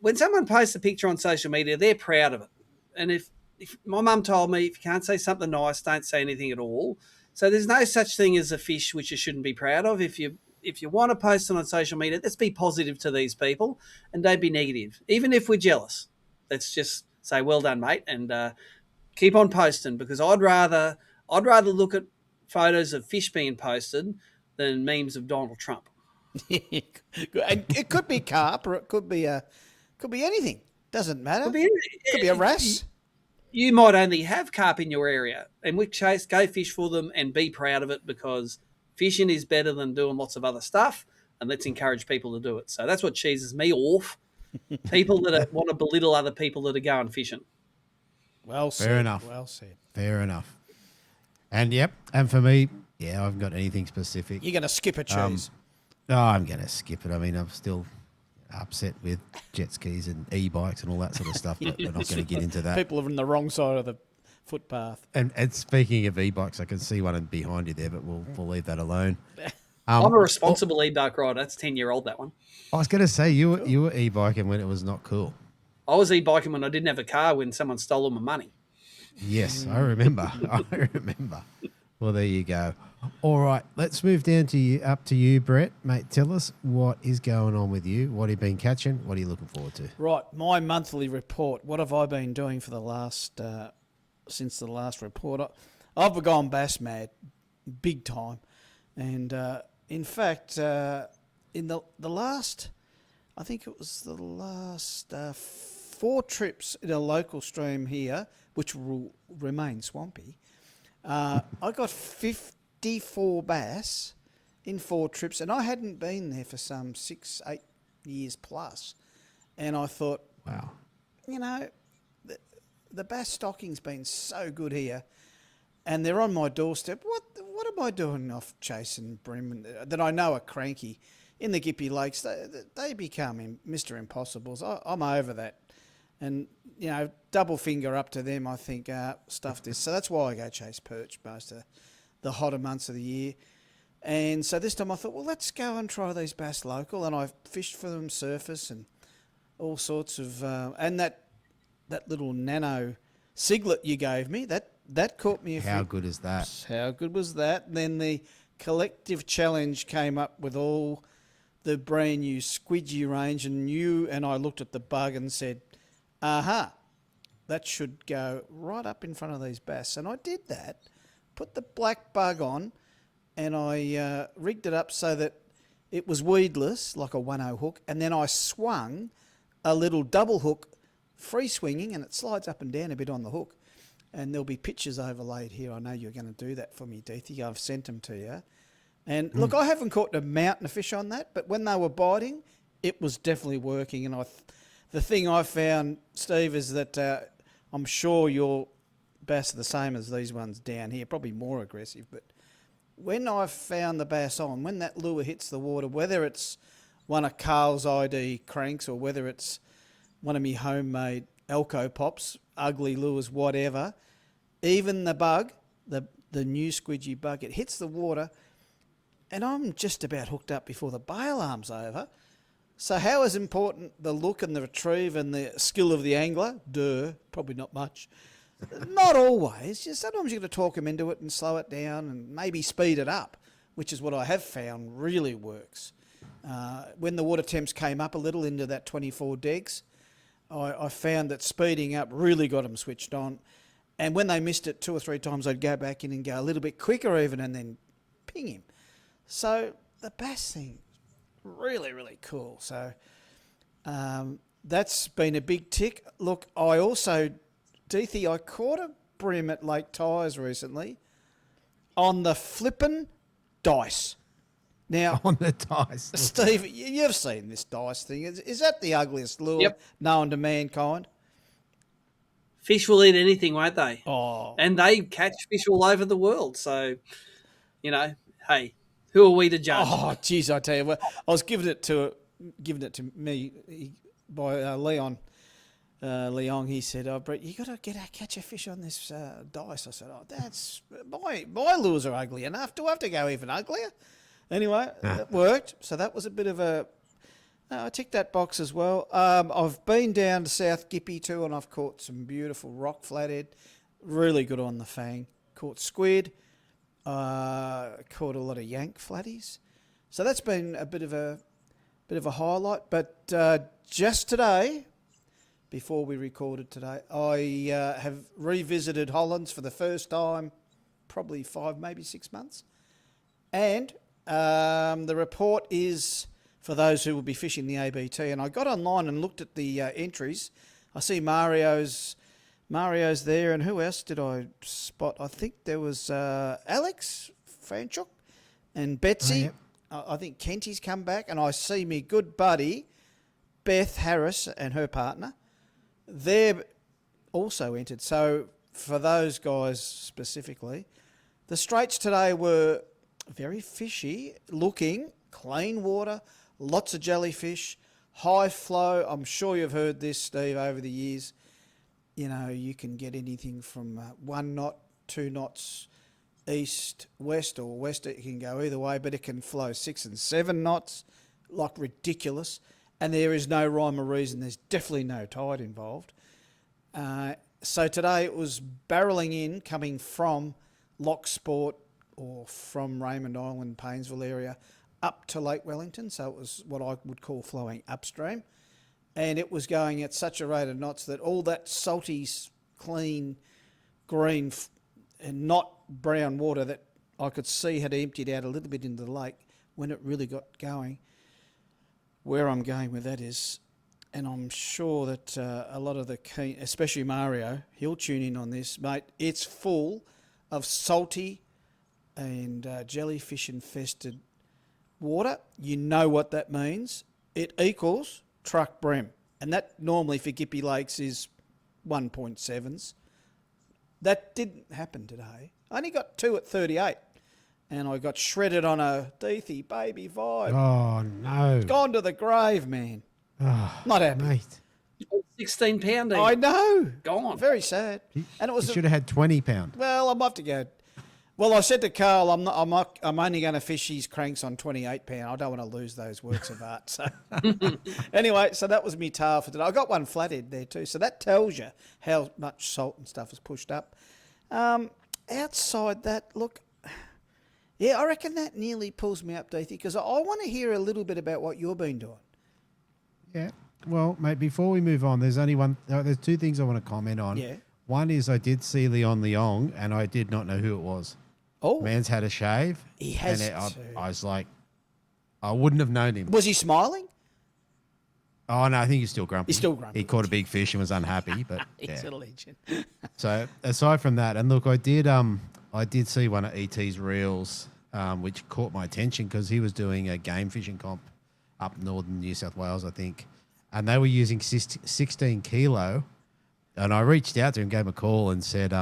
S3: when someone posts a picture on social media, they're proud of it. And if my mum told me, if you can't say something nice, don't say anything at all. So there's no such thing as a fish which you shouldn't be proud of. If you want to post it on social media, let's be positive to these people and don't be negative. Even if we're jealous, let's just say, well done, mate, and keep on posting, because I'd rather look at photos of fish being posted than memes of Donald Trump.
S4: And it could be carp, or it could be anything. Doesn't matter. Could be a wrasse.
S3: You might only have carp in your area, in which case go fish for them and be proud of it, because fishing is better than doing lots of other stuff, and let's encourage people to do it. So that's what cheeses me off. People that want to belittle other people that are going fishing.
S4: Well said.
S2: Fair enough.
S4: Well said.
S2: Fair enough. And and for me, I haven't got anything specific.
S4: You're going to skip a cheese.
S2: Oh, I'm going to skip it. I mean, I'm still upset with jet skis and e-bikes and all that sort of stuff, but we're not going to get into that.
S4: People are on the wrong side of the footpath.
S2: And speaking of e-bikes, I can see one behind you there, but we'll leave that alone.
S3: I'm a responsible e-bike rider. That's 10-year-old, that one.
S2: I was going to say, you were e-biking when it was not cool.
S3: I was e-biking when I didn't have a car, when someone stole all my money.
S2: Yes, I remember. I remember. Well, there you go. All right, let's move down to you, up to you, Brett. Mate, tell us what is going on with you. What have you been catching? What are you looking forward to?
S4: Right, my monthly report. What have I been doing for the last since the last report? I've gone bass mad, big time, and in fact, in the last, I think it was the last 4 trips in a local stream here, which will remain swampy. I got 54 bass in 4 trips, and I hadn't been there for some 6-8 years plus. And I thought,
S2: Wow.
S4: you know, the bass stocking's been so good here, and they're on my doorstep. What am I doing off chasing bream that I know are cranky in the Gippy Lakes? They become Mr. Impossibles. I'm over that. And, you know, double finger up to them, I think, stuff this. So that's why I go chase perch most of the hotter months of the year. And so this time I thought, well, let's go and try these bass local. And I fished for them surface and all sorts of... and that little nano siglet you gave me, that caught me.
S2: How good is that?
S4: How good was that? And then the collective challenge came up with all the brand new squidgy range, and you and I looked at the bug and said, aha, that should go right up in front of these bass. And I did that, put the black bug on, and I rigged it up so that it was weedless, like a 1-0 hook, and then I swung a little double hook, free swinging, and it slides up and down a bit on the hook. And there'll be pictures overlaid here. I know you're going to do that for me, Deethy. I've sent them to you. And look, I haven't caught a mountain of fish on that, but when they were biting, it was definitely working. And the thing I found, Steve, is that I'm sure your bass are the same as these ones down here, probably more aggressive. But when I've found the bass on, when that lure hits the water, whether it's one of Carl's ID cranks or whether it's one of me homemade Elko pops, ugly lures, whatever, even the bug, the new squidgy bug, it hits the water, and I'm just about hooked up before the bail arm's over. So how is important the look and the retrieve and the skill of the angler? Probably not much. Not always. Just sometimes you've got to talk them into it and slow it down and maybe speed it up, which is what I have found really works. When the water temps came up a little into that 24 degs, I found that speeding up really got them switched on. And when they missed it 2 or 3 times, I'd go back in and go a little bit quicker even and then ping him. So the bass thing, really, really cool. So that's been a big tick. Look, I also, Deethy, I caught a bream at Lake Tyers recently on the flippin' dice. Now,
S2: On the dice.
S4: Steve, you've seen this dice thing. Is that the ugliest lure known to mankind?
S3: Fish will eat anything, won't they?
S4: Oh,
S3: And they catch fish all over the world. So, you know, hey, who are we to judge?
S4: oh, geez, I tell you what, I was giving it to me by Leon. Leon, he said, "Oh, Brett, you got to catch a fish on this dice." I said, "Oh, that's my lures are ugly enough. Do I have to go even uglier?" Anyway, it worked. So that was a bit of a... I ticked that box as well. I've been down to South Gippy too, and I've caught some beautiful rock flathead. Really good on the fang. Caught squid. Caught a lot of yank flatties. So that's been a bit of a highlight. But just today, before we recorded today, I have revisited Hollands for the first time, probably 5, maybe 6 months. And The report is for those who will be fishing the ABT, and I got online and looked at the entries. I see Mario's there, and who else did I spot? I think there was Alex Franchuk and Betsy.
S2: Oh, yep.
S4: I think Kenty's come back, and I see me good buddy Beth Harris and her partner. They're also entered. So for those guys specifically, the Straits today were very fishy looking, clean water, lots of jellyfish, high flow. I'm sure you've heard this, Steve, over the years. You know, you can get anything from 1 knot, 2 knots, east, west, or west. It can go either way, but it can flow 6 and 7 knots, like ridiculous. And there is no rhyme or reason. There's definitely no tide involved. So today it was barreling in, coming from Locksport or from Raymond Island, Paynesville area, up to Lake Wellington. So it was what I would call flowing upstream. And it was going at such a rate of knots that all that salty, clean, green and not brown water that I could see had emptied out a little bit into the lake when it really got going. Where I'm going with that is, and I'm sure that a lot of the keen, especially Mario, he'll tune in on this, mate. It's full of salty and jellyfish-infested water. You know what that means. It equals truck bream. And that normally for Gippy Lakes is 1.7s. That didn't happen today. I only got 2 at 38. And I got shredded on a Deethy baby vibe.
S2: Oh, no.
S4: It's gone to the grave, man.
S2: Oh,
S4: Not happy.
S2: mate.
S3: 16 pounder.
S4: I know.
S3: Gone.
S4: Very sad. And it was
S2: You should have had 20 pound.
S4: well, I'm have to go. Well, I said to Carl, I'm only going to fish his cranks on 28 pound. I don't want to lose those works of art. So anyway, so that was me tail for today. I got one flathead there too. So that tells you how much salt and stuff is pushed up. Outside that, look, yeah, I reckon that nearly pulls me up, Deethy, because I want to hear a little bit about what you've been doing.
S2: Yeah. Well, mate, before we move on, there's there's 2 things I want to comment on.
S4: Yeah.
S2: One is I did see Leon Leong, and I did not know who it was.
S4: Oh,
S2: Man's had a shave.
S4: He has
S2: And
S4: too.
S2: I was like, I wouldn't have known him.
S4: was he smiling?
S2: Oh, no, I think he's still grumpy.
S4: He's still grumpy.
S2: He caught a big fish and was unhappy, but
S4: He's
S2: yeah.
S4: a legend.
S2: So aside from that, and look, I did see one of ET's reels, which caught my attention because he was doing a game fishing comp up northern New South Wales, I think, and they were using 16 kilo. And I reached out to him, gave him a call, and said,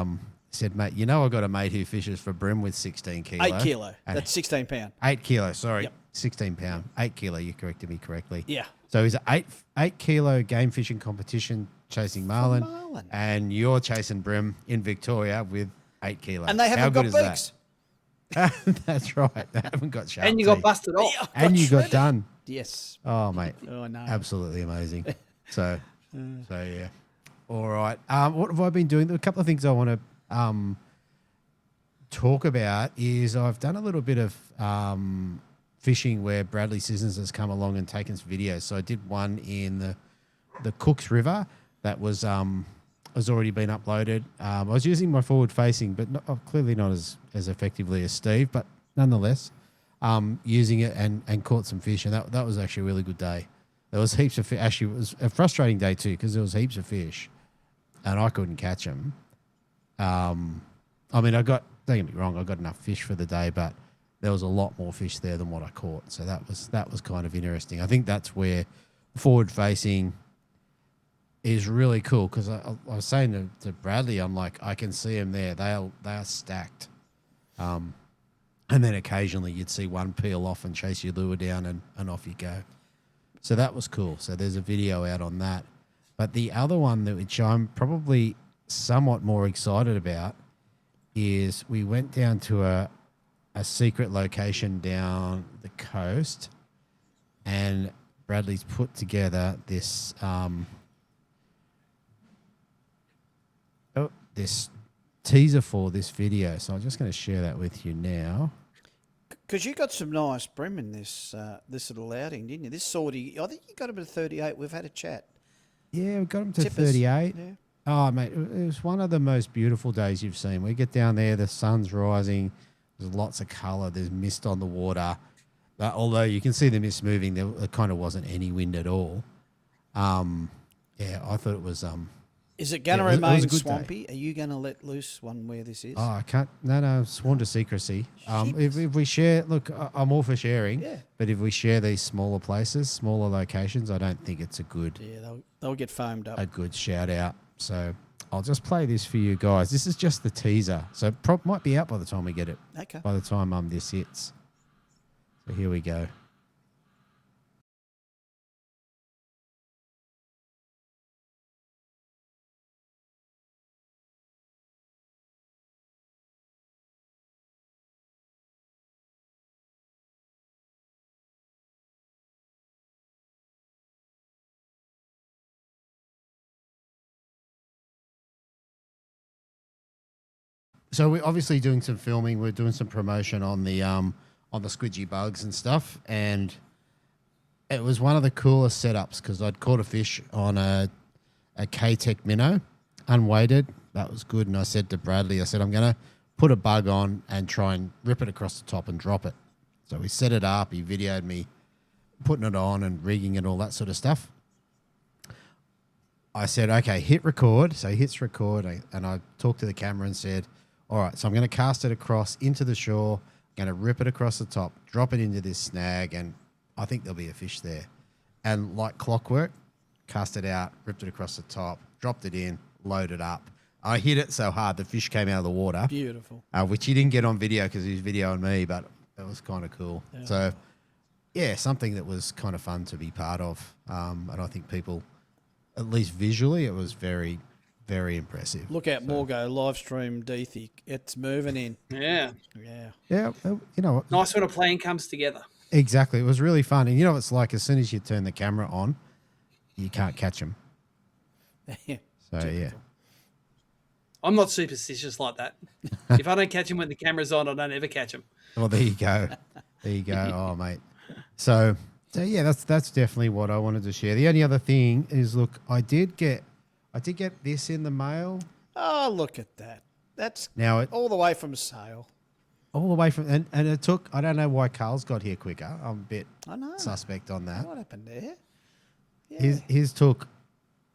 S2: mate, you know I got a mate who fishes for bream with 16 kilo.
S4: 8 kilo.
S2: And
S4: That's 16 pound.
S2: 8 kilo, sorry.
S4: Yep.
S2: 16 pound. 8 kilo, you corrected me correctly.
S4: Yeah.
S2: So he's an 8 kilo game fishing competition chasing marlin,
S4: marlin.
S2: and you're chasing bream in Victoria with 8 kilo.
S4: And they
S2: How
S4: haven't
S2: good
S4: got
S2: is
S4: beaks.
S2: that? That's right. They haven't got sharp
S3: And you got
S2: teeth.
S3: busted off.
S2: And you got
S4: shredded.
S2: done.
S4: Yes.
S2: Oh, mate.
S4: Oh, no.
S2: Absolutely amazing. So yeah. All right. What have I been doing? A couple of things I want to talk about is I've done a little bit of fishing where Bradley Sissons has come along and taken some videos. So I did one in the Cooks River that was has already been uploaded. I was using my forward facing, but clearly not as effectively as Steve, but nonetheless, using it and caught some fish, and that was actually a really good day. There was heaps of fish. Actually, it was a frustrating day too because there was heaps of fish, and I couldn't catch them. I mean, don't get me wrong, I got enough fish for the day, but there was a lot more fish there than what I caught. So that was kind of interesting. I think that's where forward facing is really cool because I was saying to Bradley, I'm like, I can see them there. They are stacked. And then occasionally you'd see one peel off and chase your lure down and off you go. So that was cool. So there's a video out on that. But the other one which I'm probably somewhat more excited about is we went down to a secret location down the coast, and Bradley's put together this this teaser for this video. So I'm just going to share that with you now.
S4: Because you got some nice bream in this little outing, didn't you? This sortie, I think you got him at 38. We've had a chat.
S2: Yeah, we got him to
S4: Tippers.
S2: 38.
S4: Yeah.
S2: Oh, mate, it was one of the most beautiful days you've seen. We get down there, the sun's rising, there's lots of colour, there's mist on the water, although you can see the mist moving, there kind of wasn't any wind at all. Yeah, I thought it was.
S4: Is it going to
S2: it was a
S4: remain
S2: good day.
S4: swampy? Are you going to let loose one where this is?
S2: Oh, I can't. No, sworn to secrecy. If we share, look, I'm all for sharing.
S4: Yeah.
S2: But if we share these smaller places, smaller locations, I don't think it's a good
S4: They'll get foamed up.
S2: shout out. So I'll just play this for you guys. This is just the teaser, so it might be out by the time we get it.
S4: Okay.
S2: By the time this hits. So here we go. So we're obviously doing some filming. We're doing some promotion on the squidgy bugs and stuff, and it was one of the coolest setups because I'd caught a fish on a K-Tech minnow, unweighted. That was good, and I said to Bradley, I said, I'm going to put a bug on and try and rip it across the top and drop it. So we set it up. He videoed me putting it on and rigging it, all that sort of stuff. I said, okay, hit record. So he hits record, and I talked to the camera and said, all right, so I'm going to cast it across into the shore, going to rip it across the top, drop it into this snag, and I think there'll be a fish there. And like clockwork, cast it out, ripped it across the top, dropped it in, loaded up. I hit it so hard the fish came out of the water.
S4: Beautiful.
S2: Which he didn't get on video because he was videoing me, but it was kind of cool.
S4: Yeah.
S2: So, yeah, something that was kind of fun to be part of. And I think people, at least visually, it was very, very impressive.
S4: Look out, Morgo, live stream Deethy. It's moving in.
S3: Yeah.
S4: Yeah.
S2: Yeah, you know,
S3: Nice when a plan comes together.
S2: exactly. It was really fun. And you know what it's like, as soon as you turn the camera on, you can't catch them. So, yeah.
S3: I'm not superstitious like that. If I don't catch him when the camera's on, I don't ever catch him.
S2: Well, there you go. There you go. Oh, mate. So yeah, that's definitely what I wanted to share. The only other thing is, look, I did get this in the mail.
S4: Oh, look at that. That's
S2: Now
S4: all the way from Sale.
S2: all the way from, and it took, I don't know why Carl's got here quicker. I'm a bit
S4: I know.
S2: suspect on that.
S4: What happened there? Yeah.
S2: His took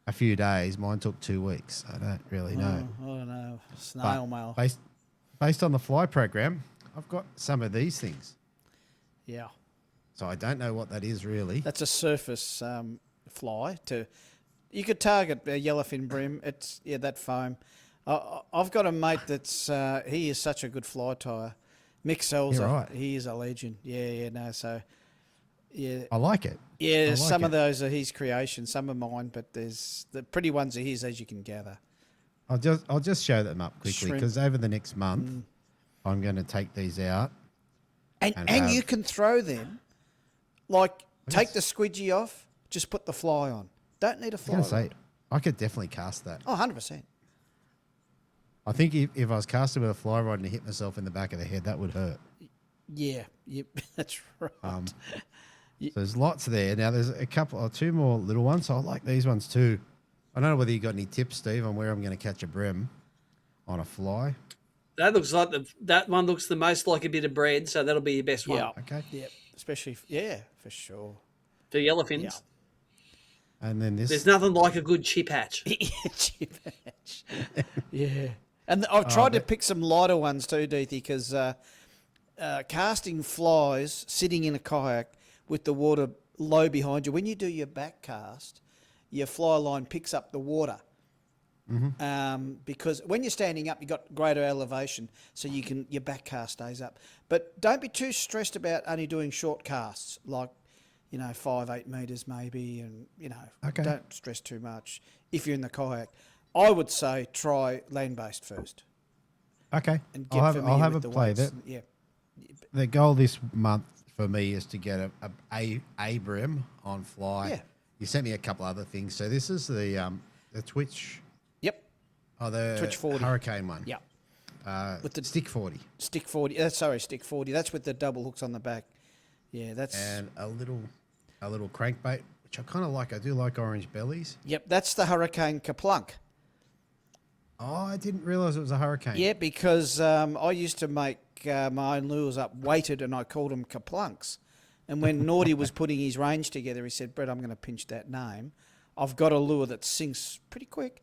S2: a few days. Mine took 2 weeks. I don't really know.
S4: I don't know. Snail mail.
S2: Based on the fly program, I've got some of these things.
S4: Yeah.
S2: So I don't know what that is really.
S4: That's a surface fly. You could target a yellowfin brim. It's that foam. I've got a mate that's he is such a good fly tyer. Mick Selzer.
S2: Yeah, right.
S4: He is a legend. So yeah.
S2: I like it.
S4: Yeah,
S2: I like
S4: some of
S2: it.
S4: those are his creation, some are mine, but there's the pretty ones are his, as you can gather.
S2: I'll just show them up quickly
S4: Shrimp.
S2: because over the next month, I'm going to take these out.
S4: And you can throw them, like take the squidgy off, just put the fly on. Don't need a
S2: I was
S4: fly.
S2: going to say,
S4: rod.
S2: I could definitely cast that.
S4: Oh, 100%.
S2: I think if I was casting with a fly rod and hit myself in the back of the head, that would hurt.
S4: Yeah, that's right.
S2: So there's lots there. Now there's a couple or two more little ones. So I like these ones too. I don't know whether you got any tips, Steve, on where I'm going to catch a bream on a fly.
S3: That looks like that one looks the most like a bit of bread, so that'll be your best one.
S4: Yeah.
S2: Okay.
S4: Yeah, especially, for sure.
S3: For yellowfins.
S4: Yeah.
S2: And then this.
S3: There's nothing like a good chip hatch.
S4: Chip hatch. Yeah. And I've tried to pick some lighter ones too, Deethy, because casting flies sitting in a kayak with the water low behind you, when you do your back cast, your fly line picks up the water. Because when you're standing up, you've got greater elevation, so your back cast stays up. But don't be too stressed about only doing short casts, like 5-8 meters maybe, and
S2: Okay.
S4: don't stress too much. If you're in the kayak, I would say try land-based first.
S2: Okay.
S4: And get
S2: I'll
S4: familiar
S2: have
S4: with
S2: a
S4: the
S2: play.
S4: weights.
S2: That the goal this month for me is to get a bream on fly.
S4: Yeah.
S2: You sent me a couple other things. So this is the Twitch.
S4: Yep.
S2: Oh, the
S4: Twitch 40.
S2: Hurricane one.
S4: Yeah. With the
S2: Stick 40
S4: Stick 40. Stick 40. That's with the double hooks on the back. Yeah, that's.
S2: and a little crankbait, which I kind of like. I do like orange bellies.
S4: Yep, that's the Hurricane Kaplunk.
S2: Oh, I didn't realize it was a hurricane.
S4: Yeah, because I used to make my own lures up weighted, and I called them Kaplunks. And when Naughty was putting his range together, he said, Brett, I'm going to pinch that name. I've got a lure that sinks pretty quick.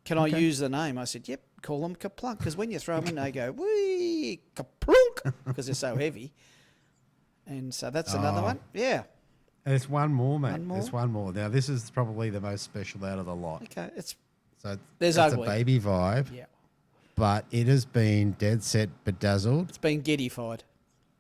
S4: Can I use the name? I said, yep, call them kaplunk. Because when you throw them in, they go, wee, kaplunk, because they're so heavy. And so that's another one. Yeah.
S2: There's one more, mate.
S4: One more?
S2: There's one more. Now, this is probably the most special out of the lot.
S4: Okay.
S2: So
S4: There's
S2: it's
S4: ugly.
S2: a baby vibe,
S4: Yeah.
S2: but it has been dead set bedazzled.
S4: It's been giddified.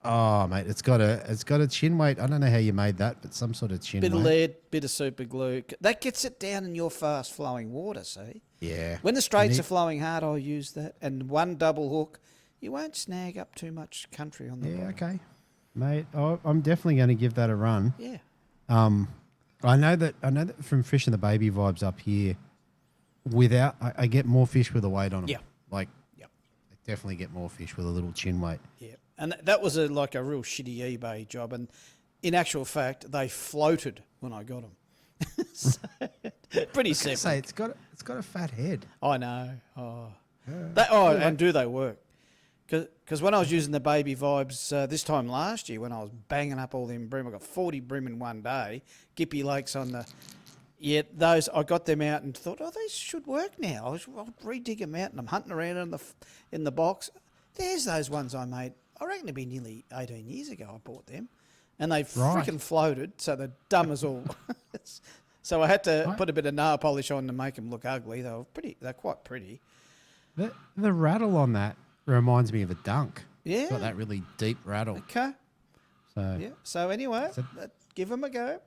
S2: Oh, mate, it's got a chin weight. I don't know how you made that, but some sort of chin
S4: Bit
S2: weight.
S4: of lead, bit of super glue. That gets it down in your fast flowing water, see?
S2: Yeah.
S4: When the straights are flowing hard, I'll use that. And one double hook, you won't snag up too much country on the
S2: Yeah,
S4: bottom.
S2: okay. Mate, I'm definitely going to give that a run.
S4: Yeah.
S2: I know that from fishing the baby vibes up here, I get more fish with a weight on them.
S4: Yeah.
S2: Like,
S4: Yep.
S2: I definitely get more fish with a little chin weight.
S4: Yeah. And that was like a real shitty eBay job. And in actual fact, they floated when I got them. So, pretty simple.
S2: Say it's got a fat head.
S4: I know. And do they work? Because when I was using the baby vibes this time last year, when I was banging up all them bream, I got 40 bream in one day. Gippy Lakes on the... Yeah, those, I got them out and thought, these should work now. I'll re-dig them out and I'm hunting around in the box. There's those ones I made. I reckon it'd be nearly 18 years ago I bought them. And they freaking floated, so they're dumb as all. So I had to put a bit of nail polish on to make them look ugly. They're quite pretty.
S2: The rattle on that reminds me of a dunk.
S4: Yeah.
S2: It's got that really deep rattle.
S4: Okay.
S2: So
S4: Yeah. So anyway, give them a go.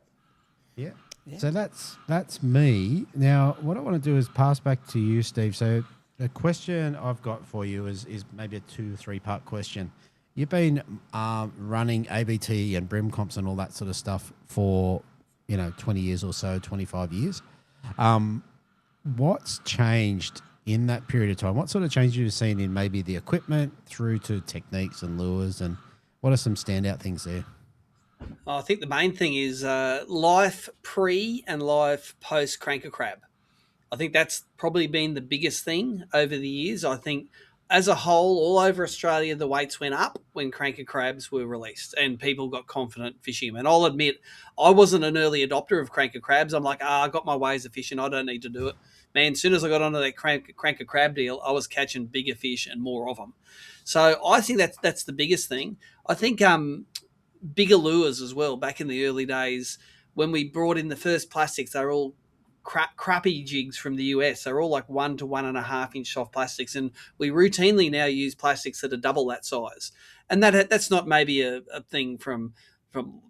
S2: yeah.
S4: Yeah.
S2: So that's me. Now, what I want to do is pass back to you, Steve. So the question I've got for you is maybe a 2 or 3 part question. You've been running ABT and BREAM comps and all that sort of stuff for 20 years or so, 25 years. What's changed in that period of time? What sort of changes you've seen in maybe the equipment through to techniques and lures, and what are some standout things there?
S3: I think the main thing is life pre and life post cranker crab. I think that's probably been the biggest thing over the years. I think as a whole, all over Australia, the weights went up when cranker crabs were released and people got confident fishing them. And I'll admit, I wasn't an early adopter of cranker crabs. I'm like, I got my ways of fishing. I don't need to do it. Man, as soon as I got onto that cranker crab deal, I was catching bigger fish and more of them. So I think that's the biggest thing. I think bigger lures as well. Back in the early days, when we brought in the first plastics, they were all crappie jigs from the US. They're all like 1 to 1.5 inch soft plastics, and we routinely now use plastics that are double that size. And that's not maybe a thing from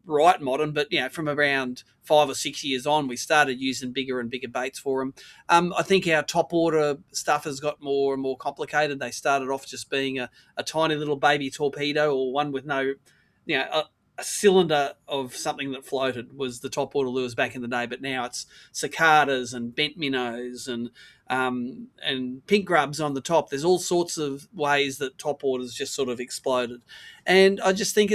S3: right modern, but from around 5 or 6 years on, we started using bigger and bigger baits for them. I think our top order stuff has got more and more complicated. They started off just being a tiny little baby torpedo, or one with no, a cylinder of something that floated was the top order lures back in the day, but now it's cicadas and bent minnows and pink grubs on the top. There's all sorts of ways that top orders just sort of exploded. And I just think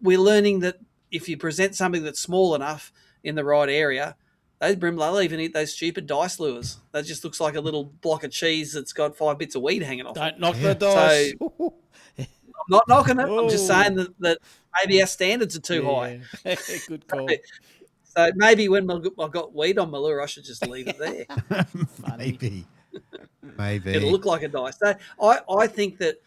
S3: we're learning that if you present something that's small enough in the right area, those bream, they'll even eat those stupid dice lures. That just looks like a little block of cheese that's got 5 bits of weed hanging off it.
S4: Don't knock the dice.
S3: So, I'm not knocking it. I'm just saying that maybe our standards are too high.
S4: Good call.
S3: So maybe when I've got weed on my lure, I should just leave it there.
S2: Maybe.
S3: It'll look like a dice. So I think that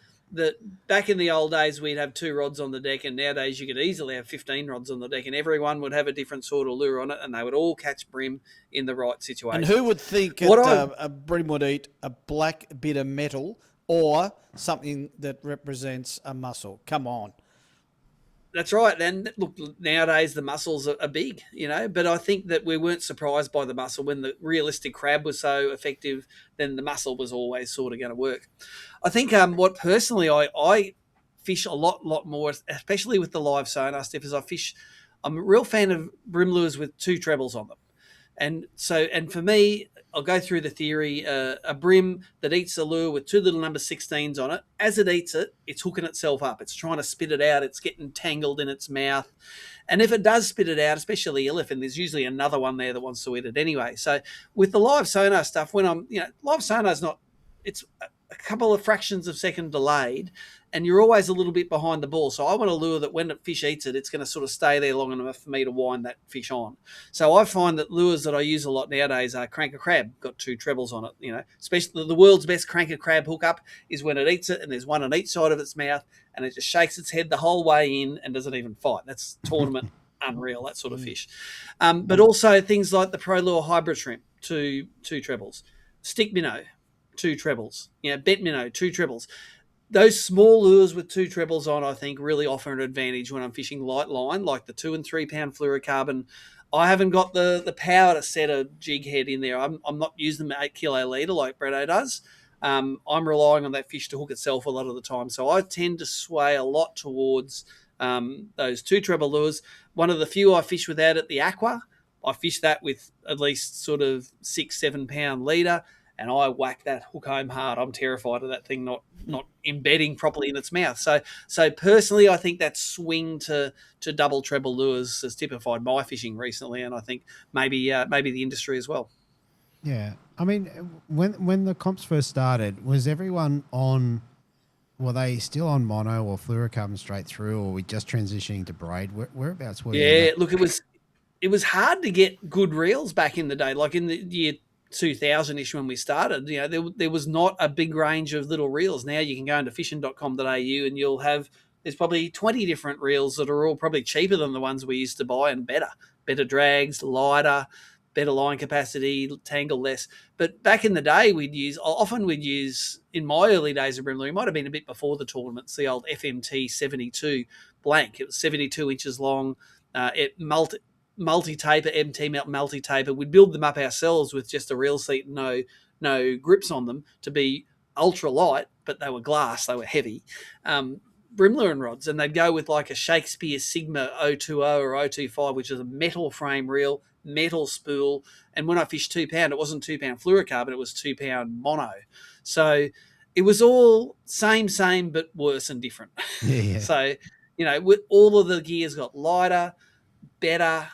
S3: back in the old days, we'd have 2 rods on the deck, and nowadays you could easily have 15 rods on the deck, and everyone would have a different sort of lure on it, and they would all catch bream in the right situation.
S4: And who would think a bream would eat a black bit of metal or something that represents a mussel? Come on.
S3: That's right. And look, nowadays the mussels are big, but I think that we weren't surprised by the mussel. When the realistic crab was so effective, then the mussel was always sort of going to work. I think what personally I fish a lot more, especially with the live sonar stuff, is I'm a real fan of bream lures with 2 trebles on them. And for me, I'll go through the theory. A bream that eats a lure with 2 little number 16s on it, as it eats it, it's hooking itself up. It's trying to spit it out. It's getting tangled in its mouth. And if it does spit it out, especially yellowfin, there's usually another one there that wants to eat it anyway. So with the live sonar stuff, when live sonar's not, it's a couple of fractions of second delayed, and you're always a little bit behind the ball. So I want a lure that when a fish eats it, it's going to sort of stay there long enough for me to wind that fish on. So I find that lures that I use a lot nowadays are crank a crab, got 2 trebles on it. You know, especially the world's best crank a crab hookup is when it eats it and there's one on each side of its mouth and it just shakes its head the whole way in and doesn't even fight. That's tournament unreal, that sort of fish. But also things like the Pro Lure hybrid shrimp, two trebles, stick minnow, 2 trebles, bent minnow, 2 trebles. Those small lures with 2 trebles on, I think, really offer an advantage when I'm fishing light line, like the 2 and 3 pound fluorocarbon. I haven't got the power to set a jig head in there. I'm not using the 8 kilo leader like Bretto does. I'm relying on that fish to hook itself a lot of the time. So I tend to sway a lot towards those 2 treble lures. One of the few I fish without it, the Aqua. I fish that with at least sort of 6-7 pound leader, and I whack that hook home hard. I'm terrified of that thing not embedding properly in its mouth. So personally, I think that swing to double treble lures has typified my fishing recently, and I think maybe the industry as well.
S2: Yeah, I mean, when the comps first started, was everyone on? Were they still on mono or fluorocarbon straight through, or were we just transitioning to braid? Whereabouts were you?
S3: Yeah, look, it was hard to get good reels back in the day, like in the year 2000-ish when we started. There was not a big range of little reels. Now you can go into fishing.com.au and there's probably 20 different reels that are all probably cheaper than the ones we used to buy and better drags, lighter, better line capacity, tangle less. But back in the day, often we'd use, in my early days of Brimley, it might have been a bit before the tournaments, the old FMT 72 blank. It was 72 inches long, multi-taper, MT multi-taper. We'd build them up ourselves with just a reel seat and no grips on them to be ultra light, but they were glass, they were heavy. Brimley rods, and they'd go with like a Shakespeare Sigma 020 or 025, which is a metal frame reel, metal spool. And when I fished 2 pound, it wasn't 2 pound fluorocarbon, it was 2 pound mono. So it was all same, but worse and different.
S2: Yeah.
S3: So, with all of the gears got lighter, better,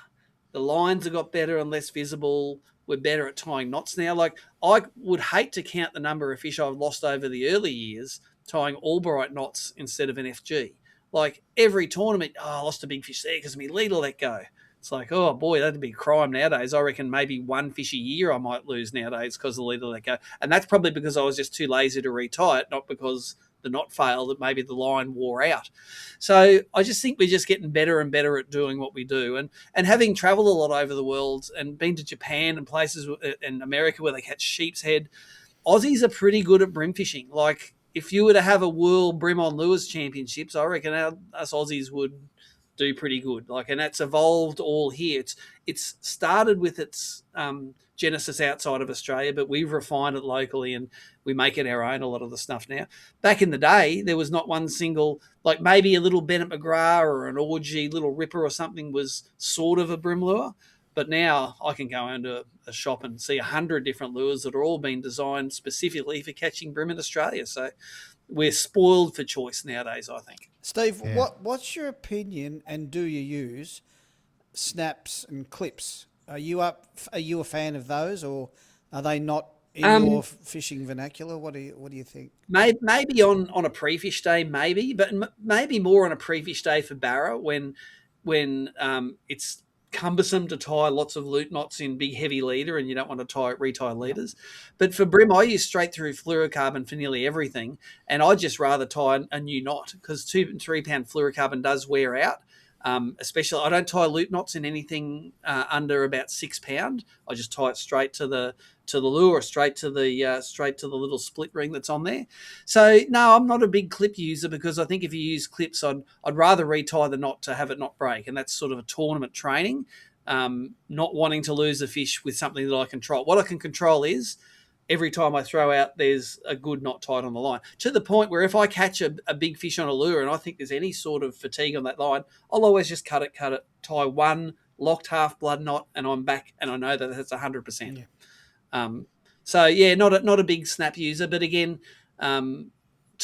S3: the lines have got better and less visible. We're better at tying knots now. Like, I would hate to count the number of fish I've lost over the early years tying Albright knots instead of an FG. Like, every tournament, I lost a big fish there because my leader let go. It's like, oh boy, that'd be a crime nowadays. I reckon maybe 1 fish a year I might lose nowadays because the leader let go. And that's probably because I was just too lazy to retie it, not because the knot failed, that maybe the line wore out. So I just think we're just getting better and better at doing what we do. And having traveled a lot over the world and been to Japan and places in America where they catch sheep's head, Aussies are pretty good at brim fishing. Like, if you were to have a World Brim on Lures Championships, I reckon us Aussies would do pretty good. Like, and that's evolved all here. It's started with its genesis outside of Australia, but we've refined it locally and we make it our own, a lot of the stuff now. Back in the day, there was not one single, like maybe a little Bennett McGrath or an Orgy little Ripper or something was sort of a brim lure. But now I can go into a shop and see 100 different lures that are all being designed specifically for catching brim in Australia. So we're spoiled for choice nowadays, I think.
S4: Steve,
S2: Yeah.
S4: what's your opinion, and do you use snaps and clips? Are you a fan of those, or are they not in your fishing vernacular? What do you think?
S3: Maybe on a pre-fish day, but maybe more on a pre-fish day for Barra when it's cumbersome to tie lots of loop knots in big heavy leader and you don't want to retie leaders. But for brim, I use straight through fluorocarbon for nearly everything, and I'd just rather tie a new knot because 2 and 3 pound fluorocarbon does wear out. Especially, I don't tie loop knots in anything under about 6 pound. I just tie it straight to the lure, straight to the little split ring that's on there. So no, I'm not a big clip user because I think if you use clips, I'd rather retie the knot to have it not break, and that's sort of a tournament training. Not wanting to lose a fish with something that I control. What I can control is every time I throw out, there's a good knot tied on the line, to the point where if I catch a big fish on a lure and I think there's any sort of fatigue on that line, I'll always just cut it, tie one locked half blood knot, and I'm back, and I know that that's 100%.
S4: Yeah.
S3: So yeah, not a big snap user, but again, 2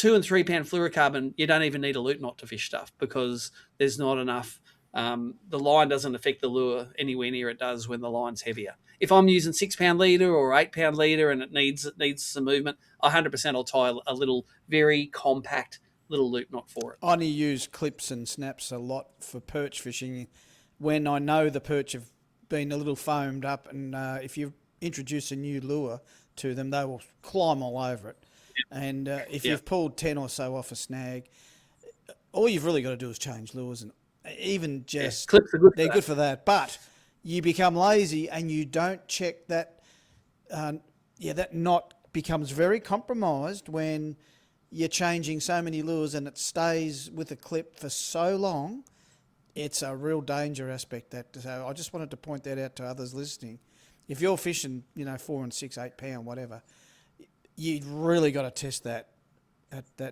S3: and 3 pound fluorocarbon, you don't even need a loop knot to fish stuff because there's not enough. The line doesn't affect the lure anywhere near it does when the line's heavier. if I'm using 6 pound leader or 8 pound leader and it needs some movement, 100% I'll tie a little very compact little loop knot for it.
S4: I only use clips and snaps a lot for perch fishing when I know the perch have been a little foamed up, and if you introduce a new lure to them, they will climb all over it. And if you've pulled 10 or so off a snag, all you've really got to do is change lures, and even just
S3: clips are good.
S4: They're good for that. But you become lazy and you don't check that. That knot becomes very compromised when you're changing so many lures and it stays with a clip for so long. It's a real danger aspect. So I just wanted to point that out to others listening. If you're fishing, 4 and 6, 8 pound, whatever, you've really got to test that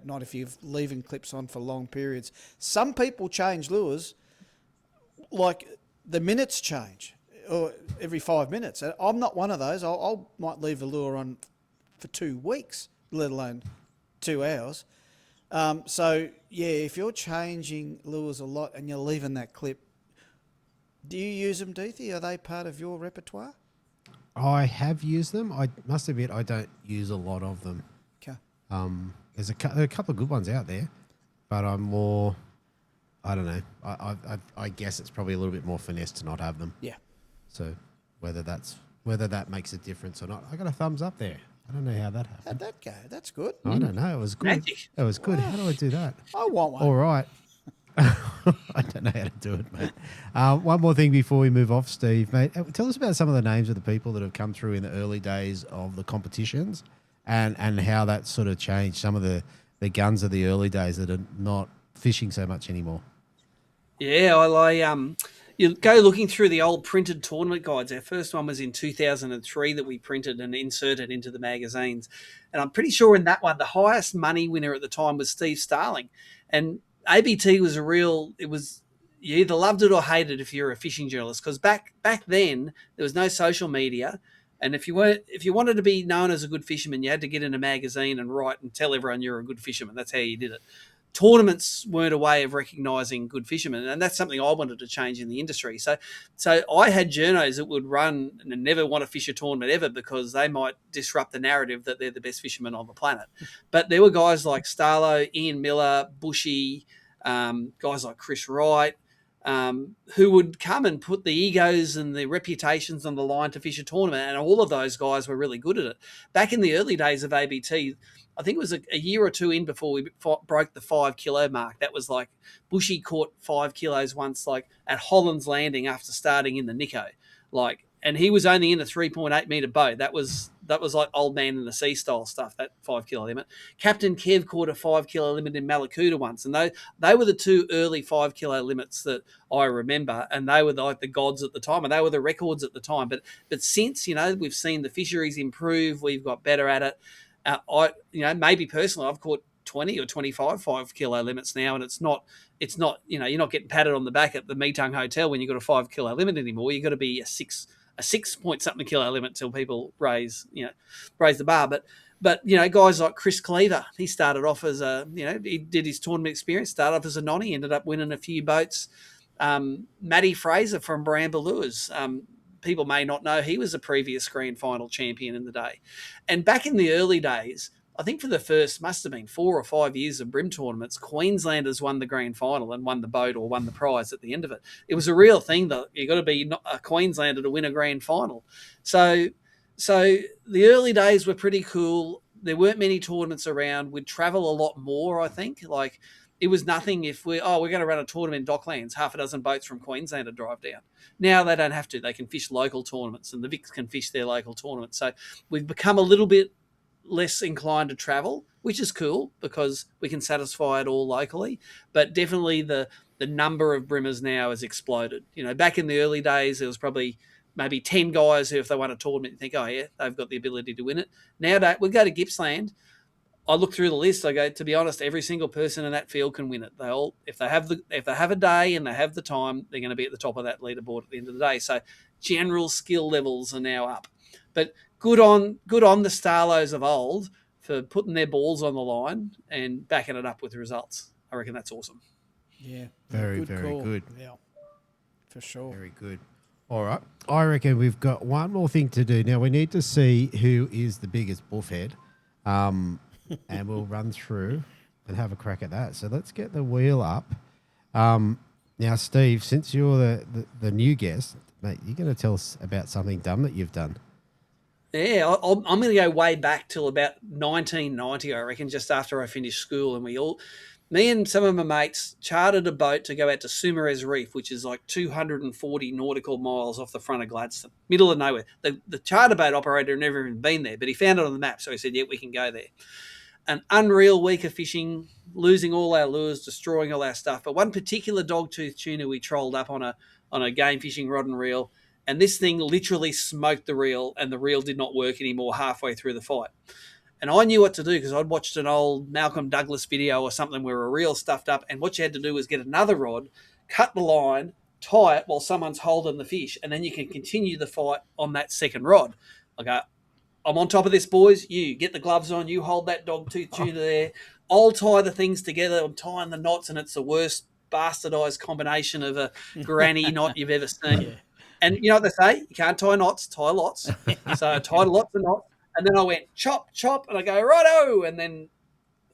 S4: knot if you're leaving clips on for long periods. Some people change lures like the minutes change, or every 5 minutes. I'm not one of those. I might leave a lure on for 2 weeks, let alone 2 hours. If you're changing lures a lot and you're leaving that clip, do you use them, Deethy? Are they part of your repertoire?
S2: I have used them. I must admit I don't use a lot of them.
S4: Okay.
S2: There are a couple of good ones out there, but I'm more, I don't know. I guess it's probably a little bit more finesse to not have them.
S4: Yeah.
S2: So whether that makes a difference or not, I got a thumbs up there. I don't know how that happened.
S4: How'd that go? That's good.
S2: I don't know. It was good.
S3: Magic.
S2: It was good. How do I do that?
S4: I want one.
S2: All right. I don't know how to do it, mate. One more thing before we move off, Steve, mate. Tell us about some of the names of the people that have come through in the early days of the competitions and how that sort of changed some of the guns of the early days that are not fishing so much anymore.
S3: Yeah, you go looking through the old printed tournament guides. Our first one was in 2003 that we printed and inserted into the magazines. And I'm pretty sure in that one, the highest money winner at the time was Steve Starling. And ABT was you either loved it or hated it if you're a fishing journalist, because back then there was no social media. And if you wanted to be known as a good fisherman, you had to get in a magazine and write and tell everyone you're a good fisherman. That's how you did it. Tournaments weren't a way of recognising good fishermen, and that's something I wanted to change in the industry. So I had journos that would run and never want to fish a tournament ever because they might disrupt the narrative that they're the best fishermen on the planet. But there were guys like Starlow, Ian Miller, Bushy, guys like Chris Wright, who would come and put the egos and the reputations on the line to fish a tournament, and all of those guys were really good at it. Back in the early days of ABT, I think it was a year or two in before we broke the 5 kilo mark. That was like Bushy caught 5 kilos once, like at Holland's Landing after starting in the Nico, and he was only in a 3.8 meter boat. That was like Old Man in the Sea style stuff, that 5 kilo limit. Captain Kev caught a 5 kilo limit in Malakuta once, and they were the 2 early 5 kilo limits that I remember, and they were like the gods at the time, and they were the records at the time. But since we've seen the fisheries improve, we've got better at it. Maybe personally, I've caught 20 or 25 5 kilo limits now, and it's not you're not getting patted on the back at the Meetung Hotel when you've got a 5 kilo limit anymore. You've got to be a 6 point something kilo limit till people raise the bar. But guys like Chris Cleaver, he started off as he did his tournament experience, started off as a nonny, ended up winning a few boats. Matty Fraser from Bramble Lures, people may not know, he was a previous grand final champion in the day. And back in the early days, I think for the first, must have been 4 or 5 years of BREAM tournaments, Queenslanders won the grand final and won the boat or won the prize at the end of it. It was a real thing that you got to be a Queenslander to win a grand final. So the early days were pretty cool. There weren't many tournaments around. We'd travel a lot more, I think. It was nothing if we're going to run a tournament in Docklands, half a dozen boats from Queensland to drive down. Now they don't have to. They can fish local tournaments, and the Vics can fish their local tournaments. So we've become a little bit less inclined to travel, which is cool because we can satisfy it all locally. But definitely the number of brimmers now has exploded. Back in the early days, there was probably maybe 10 guys who, if they won a tournament, you think, oh yeah, they've got the ability to win it. Now we go to Gippsland. I look through the list. I go, to be honest, every single person in that field can win it. They all, if they have a day and they have the time, they're going to be at the top of that leaderboard at the end of the day. So general skill levels are now up. But good on the Starlows of old for putting their balls on the line and backing it up with results. I reckon that's awesome.
S4: Yeah,
S2: Very,
S4: good
S2: very
S4: call.
S2: good.
S4: Yeah, for sure.
S2: Very good. All right. I reckon we've got one more thing to do. Now, we need to see who is the biggest buffhead, and we'll run through and have a crack at that. So let's get the wheel up. Now, Steve, since you're the new guest, mate, you're going to tell us about something dumb that you've done.
S3: Yeah, I'm going to go way back till about 1990, I reckon, just after I finished school. And me and some of my mates chartered a boat to go out to Sumerez Reef, which is like 240 nautical miles off the front of Gladstone, middle of nowhere. The charter boat operator had never even been there, but he found it on the map. So he said, yeah, we can go there. An unreal week of fishing, losing all our lures, destroying all our stuff. But one particular dogtooth tuna we trolled up on a game fishing rod and reel, and this thing literally smoked the reel, and the reel did not work anymore halfway through the fight. And I knew what to do because I'd watched an old Malcolm Douglas video or something where a reel stuffed up, and what you had to do was get another rod, cut the line, tie it while someone's holding the fish, and then you can continue the fight on that second rod. I go, I'm on top of this, boys. You get the gloves on. You hold that dogtooth tuna there. I'll tie the things together. I'm tying the knots, and it's the worst bastardized combination of a granny knot you've ever seen. Yeah. And you know what they say? You can't tie knots, tie lots. So I tied lots of knots. And then I went chop, chop, and I go, righto. And then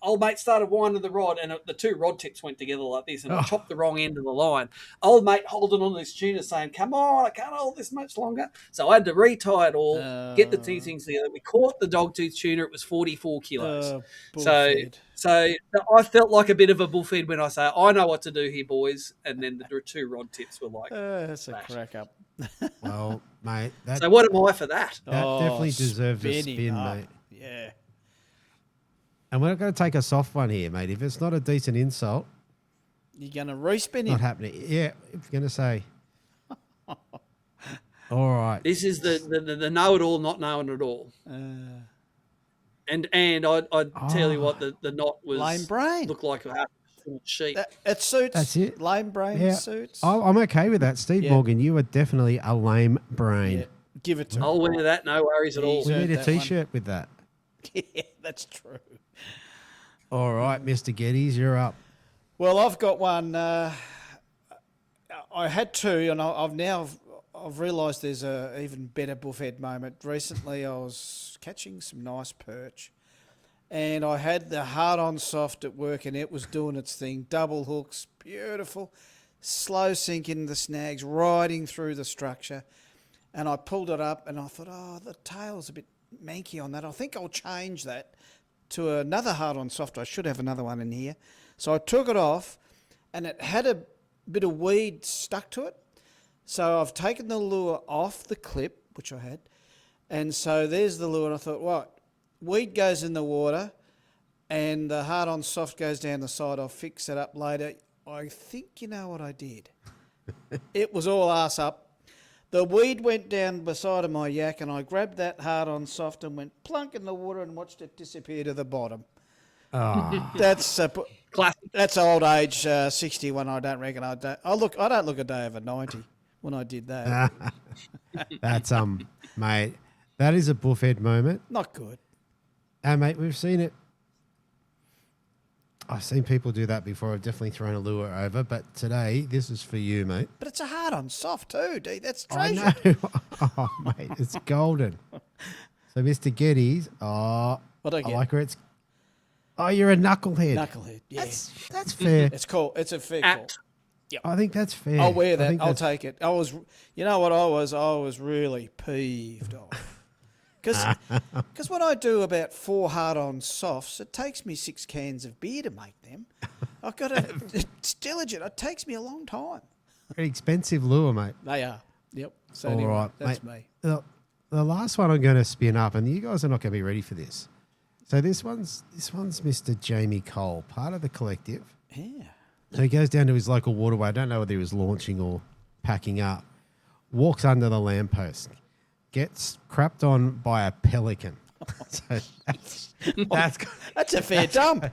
S3: old mate started winding the rod, and the two rod tips went together like this, and I chopped the wrong end of the line. Old mate holding on to this tuna saying, come on, I can't hold this much longer. So I had to retie it all, get the two things together. We caught the dogtooth tuna. It was 44 kilos. So I felt like a bit of a bullfeed when I say, I know what to do here, boys. And then the two rod tips were like,
S4: that's a crack up.
S2: Well, mate.
S3: So what am I for that?
S2: That definitely deserves a spin, mate.
S4: Yeah.
S2: And we're not going to take a soft one here, mate. If it's not a decent insult,
S4: you're going to respin it.
S2: Not happening. Yeah, I'm going to say. All right.
S3: This is the know-it-all, not knowing it all. And I'd tell you what, the knot was
S4: lame brain.
S3: Looked like a sheep.
S4: It suits.
S2: That's it.
S4: Lame brain suits.
S2: I'm okay with that. Steve Morgan, you are definitely a lame brain.
S4: Yeah. Give it to me.
S3: I'll wear that, no worries at all.
S2: We need a T-shirt with that.
S4: Yeah, that's true.
S2: All right, Mr. Geddes, you're up.
S4: Well, I've got one. I had two, and I've realised there's a even better buffhead moment. Recently, I was catching some nice perch, and I had the hard-on soft at work, and it was doing its thing. Double hooks, beautiful, slow sink in the snags, riding through the structure. And I pulled it up, and I thought, the tail's a bit manky on that. I think I'll change that to another hard-on soft. I should have another one in here. So I took it off, and it had a bit of weed stuck to it. So I've taken the lure off the clip, which I had, and so there's the lure. And I thought, what? Weed goes in the water, and the hard-on soft goes down the side. I'll fix it up later. I think you know what I did. It was all ass up. The weed went down beside of my yak, and I grabbed that hard-on soft and went plunk in the water and watched it disappear to the bottom.
S2: Oh.
S3: Classic.
S4: That's old age, 61. I don't reckon I don't look a day over 90 when I did that.
S2: That's mate. That is a buffhead moment.
S4: Not good.
S2: And mate, we've seen it. I've seen people do that before. I've definitely thrown a lure over, but today this is for you, mate.
S4: But it's a hard-on soft too, D. That's treasure.
S2: I know. Oh, mate, it's golden. So, Mr. Geddes, I like where it's. Oh, you're a knucklehead.
S4: Knucklehead, yeah.
S2: That's fair.
S4: It's cool. It's a fair call.
S2: Yep. I think that's fair.
S4: I'll wear that. I'll take it. You know what I was really peeved off. Because when I do about 4 hard-on softs, it takes me 6 cans of beer to make them. I've got to, it's diligent. It takes me a long time.
S2: Very expensive lure, mate.
S4: They are. Yep. So
S2: all
S4: anyway,
S2: right,
S4: that's
S2: mate.
S4: me.
S2: The last one I'm going to spin up, and you guys are not going to be ready for this. So this one's Mr. Jamie Cole, part of the collective.
S4: Yeah.
S2: So he goes down to his local waterway. I don't know whether he was launching or packing up. Walks under the lamppost. Gets crapped on by a pelican. So
S4: that's a fair dump.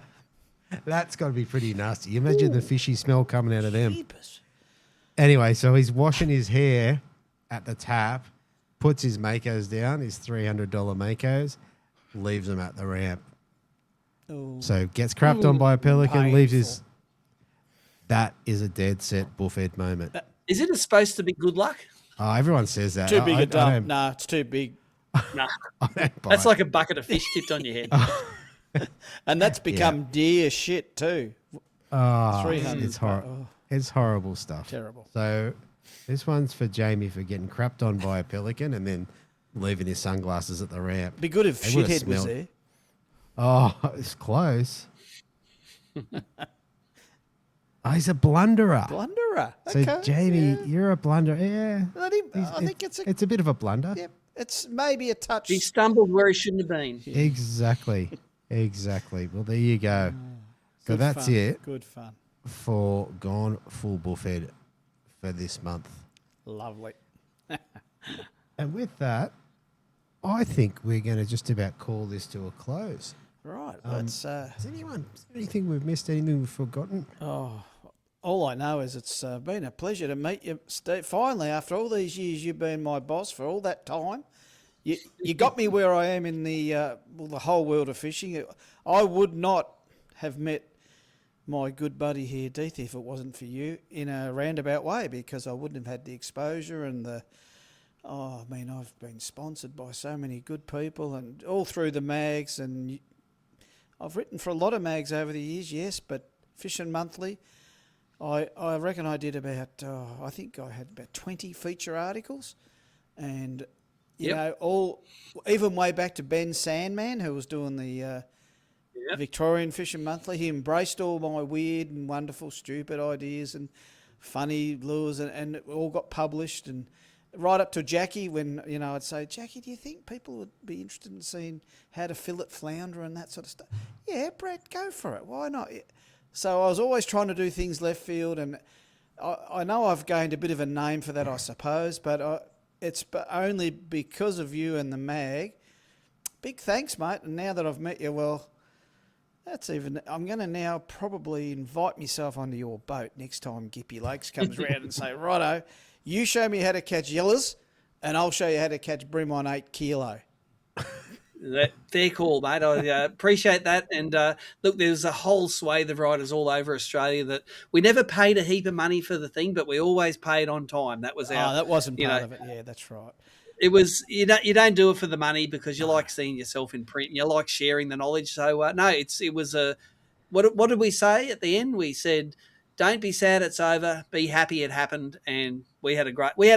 S2: That's got to be pretty nasty. You imagine the fishy smell coming out of them.
S4: Jeepers.
S2: Anyway, so he's washing his hair at the tap, puts his Makos down, his $300 Makos, leaves them at the ramp.
S4: Ooh.
S2: So gets crapped on by a pelican,
S4: Painful.
S2: leaves his... That is a dead set buffhead moment.
S3: Is it supposed to be good luck?
S2: Oh, everyone says that.
S4: Too big
S2: I
S4: a dump.
S2: don't-
S4: Nah, it's too big.
S3: No,
S2: I don't buy
S3: that's
S2: it.
S3: like a bucket of fish tipped on your head.
S4: And that's become deer shit too.
S2: Oh,
S4: 300.
S2: it's horrible. It's horrible stuff.
S4: Terrible.
S2: So this one's for Jamie for getting crapped on by a pelican and then leaving his sunglasses at the ramp.
S4: Be good if
S2: They would've
S4: Shithead was
S2: smelled-
S4: there.
S2: Oh, it's close. Oh, he's a blunderer.
S4: Blunderer.
S2: So
S4: Okay.
S2: Jamie,
S4: yeah.
S2: you're a blunderer. Yeah.
S4: Let him, I think it's
S2: a bit of a blunder.
S4: yep, it's maybe a touch.
S3: He stumbled where he shouldn't have been.
S2: Exactly. Exactly. Well, there you go. So
S4: Good
S2: that's
S4: fun.
S2: it
S4: Good fun.
S2: for Gone Full Buffhead for this month.
S4: Lovely.
S2: And with that, I think we're going to just about call this to a close.
S4: Right. Let's.
S2: Is anything we've missed? Anything we've forgotten?
S4: All I know is it's been a pleasure to meet you, Steve. Finally, after all these years, you've been my boss for all that time. You got me where I am in the whole world of fishing. I would not have met my good buddy here, Deeth, if it wasn't for you in a roundabout way, because I wouldn't have had the exposure and the. Oh, I mean, I've been sponsored by so many good people and all through the mags, and I've written for a lot of mags over the years, yes, but Fishing Monthly. I reckon I did about, I think I had about 20 feature articles, and you know, even way back to Ben Sandman, who was doing the Victorian Fishing Monthly. He embraced all my weird and wonderful, stupid ideas and funny lures, and it all got published. And right up to Jackie, when I'd say, Jackie, do you think people would be interested in seeing how to fillet flounder and that sort of stuff? Yeah, Brett, go for it. Why not? So I was always trying to do things left field, and I know I've gained a bit of a name for that, I suppose, but it's only because of you and the mag. Big thanks, mate. And now that I've met you, well, I'm going to now probably invite myself onto your boat next time Gippy Lakes comes round and say, righto, you show me how to catch yellers, and I'll show you how to catch bream on 8 kilo.
S3: Fair call, mate. I appreciate that. And look, there's a whole swathe of riders all over Australia that we never paid a heap of money for the thing, but we always paid on time. That was our.
S4: That wasn't part of it. Yeah, that's right.
S3: It was you don't do it for the money because you like seeing yourself in print and you like sharing the knowledge. So no, it was a. What did we say at the end? We said, "Don't be sad, it's over. Be happy, it happened." And we had a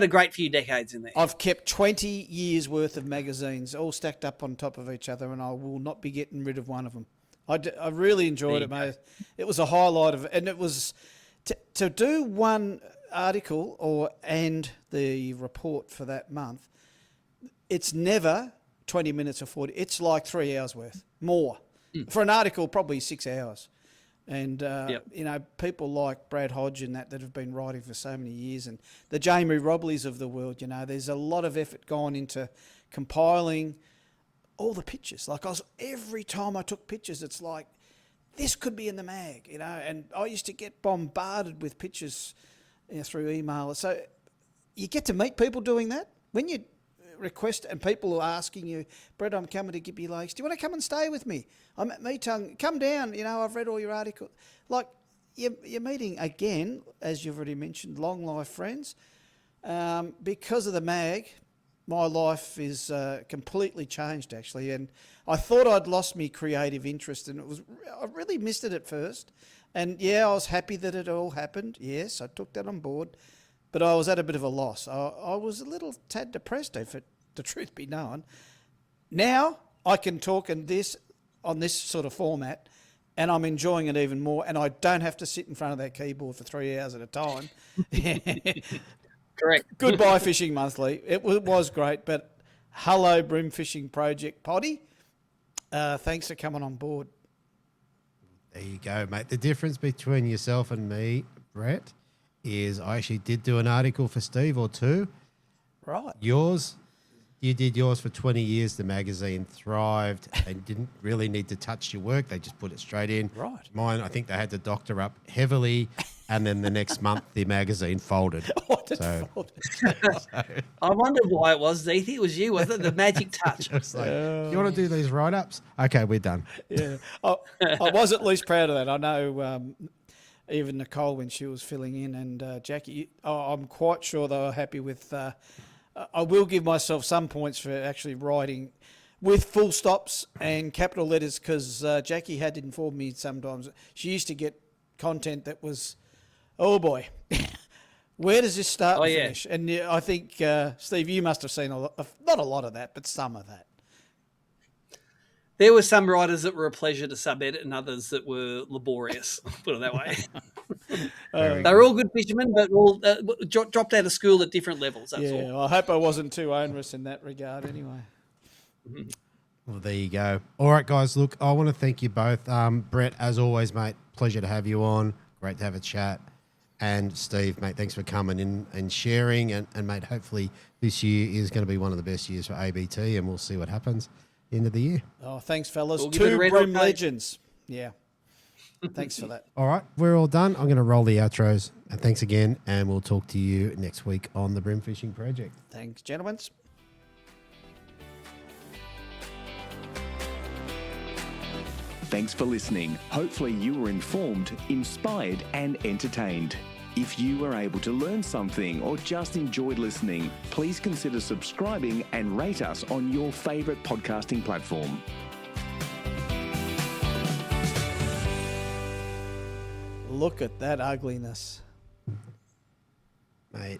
S3: great few decades in there.
S4: I've kept 20 years worth of magazines all stacked up on top of each other, and I will not be getting rid of one of them. I really enjoyed it, mate. It was a highlight of it, and it was to do one article and the report for that month. It's never 20 minutes or 40. It's like 3 hours worth more for an article, probably 6 hours. And, people like Brad Hodge and that have been writing for so many years, and the Jamie Robleys of the world, there's a lot of effort gone into compiling all the pictures. Like every time I took pictures, it's like, this could be in the mag, and I used to get bombarded with pictures through email. So you get to meet people doing that. When you request and people are asking you, Brett, I'm coming to Gippy Lakes. Do you want to come and stay with me? I'm at Meetung. Come down. I've read all your articles. Like you're meeting again, as you've already mentioned, long life friends. Because of the mag, my life is completely changed actually, and I thought I'd lost my creative interest, and I really missed it at first. And I was happy that it all happened. Yes, I took that on board. But I was at a bit of a loss. I was a little tad depressed, if the truth be known. Now I can talk on this sort of format, and I'm enjoying it even more. And I don't have to sit in front of that keyboard for 3 hours at a time.
S3: Correct.
S4: Goodbye Fishing Monthly. It was great, but hello Bream Fishing Project Poddy. Thanks for coming on board.
S2: There you go, mate. The difference between yourself and me, Brett, is I actually did do an article for Steve or two.
S4: Right.
S2: You did yours for 20 years. The magazine thrived. They didn't really need to touch your work. They just put it straight in.
S4: Right.
S2: Mine, I think they had to doctor up heavily, and then the next month the magazine folded.
S3: I wondered why it was, Zeethy. It was you, wasn't it? The magic touch.
S2: It's like, you want to do these write-ups? Okay, we're done.
S4: Yeah. I was at least proud of that. I know even Nicole when she was filling in, and Jackie. I'm quite sure they were happy with. I will give myself some points for actually writing with full stops and capital letters, because Jackie had informed me sometimes she used to get content that was, oh boy, where does this start and finish? And I think, Steve, you must have seen not a lot of that, but some of that.
S3: There were some writers that were a pleasure to sub-edit and others that were laborious, put it that way. They were all good fishermen, but all dropped out of school at different levels, that's all.
S4: Yeah, I hope I wasn't too onerous in that regard anyway.
S2: Well, there you go. All right, guys, look, I want to thank you both. Brett, as always, mate, pleasure to have you on. Great to have a chat. And Steve, mate, thanks for coming in and sharing. And mate, hopefully this year is going to be one of the best years for ABT, and we'll see what happens at the end of the year.
S4: Oh, thanks, fellas.
S3: We'll give it a
S4: Two
S3: red
S4: BREAM
S3: hot day.
S4: legends. Yeah. Thanks for that.
S2: All right, we're all done. I'm going to roll the outros. And thanks again, and we'll talk to you next week on the Bream Fishing Project.
S4: Thanks, gentlemen.
S1: Thanks for listening. Hopefully you were informed, inspired and entertained. If you were able to learn something or just enjoyed listening, please consider subscribing and rate us on your favourite podcasting platform.
S4: Look at that ugliness.
S2: Mate.